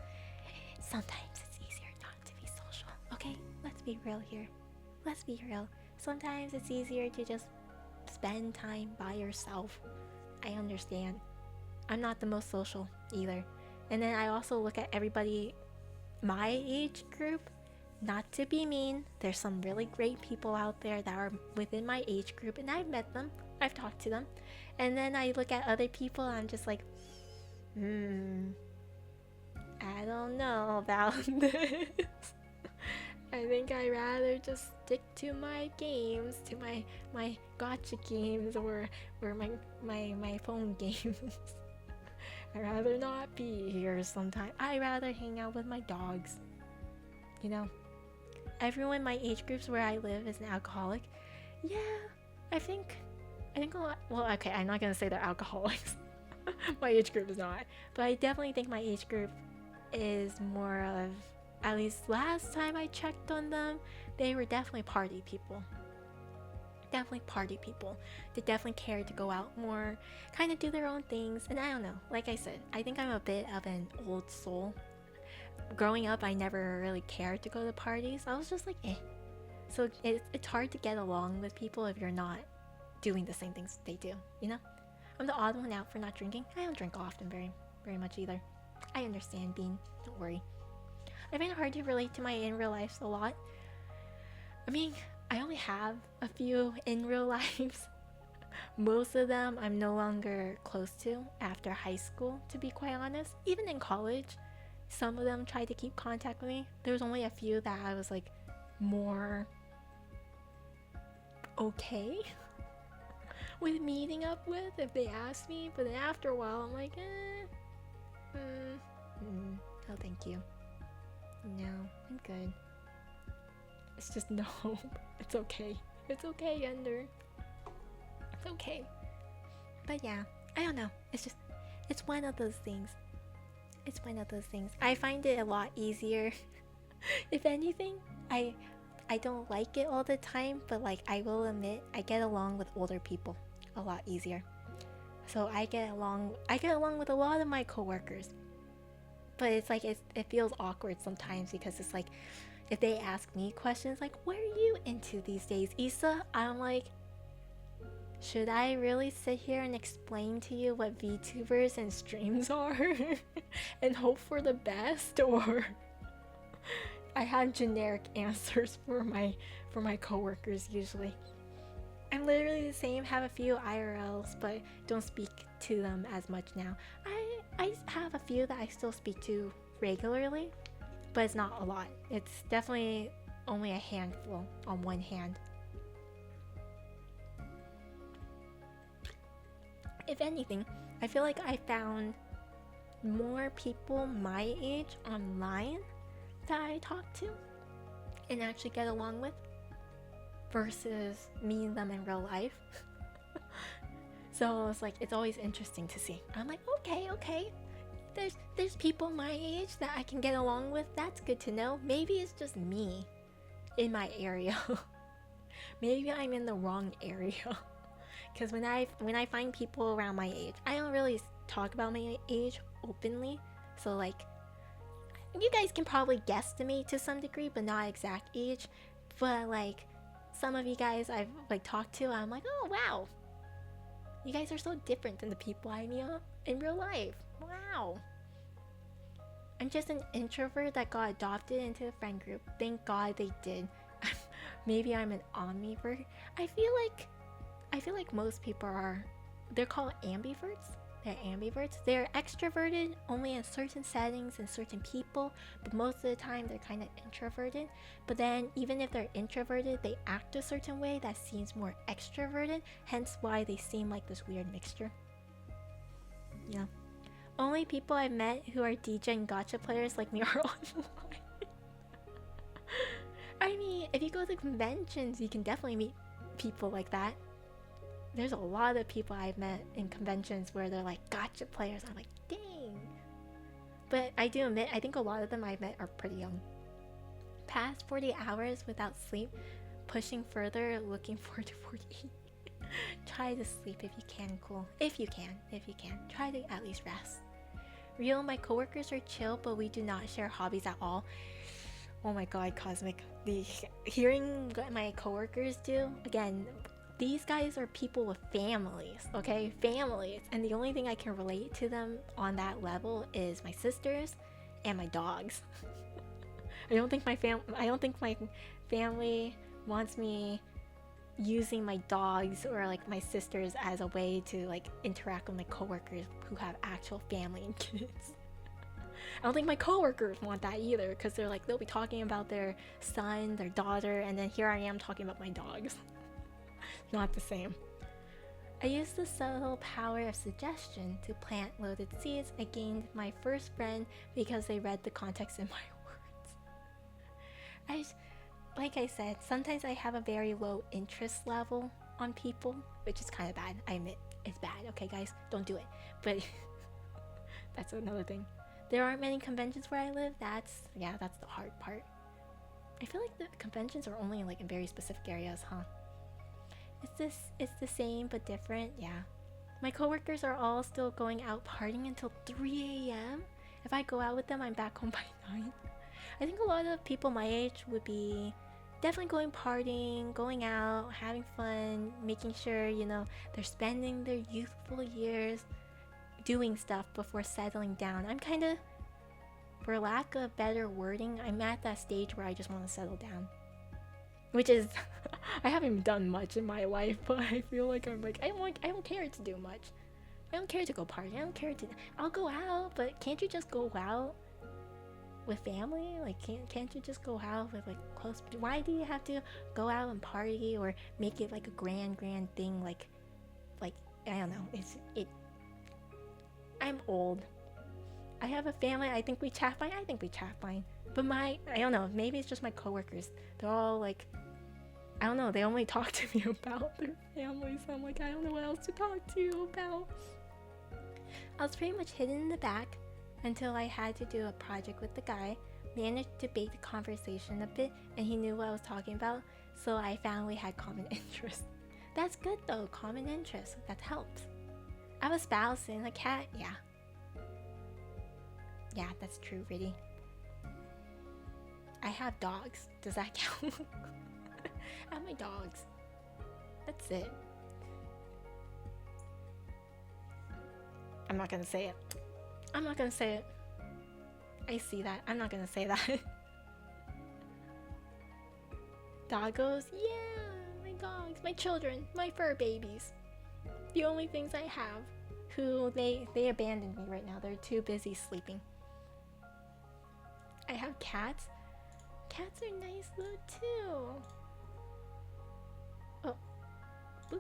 sometimes it's easier not to be social. Okay? Let's be real here. Let's be real. Sometimes it's easier to just spend time by yourself. I understand. I'm not the most social either. And then I also look at everybody my age group. Not to be mean, there's some really great people out there that are within my age group, and I've met them, I've talked to them. And then I look at other people and I'm just like, I don't know about this. I think I'd rather just stick to my games, to my gotcha games or my phone games. I'd rather not be here sometimes. I'd rather hang out with my dogs. You know? Everyone in my age groups where I live is an alcoholic. Yeah, I think a lot. Well, okay, I'm not gonna say they're alcoholics. My age group is not, but I definitely think my age group is more of, at least last time I checked on them, they were definitely party people. Definitely party people. They definitely cared to go out more, kind of do their own things, and I don't know. Like I said, I think I'm a bit of an old soul. Growing up, I never really cared to go to parties. I was just like, eh. So it's hard to get along with people if you're not doing the same things they do, you know? I'm the odd one out for not drinking. I don't drink often very much either. I understand, Bean. Don't worry. I find it hard to relate to my in real lives a lot. I mean, I only have a few in real lives. Most of them I'm no longer close to after high school, to be quite honest. Even in college, some of them tried to keep contact with me. There was only a few that I was like more okay with meeting up with if they asked me. But then after a while, I'm like, no, thank you. No, I'm good. It's just no. It's okay. It's okay, Ender. It's okay. But yeah, I don't know. It's one of those things. It's one of those things. I find it a lot easier. If anything, I don't like it all the time, but like I will admit, I get along with older people a lot easier. So I get along with a lot of my coworkers. But it's like it feels awkward sometimes because it's like if they ask me questions like, what are you into these days, Issa? I'm like, should I really sit here and explain to you what VTubers and streams are and hope for the best? Or I have generic answers for my coworkers usually. I'm literally the same, have a few IRLs, but don't speak to them as much now. I have a few that I still speak to regularly, but it's not a lot. It's definitely only a handful on one hand. If anything, I feel like I found more people my age online that I talk to and actually get along with versus meeting them in real life. So it's like, it's always interesting to see. I'm like, okay. There's people my age that I can get along with. That's good to know. Maybe it's just me in my area. Maybe I'm in the wrong area. Because when I find people around my age, I don't really talk about my age openly. So like, you guys can probably guesstimate to some degree, but not exact age. But like, some of you guys I've like talked to, I'm like, oh wow, you guys are so different than the people I meet in real life. Wow. I'm just an introvert that got adopted into a friend group. Thank God they did. Maybe I'm an ambivert. I feel like most people are. They're called ambiverts. They're ambiverts. They're extroverted only in certain settings and certain people, but most of the time they're kind of introverted. But then even if they're introverted, they act a certain way that seems more extroverted, hence why they seem like this weird mixture. Yeah. Only people I've met who are DJ and gacha players like me are online. I mean, if you go to conventions, you can definitely meet people like that. There's a lot of people I've met in conventions where they're like gacha players. I'm like, dang. But I do admit, I think a lot of them I've met are pretty young. Past 40 hours without sleep, pushing further, looking forward to 48. Try to sleep if you can, cool. If you can. Try to at least rest. Real, my coworkers are chill, but we do not share hobbies at all. Oh my god, Cosmic. Hearing what my coworkers do, again, these guys are people with families, okay? Families. And the only thing I can relate to them on that level is my sisters and my dogs. I don't think my family wants me using my dogs or like my sisters as a way to like interact with my coworkers who have actual family and kids. I don't think my coworkers want that either, because they're like, they'll be talking about their son, their daughter, and then here I am talking about my dogs. Not the same. I used the subtle power of suggestion to plant loaded seeds. I gained my first friend because they read the context in my words. Like I said, sometimes I have a very low interest level on people, which is kind of bad. I admit it's bad. Okay, guys, don't do it. But that's another thing. There aren't many conventions where I live. That's the hard part. I feel like the conventions are only like in very specific areas, huh? It's the same but different, yeah. My coworkers are all still going out partying until 3 a.m. If I go out with them, I'm back home by 9. I think a lot of people my age would be definitely going partying, going out, having fun, making sure, they're spending their youthful years doing stuff before settling down. I'm kind of, for lack of better wording, I'm at that stage where I just want to settle down. Which is, I haven't done much in my life, but I feel like I'm like, I don't care to do much. I don't care to go party. I'll go out, but can't you just go out with family? Like, can't you just go out with like close? Why do you have to go out and party or make it like a grand thing? Like I don't know. I'm old. I have a family. I think we chat fine. But I don't know. Maybe it's just my coworkers. They're all like, I don't know. They only talk to me about their families. I'm like, I don't know what else to talk to you about. I was pretty much hidden in the back until I had to do a project with the guy. Managed to bait the conversation a bit, and he knew what I was talking about, so I found we had common interests. That's good though, common interests. That helps. I have a spouse and a cat, yeah. Yeah, that's true, really. I have dogs. Does that count? I have my dogs. That's it. I'm not gonna say it. I see that. I'm not gonna say that. Doggos? Yeah, my dogs, my children, my fur babies. The only things I have. Who they abandoned me right now. They're too busy sleeping. I have cats. Cats are nice though too. Oh, boop.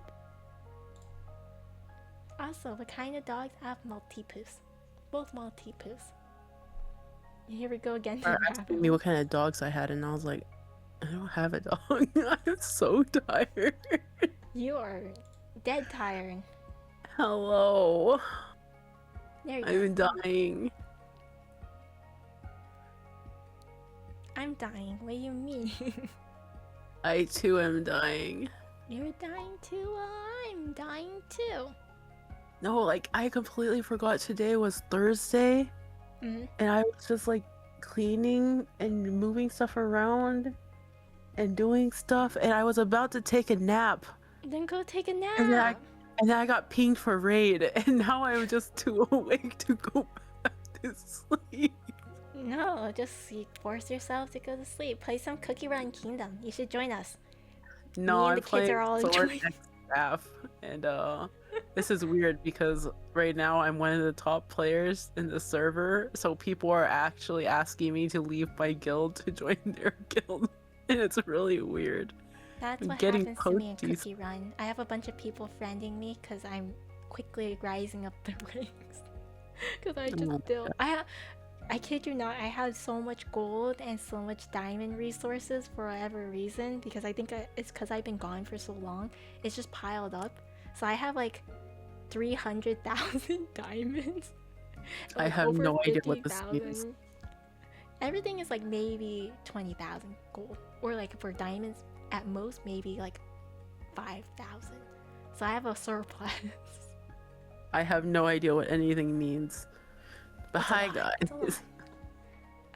Also, the kind of dogs have Maltipus. Both Maltipus. Here we go again. Asking me what kind of dogs I had, and I was like, I don't have a dog. I'm so tired. You are dead tired. Hello. There you go. I'm dying. I'm dying. What do you mean? I too am dying. You're dying too. I'm dying too. No, like I completely forgot today was Thursday, Mm-hmm. and I was just like cleaning and moving stuff around and doing stuff, and I was about to take a nap, Then go take a and then nap. I got pinged for raid, and now I'm just too awake to go back to sleep. No, just force yourself to go to sleep. Play some Cookie Run Kingdom. You should join us. No, Me and I'm the kids playing are all Sword enjoying. Next Staff, and this is weird because right now I'm one of the top players in the server, so people are actually asking me to leave my guild to join their guild, and it's really weird. That's I'm what getting happens to me in posties. Cookie Run. I have a bunch of people friending me because I'm quickly rising up the ranks. Because I just Oh, still I kid you not, I have so much gold and so much diamond resources for whatever reason because I think it's because I've been gone for so long. It's just piled up. So I have like 300,000 diamonds, I like have over no idea what this means. 50,000. Everything is like maybe 20,000 gold, or like for diamonds, at most maybe like 5,000. So I have a surplus. I have no idea what anything means. But It's a hi, lot. It's a lot. guys.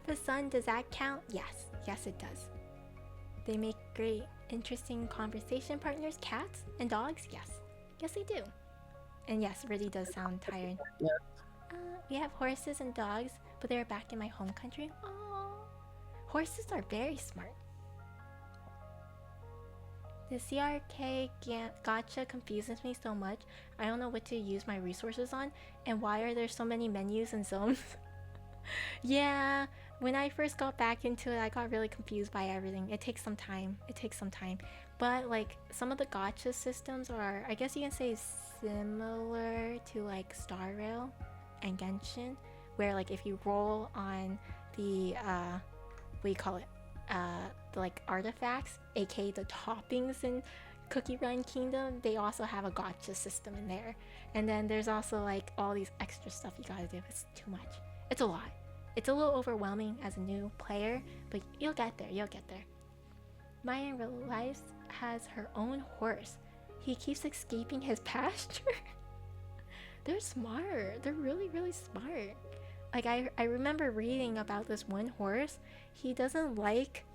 The sun, does that count? Yes. Yes, it does. They make great, interesting conversation partners. Cats and dogs? Yes. Yes, they do. And yes, it really does sound tired. Yeah. We have horses and dogs, but they're back in my home country. Oh, horses are very smart. The CRK gacha confuses me so much. I don't know what to use my resources on, and why are there so many menus and zones? Yeah, when I first got back into it, I got really confused by everything. It takes some time. It takes some time. But like some of the gacha systems are, I guess you can say, similar to like Star Rail and Genshin, where like if you roll on the what do you call it? The like artifacts, aka the toppings in Cookie Run Kingdom, they also have a gacha system in there. And then there's also like all these extra stuff you gotta do. It's too much. It's a lot. It's a little overwhelming as a new player, but you'll get there. You'll get there. Maya in real life has her own horse. He keeps escaping his pasture. They're smart. They're really, really smart. Like I remember reading about this one horse. He doesn't like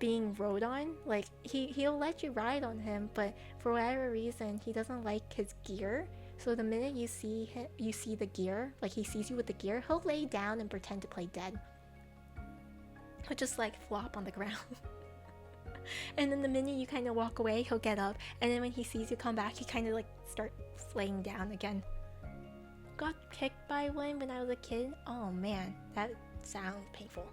being rode on. Like he'll let you ride on him, but for whatever reason, he doesn't like his gear. So the minute you see him, you see the gear, like he sees you with the gear, he'll lay down and pretend to play dead. He'll just like flop on the ground. And then the minute you kind of walk away, he'll get up. And then when he sees you come back, he kind of like starts laying down again. Got kicked by one when I was a kid. Oh man, that sounds painful.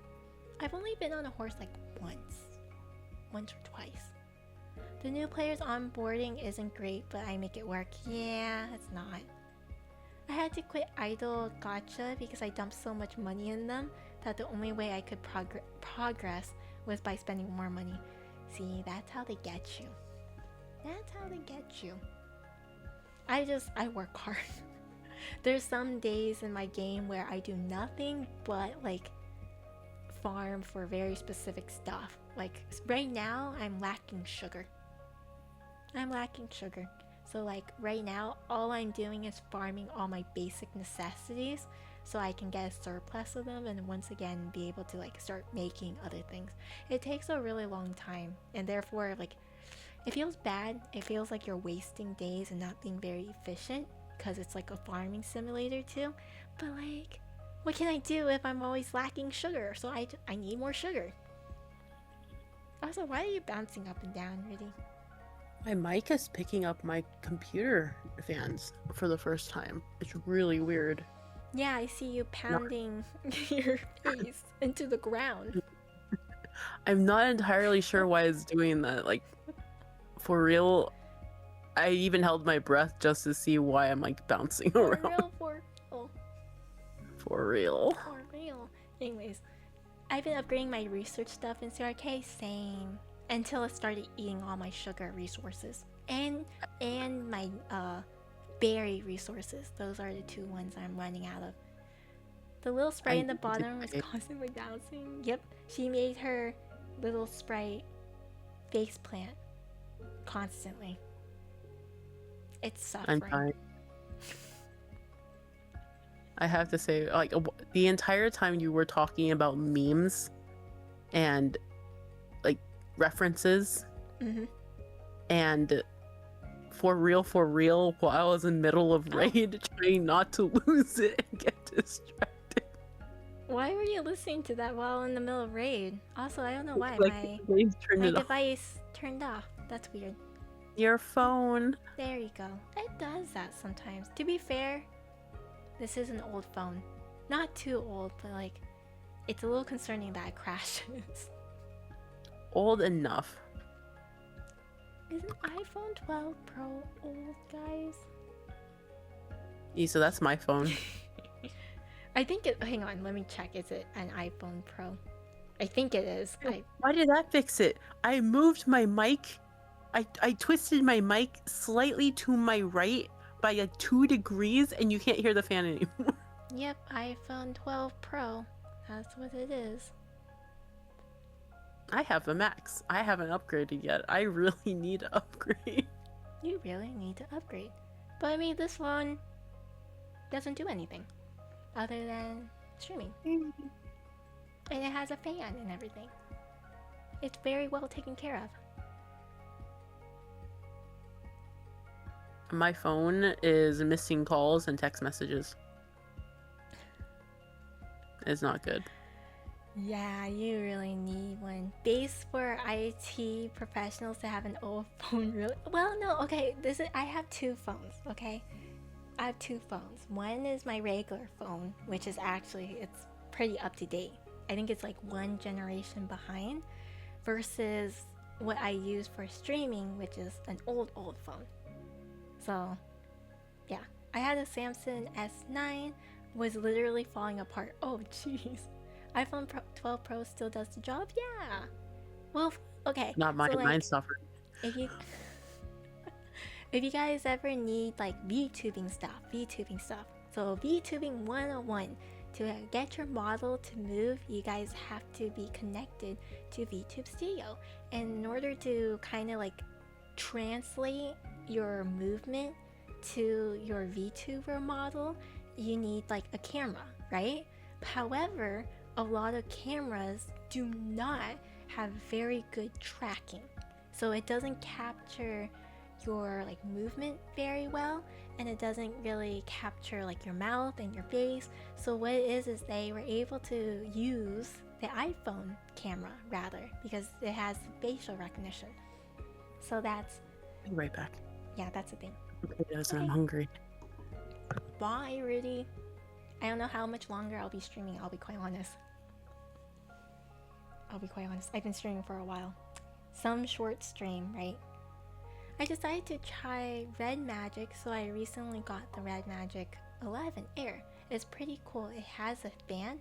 I've only been on a horse like once or twice. The new player's onboarding isn't great, but I make it work. Yeah, it's not. I had to quit idle gacha because I dumped so much money in them that the only way I could progress was by spending more money. See, that's how they get you. That's how they get you. I work hard. There's some days in my game where I do nothing but like farm for very specific stuff. Like right now, I'm lacking sugar. So like right now, all I'm doing is farming all my basic necessities so I can get a surplus of them and once again be able to like start making other things. It takes a really long time and therefore like it feels bad. It feels like you're wasting days and not being very efficient because it's like a farming simulator too. But like, what can I do if I'm always lacking sugar? So I need more sugar. Also, why are you bouncing up and down, really? My mic is picking up my computer fans for the first time. It's really weird. Yeah, I see you pounding your face into the ground. I'm not entirely sure why it's doing that. Like, for real, I even held my breath just to see why I'm like bouncing For around. real, for real. For real. For real. Anyways, I've been upgrading my research stuff in CRK, same. Until it started eating all my sugar resources. And my berry resources. Those are the two ones I'm running out of. The little sprite in the bottom was constantly bouncing. Yep, she made her little sprite face plant constantly. It's I'm suffering. fine. I have to say, like, the entire time you were talking about memes and like references Mm-hmm. and for real, while I was in middle of raid, trying not to lose it and get distracted. Why were you listening to that while in the middle of raid? Also, I don't know why Like, my turned it off. device turned off. That's weird. Your phone. There you go. It does that sometimes. To be fair, this is an old phone. Not too old, but like, it's a little concerning that it crashes. Old enough. Is an iPhone 12 Pro old, guys? So that's my phone. I think it. Hang on, let me check. Is it an iPhone Pro? I think it is. Why did that fix it? I moved my mic. I twisted my mic slightly to my right by 2 degrees, and you can't hear the fan anymore. Yep, iPhone 12 Pro. That's what it is. I have a Max. I haven't upgraded yet. I really need to upgrade. You really need to upgrade. But I mean, this one doesn't do anything other than streaming. And it has a fan and everything. It's very well taken care of. My phone is missing calls and text messages. It's not good. Yeah, you really need one. Base for IT professionals to have an old phone, really? Well, no, okay, I have 2 phones, okay? I have 2 phones. One is my regular phone, which is actually, it's pretty up to date. I think it's like 1 generation behind, versus what I use for streaming, which is an old phone. So, yeah. I had a Samsung S9, was literally falling apart. Oh, jeez. iPhone 12 Pro still does the job? Yeah. Well, okay. Not mine. So, like, Mine suffered. if you guys ever need like VTubing stuff, so VTubing 101, to get your model to move, you guys have to be connected to VTube Studio. And in order to kind of like translate your movement to your VTuber model, you need like a camera, right? However, a lot of cameras do not have very good tracking, so it doesn't capture your like movement very well, and it doesn't really capture like your mouth and your face. So what it is they were able to use the iPhone camera rather, because it has facial recognition. So that's, I'll be right back. yeah, that's the thing. Because I'm hungry. Bye, Rudy. I don't know how much longer I'll be streaming, I'll be quite honest. I've been streaming for a while. Some short stream, right? I decided to try Red Magic, so I recently got the Red Magic 11 Air. It's pretty cool. It has a fan.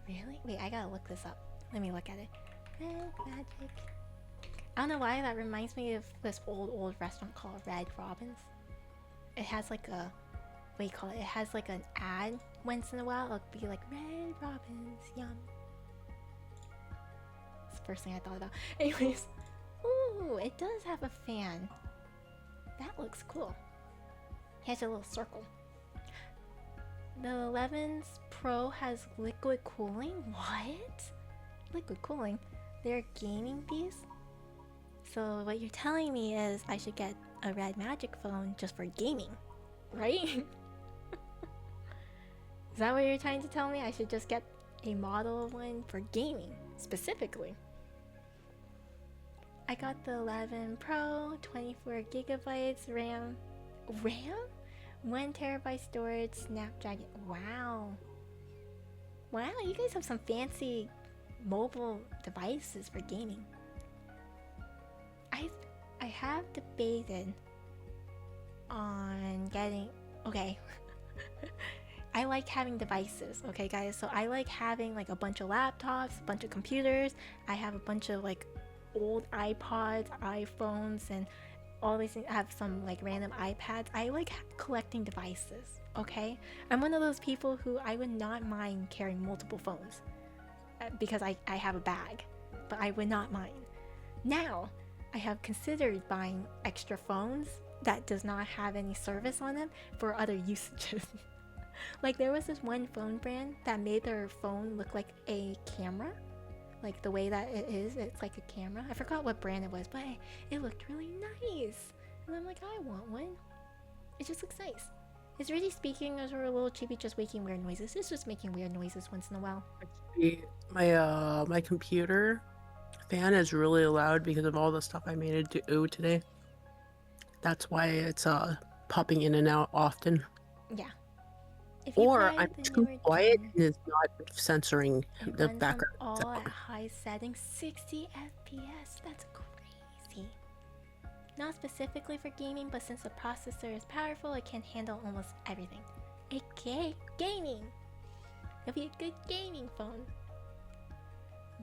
Really? Wait, I gotta look this up. Let me look at it. Red Magic. I don't know why that reminds me of this old restaurant called Red Robin's. It has like a, what do you call it? It has like an ad once in a while. It'll be like Red Robin's, yum. That's the first thing I thought about. Anyways, ooh, it does have a fan. That looks cool. It has a little circle. The 11's Pro has liquid cooling. What? Liquid cooling? They're gaming these? So what you're telling me is I should get a Red Magic phone just for gaming, right? Is that what you're trying to tell me? I should just get a model one for gaming, specifically. I got the 11 Pro, 24 gigabytes RAM? 1 terabyte storage, Snapdragon. Wow, you guys have some fancy mobile devices for gaming. I have debated on getting, okay. I like having devices, okay guys? So I like having like a bunch of laptops, a bunch of computers. I have a bunch of like old iPods, iPhones, and all these things. I have some like random iPads. I like collecting devices, okay? I'm one of those people who I would not mind carrying multiple phones. because I have a bag, but I would not mind. Now, I have considered buying extra phones that does not have any service on them for other usages. Like there was this one phone brand that made their phone look like a camera. Like the way that it is, it's like a camera. I forgot what brand it was, but it looked really nice. And I'm like, I want one. It just looks nice. It's really speaking as we're a little cheapy, just making weird noises. It's just making weird noises once in a while. Actually, my computer fan is really loud because of all the stuff I made it do today. That's why it's popping in and out often. Yeah. If you Or buy I'm the too newer quiet gen, and it's not censoring it the runs on background. all at high settings, 60 FPS. That's crazy. Not specifically for gaming, but since the processor is powerful, it can handle almost everything. Okay, gaming. It'll be a good gaming phone.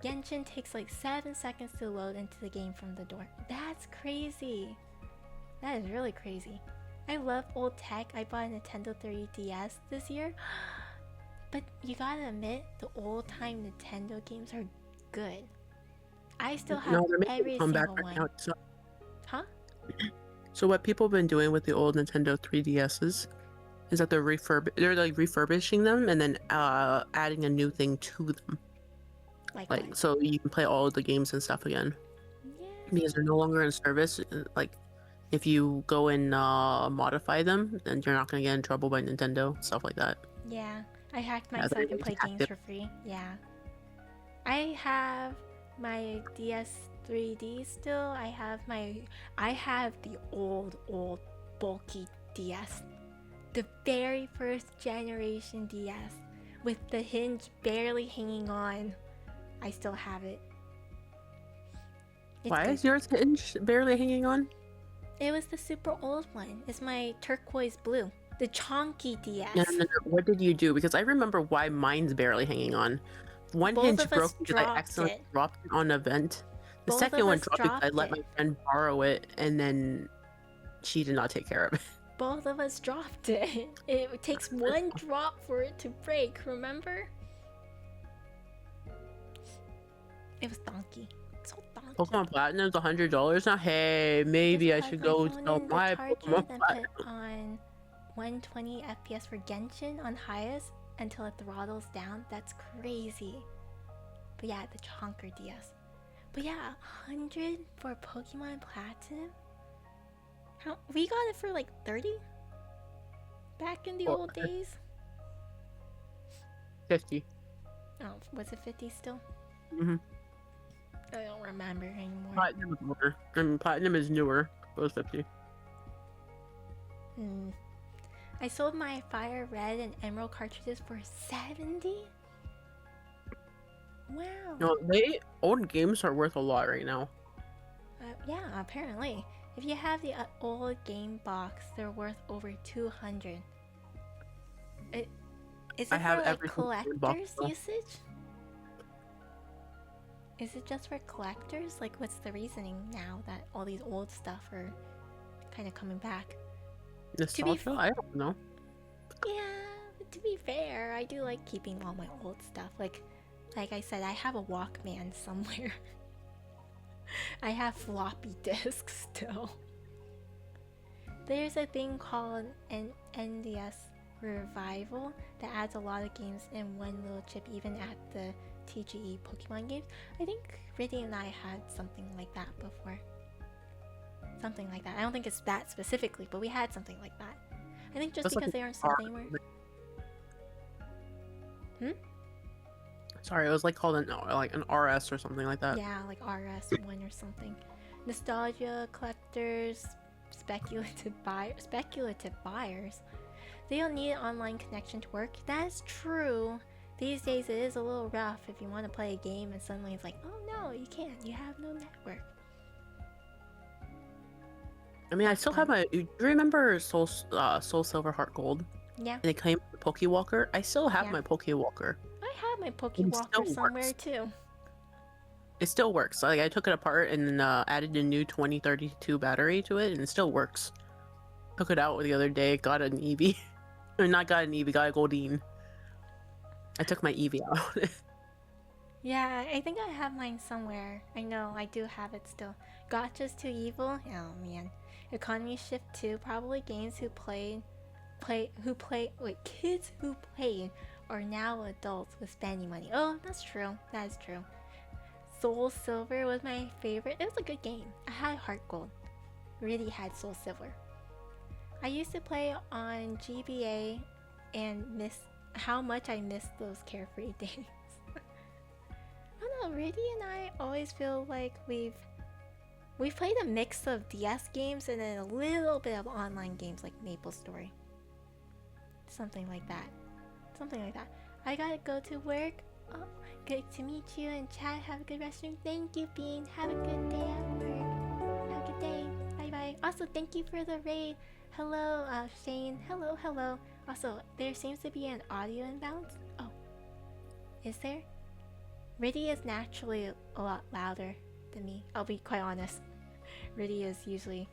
Genshin takes like 7 seconds to load into the game from the door. That's crazy. That is really crazy. I love old tech. I bought a Nintendo 3DS this year. But you gotta admit, the old time Nintendo games are good. I still have They're making every a comeback single right one. now. So, Huh? so what people have been doing with the old Nintendo 3DSs is that they're like refurbishing them and then adding a new thing to them. Like Like so you can play all of the games and stuff again. Yeah. Because they're no longer in service. Like if you go and modify them, then you're not gonna get in trouble by Nintendo, stuff like that. Yeah. I hacked mine Yeah, so I they're can play really games active. for free. Yeah. I have my DS3D still. I have the old bulky DS. The very first generation DS with the hinge barely hanging on. I still have it. It's Why good. is yours hinge barely hanging on? It was the super old one. It's my turquoise blue. The chonky DS. No. What did you do? Because I remember why mine's barely hanging on. One Both hinge of us broke because I dropped accidentally it. dropped it on an event. The Both second of one us dropped because I dropped let it. my friend borrow it, and then she did not take care of it. Both of us dropped it. It takes one drop for it to break, remember? It was donkey. So donkey. Pokemon Platinum's $100 now. Hey, maybe I Just should plug go my phone sell in the my charger, Pokemon then Platinum. put on 120 FPS for Genshin on highest until it throttles down. That's crazy. But yeah, the chonker DS. But yeah, 100 for Pokemon Platinum? We got it for like 30? Back in the Or- old days? 50. Oh, was it 50 still? Mm-hmm. I don't remember anymore. Platinum is older. I mean, Platinum is newer. It was 50. I sold my Fire Red and Emerald cartridges for 70? Wow. No, old games are worth a lot right now. Yeah, apparently. If you have the old game box, they're worth over 200. Is it I have for like every single game box, collectors though. usage? Is it just for collectors? Like, what's the reasoning now that all these old stuff are kind of coming back? Nostalgia? I don't know. Yeah, but to be fair, I do like keeping all my old stuff. Like I said, I have a Walkman somewhere. I have floppy disks still. There's a thing called an NDS Revival that adds a lot of games in one little chip, even at the TGE Pokemon games. I think Riddy and I had something like that before. Something like that. I don't think it's that specifically, but we had something like that. I think just That's like because they aren't sold anymore. Sorry, it was like called an RS or something like that. Yeah, like RS1 or something. Nostalgia collectors, speculative buyers. They don't need an online connection to work. That's true. These days it is a little rough if you want to play a game and suddenly it's like, oh no, you can't. You have no network. I mean, I still have my. Do you remember Soul Silver Heart Gold? Yeah, And it came with Pokewalker. I still have Yeah. my Pokewalker. I have my It Pokewalker still somewhere works. too. It still works. Like I took it apart and added a new 2032 battery to it, and it still works. Took it out the other day. Got an Eevee. Or not got an Eevee. Got a Goldeen. I took my Eevee out. Yeah, I think I have mine somewhere. I know, I do have it still. Gotcha's too evil? Oh man. Economy Shift 2, probably games kids who played are now adults with spending money. Oh, that's true. That is true. Soul Silver was my favorite. It was a good game. I had Heart Gold. Really had Soul Silver. I used to play on GBA and miss how much I missed those carefree days. I don't know, Riddy and I always feel like we've played a mix of DS games and then a little bit of online games like Maple Story. Something like that. Something like that. I gotta go to work. Oh, good to meet you and chat. Have a good restroom. Thank you, Bean. Have a good day at work. Have a good day. Bye bye. Also, thank you for the raid. Hello, Shane. Hello, hello. Also, there seems to be an audio imbalance. Oh, is there? Riddy is naturally a lot louder than me. I'll be quite honest. Riddy is usually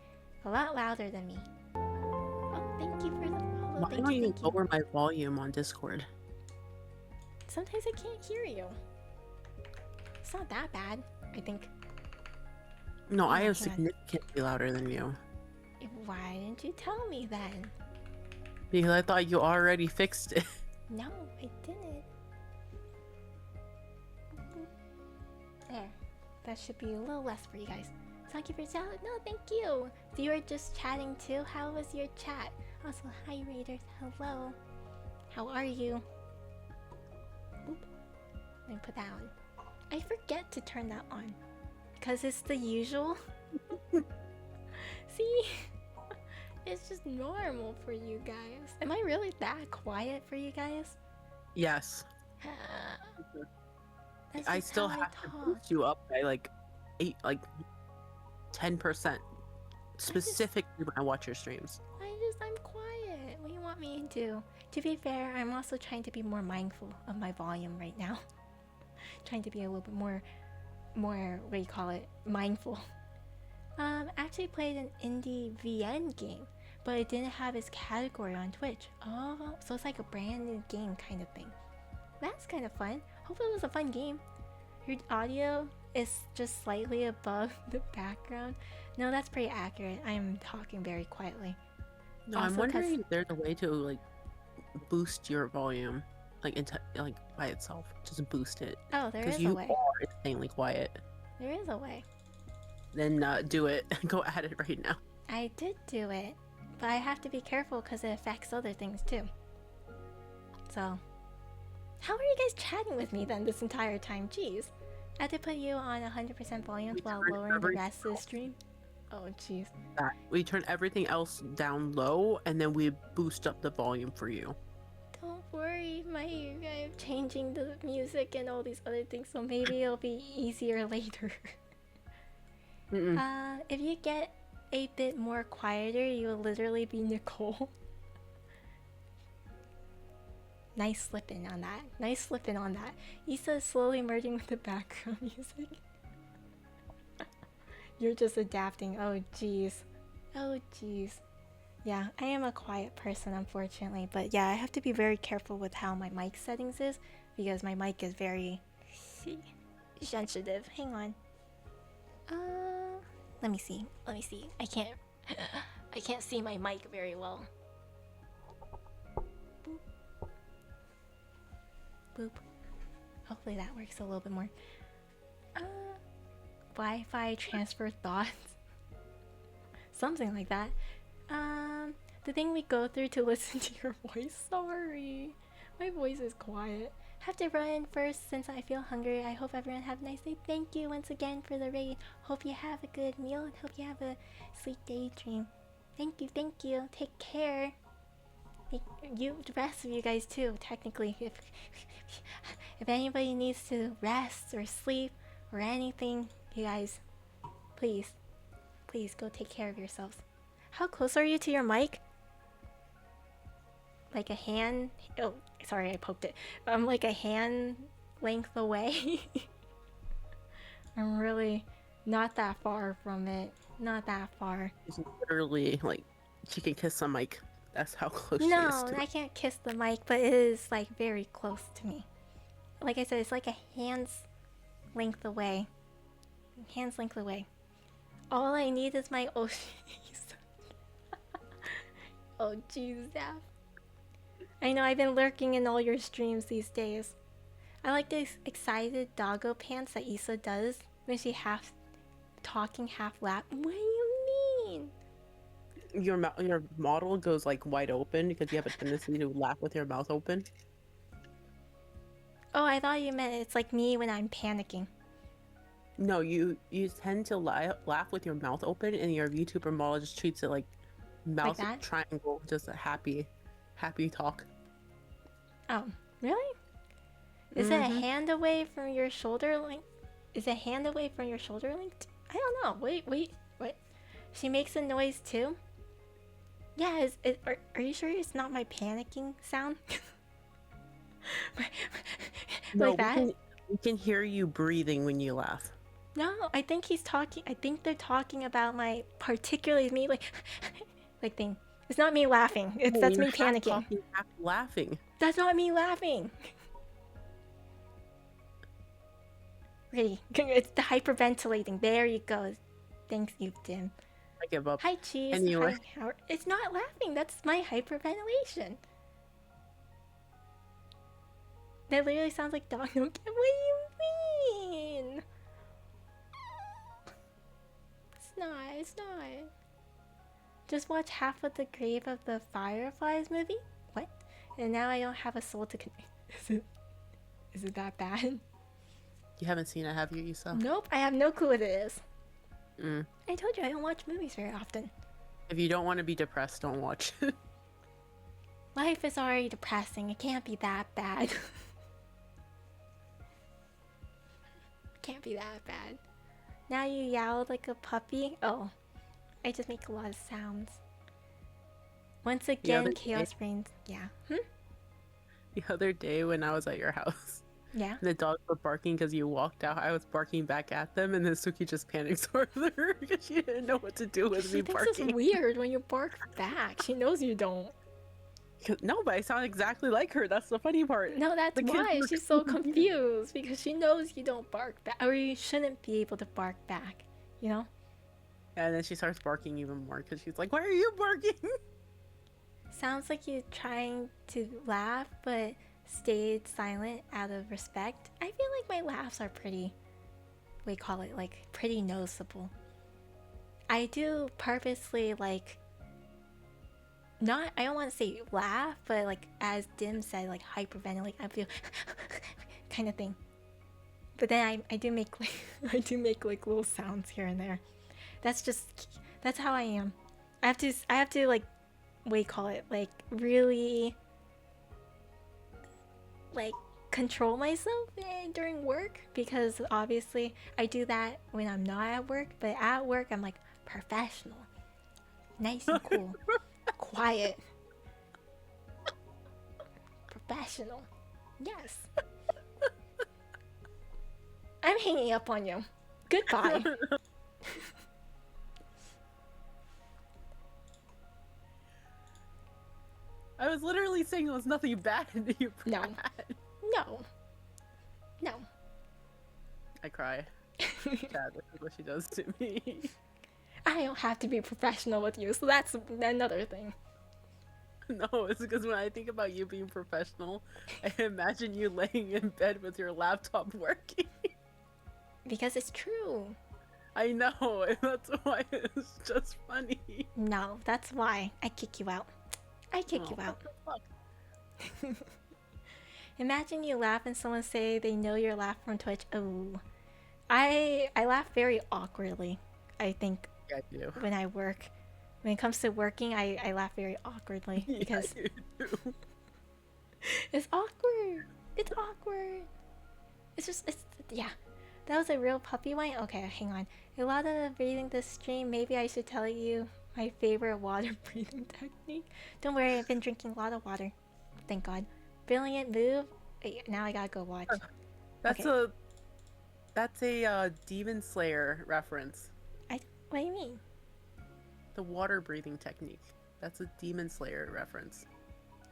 a lot louder than me. Oh, thank you for the follow. Why don't you lower my volume on Discord? Sometimes I can't hear you. It's not that bad, I think. No, I am significantly louder than you. Why didn't you tell me then? Because I thought you already fixed it. No, I didn't. There. That should be a little less for you guys. Thank you for salad. No, thank you. So you were just chatting too? How was your chat? Also, hi Raiders. Hello. How are you? Oop. Let me put that on. I forget to turn that on. Because it's the usual. See? It's just normal for you guys. Am I really that quiet for you guys? Yes. I still have to boost you up by like 10%. Specifically when I watch your streams. I'm quiet. What do you want me to do? To be fair, I'm also trying to be more mindful of my volume right now. Trying to be a little bit more, what do you call it? Mindful. Actually played an indie VN game, but it didn't have its category on Twitch. Oh, so it's like a brand new game kind of thing. That's kind of fun. Hope it was a fun game. Your audio is just slightly above the background. No, that's pretty accurate. I'm talking very quietly. No, also, I'm wondering if there's a way to like boost your volume, like by itself. Just boost it. Oh, there is a way. Because you are insanely quiet. There is a way. Then do it. Go at it right now. I did do it, but I have to be careful because it affects other things too. So, how are you guys chatting with me then this entire time? Jeez. I had to put you on 100% volume while lowering the rest of the stream. Oh, jeez. We turn everything else down low, and then we boost up the volume for you. Don't worry, I'm changing the music and all these other things, so maybe it'll be easier later. If you get a bit more quieter, you will literally be Nicole. Nice slipping on that. Nice slipping on that. Issa is slowly merging with the background music. You're just adapting. Oh, jeez. Oh, jeez. Yeah, I am a quiet person, unfortunately. But yeah, I have to be very careful with how my mic settings is, because my mic is very sensitive. Hang on. Let me see. I can't see my mic very well. Boop. Boop. Hopefully that works a little bit more. Wi-Fi transfer thoughts. Something like that. The thing we go through to listen to your voice. Sorry. My voice is quiet. Have to run first since I feel hungry. I hope everyone have a nice day. Thank you once again for the raid. Hope you have a good meal and hope you have a sweet daydream. Thank you. Take care. The rest of you guys too, technically. If anybody needs to rest or sleep or anything, you guys, please go take care of yourselves. How close are you to your mic? Like a hand? Oh, sorry, I poked it. I'm like a hand length away. I'm really not that far from it. Not that far. It's literally like she can kiss the mic. That's how close she is to I can't kiss the mic, but it is like very close to me. Like I said, it's like a hand's length away. Hands length away. All I need is my ocean. Oh, jeez, Zap. I know I've been lurking in all your streams these days. I like the excited doggo pants that Issa does when she half talking, half laugh. What do you mean? Your model goes like wide open because you have a tendency to laugh with your mouth open. Oh, I thought you meant it's like me when I'm panicking. No, you tend to laugh with your mouth open, and your VTuber model just treats it like mouth that? triangle, just a happy talk. Oh, really? Is it a hand away from your shoulder length? Is it hand away from your shoulder length? I don't know. Wait. She makes a noise too? Yeah, are you sure it's not my panicking sound? No, Like that? we can hear you breathing when you laugh. No, I think he's talking. I think they're talking about my particularly me like thing. It's not me laughing. That's me panicking. Talking, half laughing. That's not me laughing. Ready? It's the hyperventilating. There you go. Thanks, you Dim. I give up. Hi, Cheese. Anyway. Hi, Howard. It's not laughing. That's my hyperventilation. That literally sounds like dog. What do you mean? It's not. Just watch half of the Grave of the Fireflies movie? What? And now I don't have a soul to connect. Is it that bad? You haven't seen it, have you, Issa? Nope, I have no clue what it is. Mm. I told you I don't watch movies very often. If you don't want to be depressed, don't watch it. Life is already depressing. It can't be that bad. Can't be that bad. Now you yowled like a puppy? Oh, I just make a lot of sounds. Once again, chaos reigns. Yeah. The other day when I was at your house, Yeah. the dogs were barking because you walked out. I was barking back at them, and then Suki just panicked further because she didn't know what to do with me She thinks barking. it's weird when you bark back. She knows you don't. No, but I sound exactly like her. That's the funny part. No, that's why she's so confused, because she knows you don't bark back, or you shouldn't be able to bark back, you know? And then she starts barking even more because she's like, "Why are you barking?" Sounds like you're trying to laugh, but stayed silent out of respect. I feel like my laughs are pretty, we call it like pretty noticeable. I do purposely like, not, I don't want to say laugh, but like as Dim said, like hyperventilate. I feel kind of thing. But then I do make like I do make like little sounds here and there. That's how I am. I have to like, what do you call it? Like really like control myself during work, because obviously I do that when I'm not at work, but at work I'm like professional, nice and cool. Quiet. Professional. Yes. I'm hanging up on you. Goodbye. I was literally saying it was nothing bad to you. No. No. I cry. Chad, this is what she does to me. I don't have to be professional with you, so that's another thing. No, it's because when I think about you being professional, I imagine you laying in bed with your laptop working. Because it's true. I know, and that's why it's just funny. No, that's why I kick you out. I kick you out. What the fuck? Imagine you laugh and someone say they know your laugh from Twitch. Oh, I laugh very awkwardly. I think Yeah, I do. when I work, when it comes to working, I laugh very awkwardly because Yeah, you do. it's awkward. It's awkward. It's yeah. That was a real puppy whine. Okay, hang on. A lot of breathing this stream. Maybe I should tell you my favorite water breathing technique. Don't worry, I've been drinking a lot of water. Thank God. Brilliant move. Wait, now I gotta go watch. That's okay. a Demon Slayer reference. What do you mean? The water breathing technique. That's a Demon Slayer reference.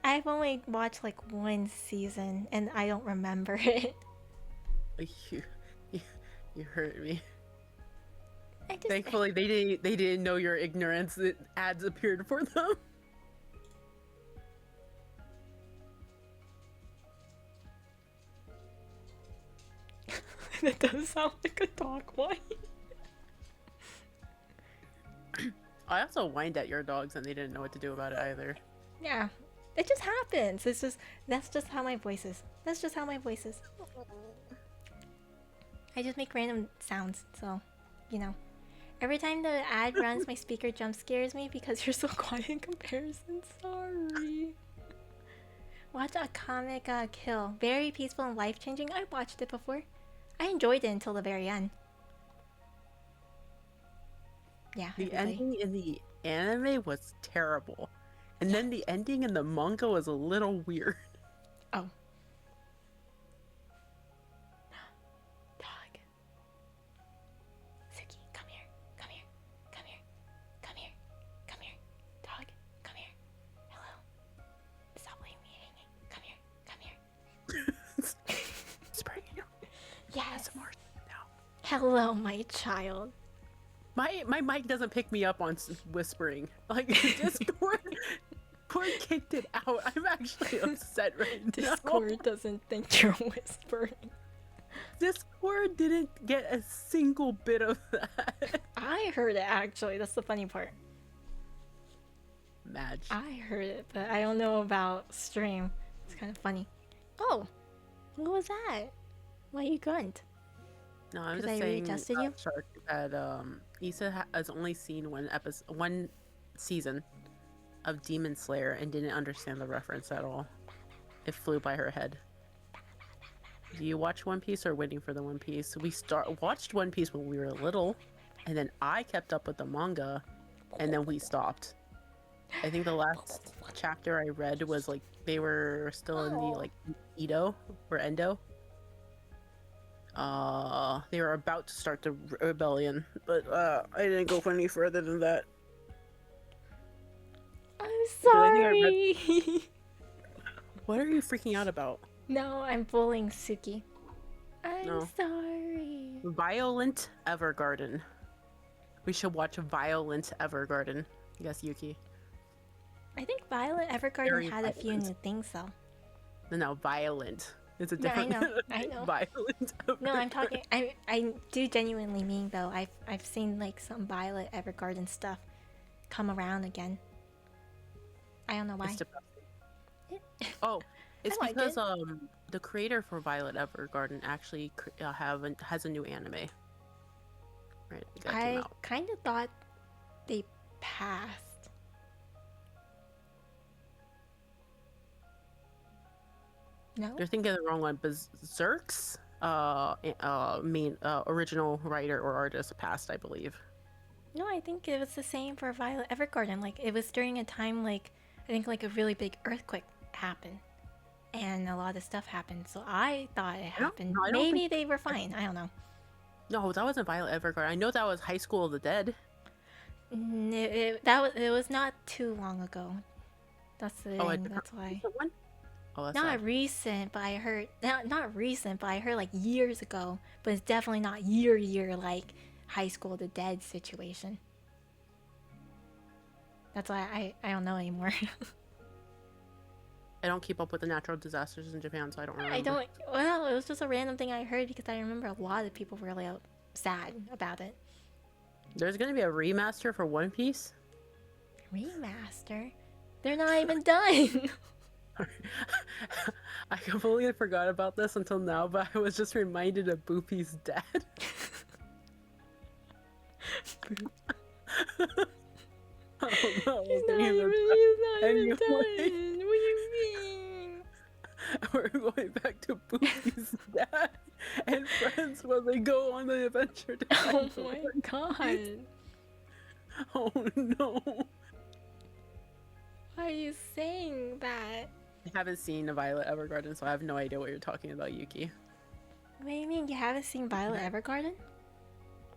I've only watched like one season and I don't remember it. Like, You hurt me. I just Thankfully, they didn't know your ignorance. That ads appeared for them. That does sound like a dog whine. I also whined at your dogs, and they didn't know what to do about it either. Yeah, it just happens. It's just that's just how my voice is. That's just how my voice is. I just make random sounds, so you know. Every time the ad runs, my speaker jump scares me because you're so quiet in comparison. Sorry. Watch a comic kill. Very peaceful and life changing. I watched it before. I enjoyed it until the very end. Yeah. The everybody. ending in the anime was terrible, and then the ending in the manga was a little weird. Oh. Dog. Suki, come here. Come here. Come here. Come here. Come here. Dog, come here. Hello. Stop leaving me hanging. Come here. Come here. Spring. Yes. More now. Hello, my child. My mic doesn't pick me up on whispering. Like Discord kicked it out. I'm actually upset right now. Discord doesn't think you're whispering. Discord didn't get a single bit of that. I heard it actually. That's the funny part. Madge. I heard it, but I don't know about stream. It's kind of funny. Oh, what was that? Why you grunt? No, I'm 'Cause just I saying. readjusted you? Shark that Issa has only seen one season of Demon Slayer and didn't understand the reference at all. It flew by her head. Do you watch One Piece or waiting for the One Piece? We watched One Piece when we were little, and then I kept up with the manga, and then we stopped. I think the last chapter I read was like they were still in the like Edo or Endo. They were about to start the rebellion, but I didn't go any further than that. I'm I think sorry. What are you freaking out about? No, I'm bullying Suki. I'm No. sorry. Violent Evergarden. We should watch Violent Evergarden. Yes, Yuki. I think Violet Evergarden Very had a few violent. new things though. No, Violent. It's a No, I different. know, I know. Violent. No, I'm Evergarden. talking. I do genuinely mean though. I've seen like some Violet Evergarden stuff come around again. I don't know why. It's depressing. Oh, it's I like because it. the creator for Violet Evergarden actually has a new anime. Right, that came I out. kind of thought they passed. No. You're thinking of the wrong one. Berserk's original writer or artist passed, I believe. No, I think it was the same for Violet Evergarden. Like it was during a time like I think like a really big earthquake happened, and a lot of stuff happened. So I thought it happened. I don't Maybe think- they were fine. I don't know. No, that wasn't Violet Evergarden. I know that was High School of the Dead. It was not too long ago. That's the Oh, thing. That's why. Recent one? Oh, that's Not sad. recent, but I heard not recent, but I heard like years ago. But it's definitely not year like High School of the Dead situation. That's why I don't know anymore. I don't keep up with the natural disasters in Japan, so I don't remember. I don't. Well, it was just a random thing I heard because I remember a lot of people were really sad about it. There's gonna be a remaster for One Piece. Remaster? They're not even done. I completely forgot about this until now, but I was just reminded of Boopy's dad. Oh, no, He's not even even done. Anyway. What do you mean? We're going back to Boopy's dad and friends when they go on the adventure to Oh find the my One god. Piece. Oh no. Why are you saying that? I haven't seen Violet Evergarden, so I have no idea what you're talking about, Yuki. What do you mean you haven't seen Violet Evergarden?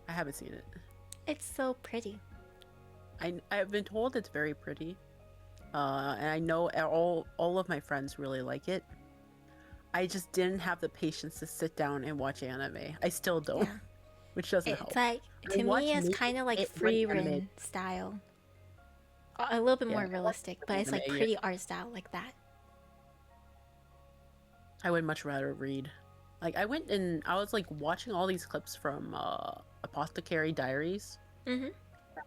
I haven't seen it. It's so pretty. I've been told it's very pretty, and I know all of my friends really like it. I just didn't have the patience to sit down and watch anime. I still don't. Yeah. which doesn't It's help. like, I to me, watch it's maybe kind of like one free anime. run style. A little bit Yeah, more I watch realistic, but one it's anime like a year. pretty art style like that. I would much rather read. Like I went and I was like watching all these clips from Apothecary Diaries. Mm-hmm.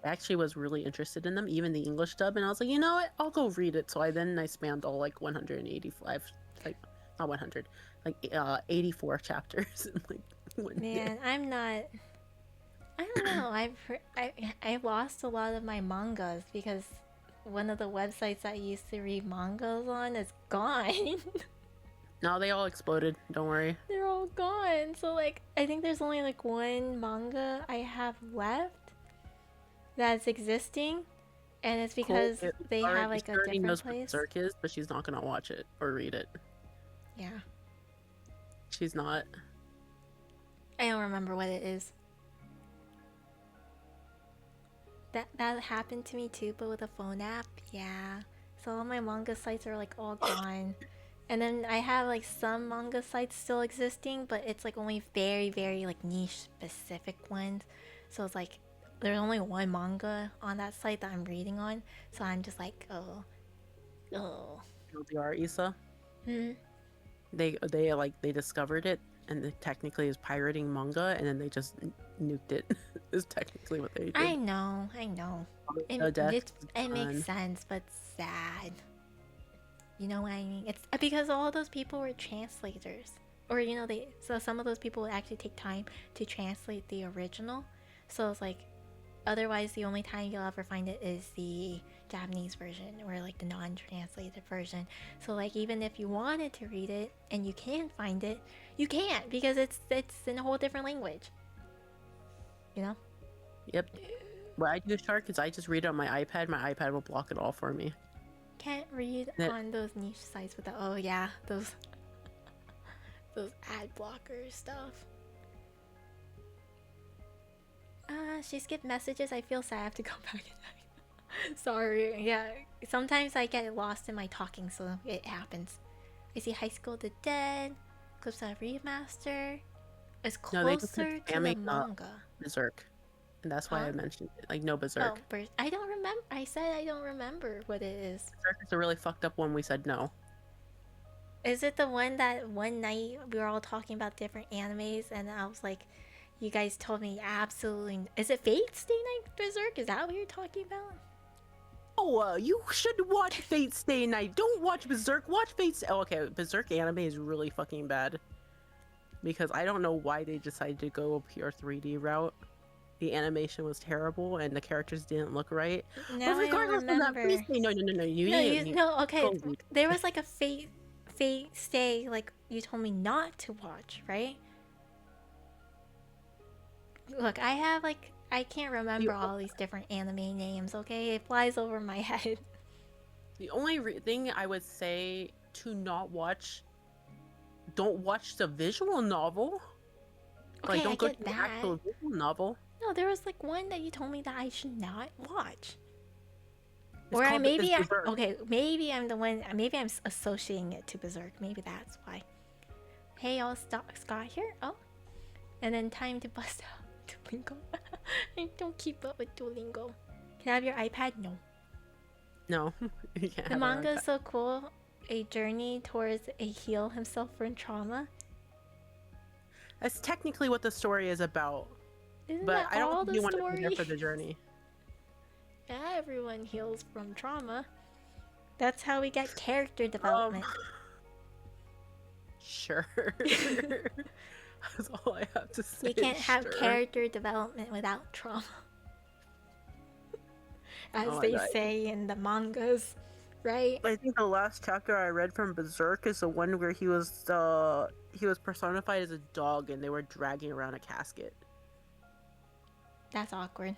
I actually was really interested in them, even the English dub, and I was like, you know what, I'll go read it. So I spammed all like 185, like not 100, like 84 chapters in like one day. Man, I'm not. I don't know. I lost a lot of my mangas because one of the websites I used to read mangas on is gone. No, they all exploded. Don't worry. They're all gone. So like, I think there's only like one manga I have left that's existing, and it's Cole because they have like she a already different knows what place. Berserk is, but she's not gonna watch it or read it. Yeah, She's not. I don't remember what it is. That happened to me too, but with a phone app. Yeah. So all my manga sites are like all gone. And then I have like some manga sites still existing, but it's like only very, very like niche specific ones. So it's like there's only one manga on that site that I'm reading on. So I'm just like, oh, oh. LDR Issa. Hmm. They discovered it and it technically is pirating manga and then they just nuked it. Is technically what they did. I know, I know. It makes sense, but sad. You know what I mean? It's because all those people were translators. Or so some of those people would actually take time to translate the original. So it's like otherwise the only time you'll ever find it is the Japanese version or like the non-translated version. So like even if you wanted to read it and you can find it, you can't because it's in a whole different language. You know? Yep. What I do, Shark, is I just read it on my iPad. My iPad will block it all for me. Can't read on those niche sites with those ad blocker stuff. She skipped messages. I feel sad. I have to go back and sorry. Yeah, sometimes I get lost in my talking, so it happens. I see High School the Dead, clips of Remaster. It's closer to the manga. Berserk. And that's why I mentioned it. Like, no Berserk. Oh, I don't remember. I said I don't remember what it is. Berserk is a really fucked up one. We said no. Is it the one that one night we were all talking about different animes and I was like, you guys told me absolutely. Is it Fate Stay Night Berserk? Is that what you're talking about? Oh, you should watch Fate Stay Night. Don't watch Berserk. Watch Fate Stay. Oh, okay. Berserk anime is really fucking bad. Because I don't know why they decided to go a pure 3D route. The animation was terrible and the characters didn't look right. Now but regardless of that, please say no. Okay. There was like a Fate Stay, like you told me not to watch, right? Look, I can't remember all these different anime names, okay? It flies over my head. The only thing I would say to not watch, don't watch the visual novel. Okay, like, don't go get to the actual visual novel. No, there was like one that you told me that I should not watch. Maybe I'm the one. Maybe I'm associating it to Berserk. Maybe that's why. Hey, all Scott here. Oh, and then time to bust out Duolingo. I don't keep up with Duolingo. Can I have your iPad? No. No. The manga is so cool. A journey towards a heal himself from trauma. That's technically what the story is about. Isn't but I don't think you want to be there for the journey. Everyone heals from trauma. That's how we get character development. Sure. That's all I have to say. You can't have character development without trauma. As they say in the mangas, right? I think the last chapter I read from Berserk is the one where he was personified as a dog and they were dragging around a casket. That's awkward.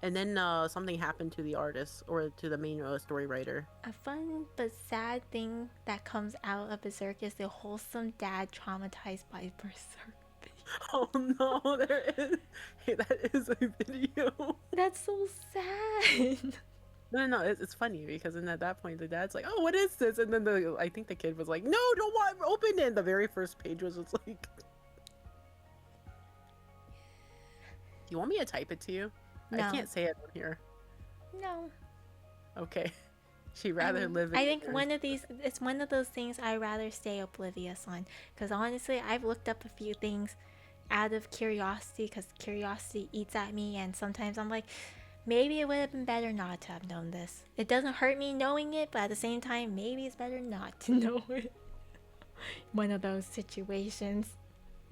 And then something happened to the artist or to the main story writer. A fun but sad thing that comes out of Berserk is the wholesome dad traumatized by Berserk. Oh no, there is. Hey, that is a video. That's so sad. No, it's funny because then at that point the dad's like, "Oh, what is this?" And then I think the kid was like, "No, don't want open it." And the very first page was just like, You want me to type it to you? No. I can't say it on here. No. Okay. She'd rather live in I think it's one of those things I'd rather stay oblivious on. Because honestly, I've looked up a few things out of curiosity, because curiosity eats at me, and sometimes I'm like, maybe it would have been better not to have known this. It doesn't hurt me knowing it, but at the same time, maybe it's better not to know it. One of those situations.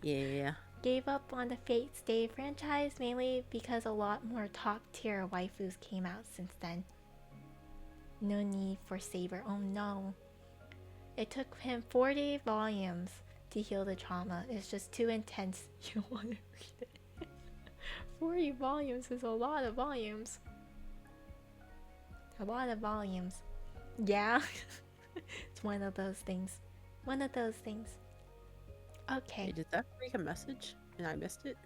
Yeah. Gave up on the Fate Stay franchise mainly because a lot more top tier waifus came out since then. No need for Saber. Oh no. It took him 40 volumes to heal the trauma. It's just too intense. You don't want to read it. 40 volumes is a lot of volumes. A lot of volumes. Yeah. It's one of those things. One of those things. Okay. Hey, did that make a message and I missed it?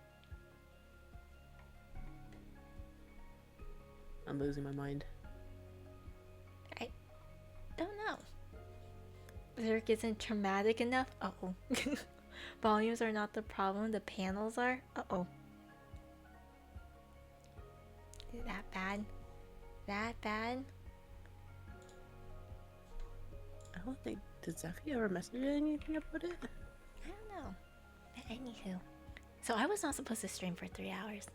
I'm losing my mind. I don't know. Zerk isn't traumatic enough? Uh-oh. Volumes are not the problem, the panels are? Uh-oh. Is that bad? That bad? I don't think... Did Zephy ever message anything about it? I don't know. But anywho. So I was not supposed to stream for 3 hours.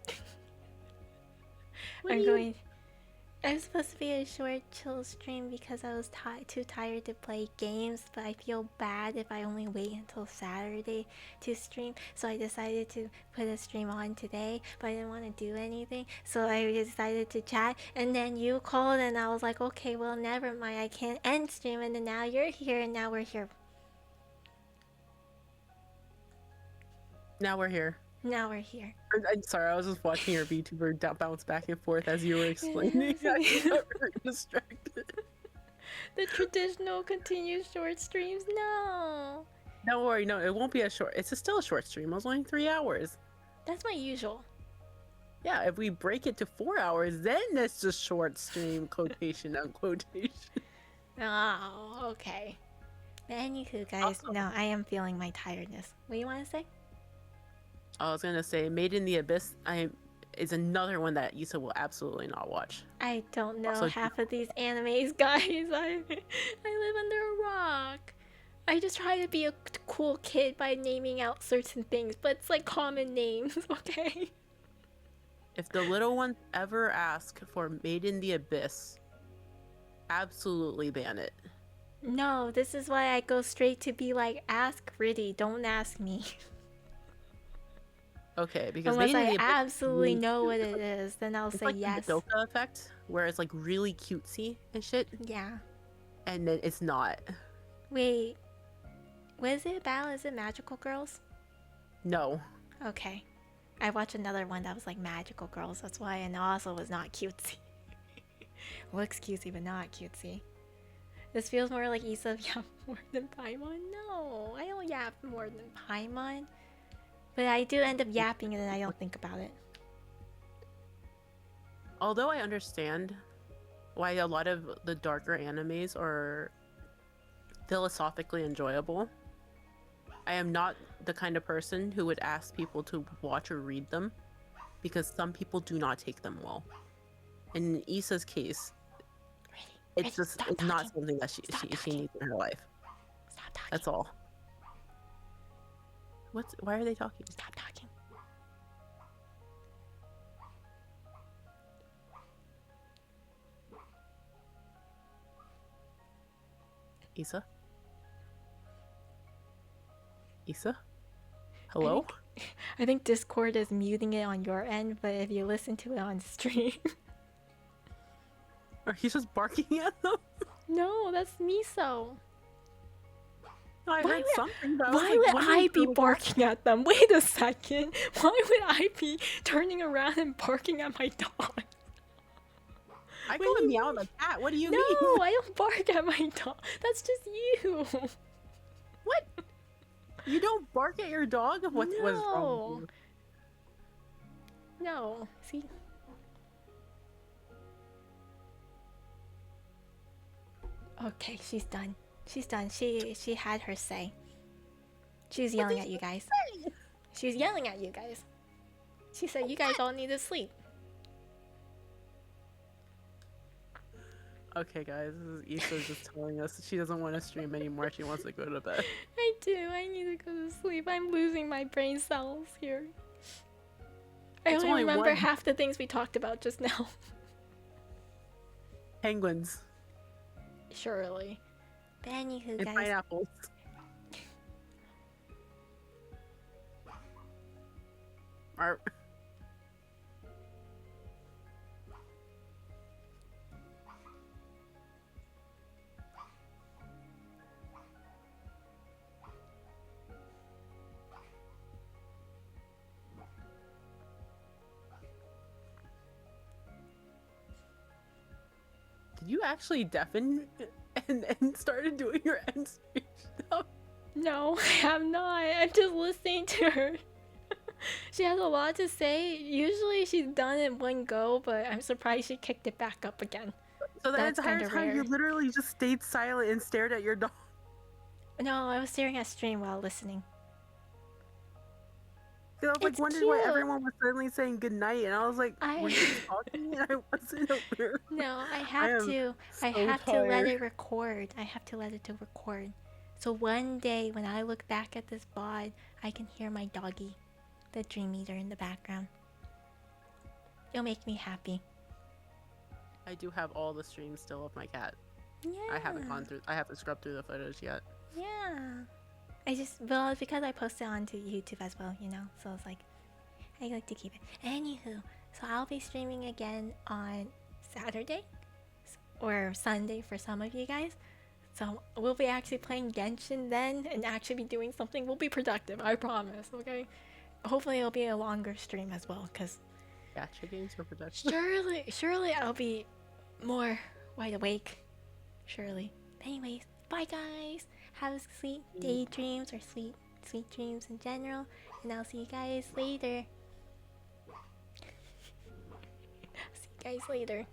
I was supposed to be a short, chill stream because I was too tired to play games, but I feel bad if I only wait until Saturday to stream, so I decided to put a stream on today, but I didn't want to do anything, so I decided to chat, and then you called, and I was like, okay, well, never mind, I can't end stream, and then now you're here, and now we're here. Now we're here. Now we're here. I'm sorry, I was just watching your VTuber bounce back and forth as you were explaining. I got very distracted. The traditional continued short streams? No. Don't worry, no, it won't be a short. It's still a short stream. It was only 3 hours. That's my usual. Yeah, if we break it to 4 hours, then it's just short stream, quotation unquotation. Oh, okay. Anywho, guys, Also, no, I am feeling my tiredness. What do you want to say? I was gonna say, Made in the Abyss is another one that Issa will absolutely not watch. I don't know Also, half of these animes, guys. I live under a rock. I just try to be a cool kid by naming out certain things, but it's like common names, okay? If the little ones ever ask for Made in the Abyss, absolutely ban it. No, this is why I go straight to be like, ask Riddy, don't ask me. Okay, because unless I Made in the Abyss absolutely know what it is, then I'll say like yes. The Doka effect, where it's like really cutesy and shit. Yeah. And then it's not. Wait, what is it about? Is it Magical Girls? No. Okay. I watched another one that was like Magical Girls, that's why, and also was not cutesy. Looks cutesy, but not cutesy. This feels more like Issa yap more than Paimon. No, I don't yap more than Paimon. But I do end up yapping and then I don't think about it. Although I understand why a lot of the darker animes are philosophically enjoyable, I am not the kind of person who would ask people to watch or read them, because some people do not take them well. In Issa's case, it's not something that she needs in her life. Stop talking. That's all. Why are they talking? Stop talking. Issa? Issa? Hello? I think Discord is muting it on your end, but if you listen to it on stream... Are you just barking at them? No, that's Miso. No, I heard something. Why would I be barking at them? Wait a second. Why would I be turning around and barking at my dog? I go and meow at my cat. What do you mean? No, I don't bark at my dog. That's just you. What? You don't bark at your dog? What's wrong with you? No. See? Okay, she's done. She's done. She had her say. She was yelling at you guys. She was yelling at you guys. She said you guys all need to sleep. Okay, guys, this is Issa just telling us she doesn't want to stream anymore. She wants to go to bed. I do. I need to go to sleep. I'm losing my brain cells here. I It's only only remember one. half the things we talked about just now. Penguins Surely. But anywho, and guys. pineapples. Are Did you actually deafen and started doing your end speech stuff? No, I have not. I'm just listening to her. She has a lot to say. Usually she's done in one go, but I'm surprised she kicked it back up again. So the That's entire kinda time rare. you literally just stayed silent and stared at your dog. No, I was staring at stream while listening. I was like It's wondering why cute. everyone was suddenly saying goodnight, and I was like, were you talking? And I wasn't aware. No, I I have am to. I so have to let tired. it record. I have to let it to record. So one day when I look back at this VOD, I can hear my doggy, the Dream Eater, in the background. It'll make me happy. I do have all the streams still of my cat. Yeah. I haven't gone through. I haven't scrubbed through the photos yet. Yeah. Well, it's because I posted onto YouTube as well, you know? So it's like, I like to keep it. Anywho, so I'll be streaming again on Saturday or Sunday for some of you guys. So we'll be actually playing Genshin then and actually be doing something. We'll be productive, I promise, okay? Hopefully it'll be a longer stream as well, because Gacha games are production. surely I'll be more wide awake. Surely. Anyways, bye guys. Have sweet daydreams or sweet dreams in general. And I'll see you guys later. See you guys later.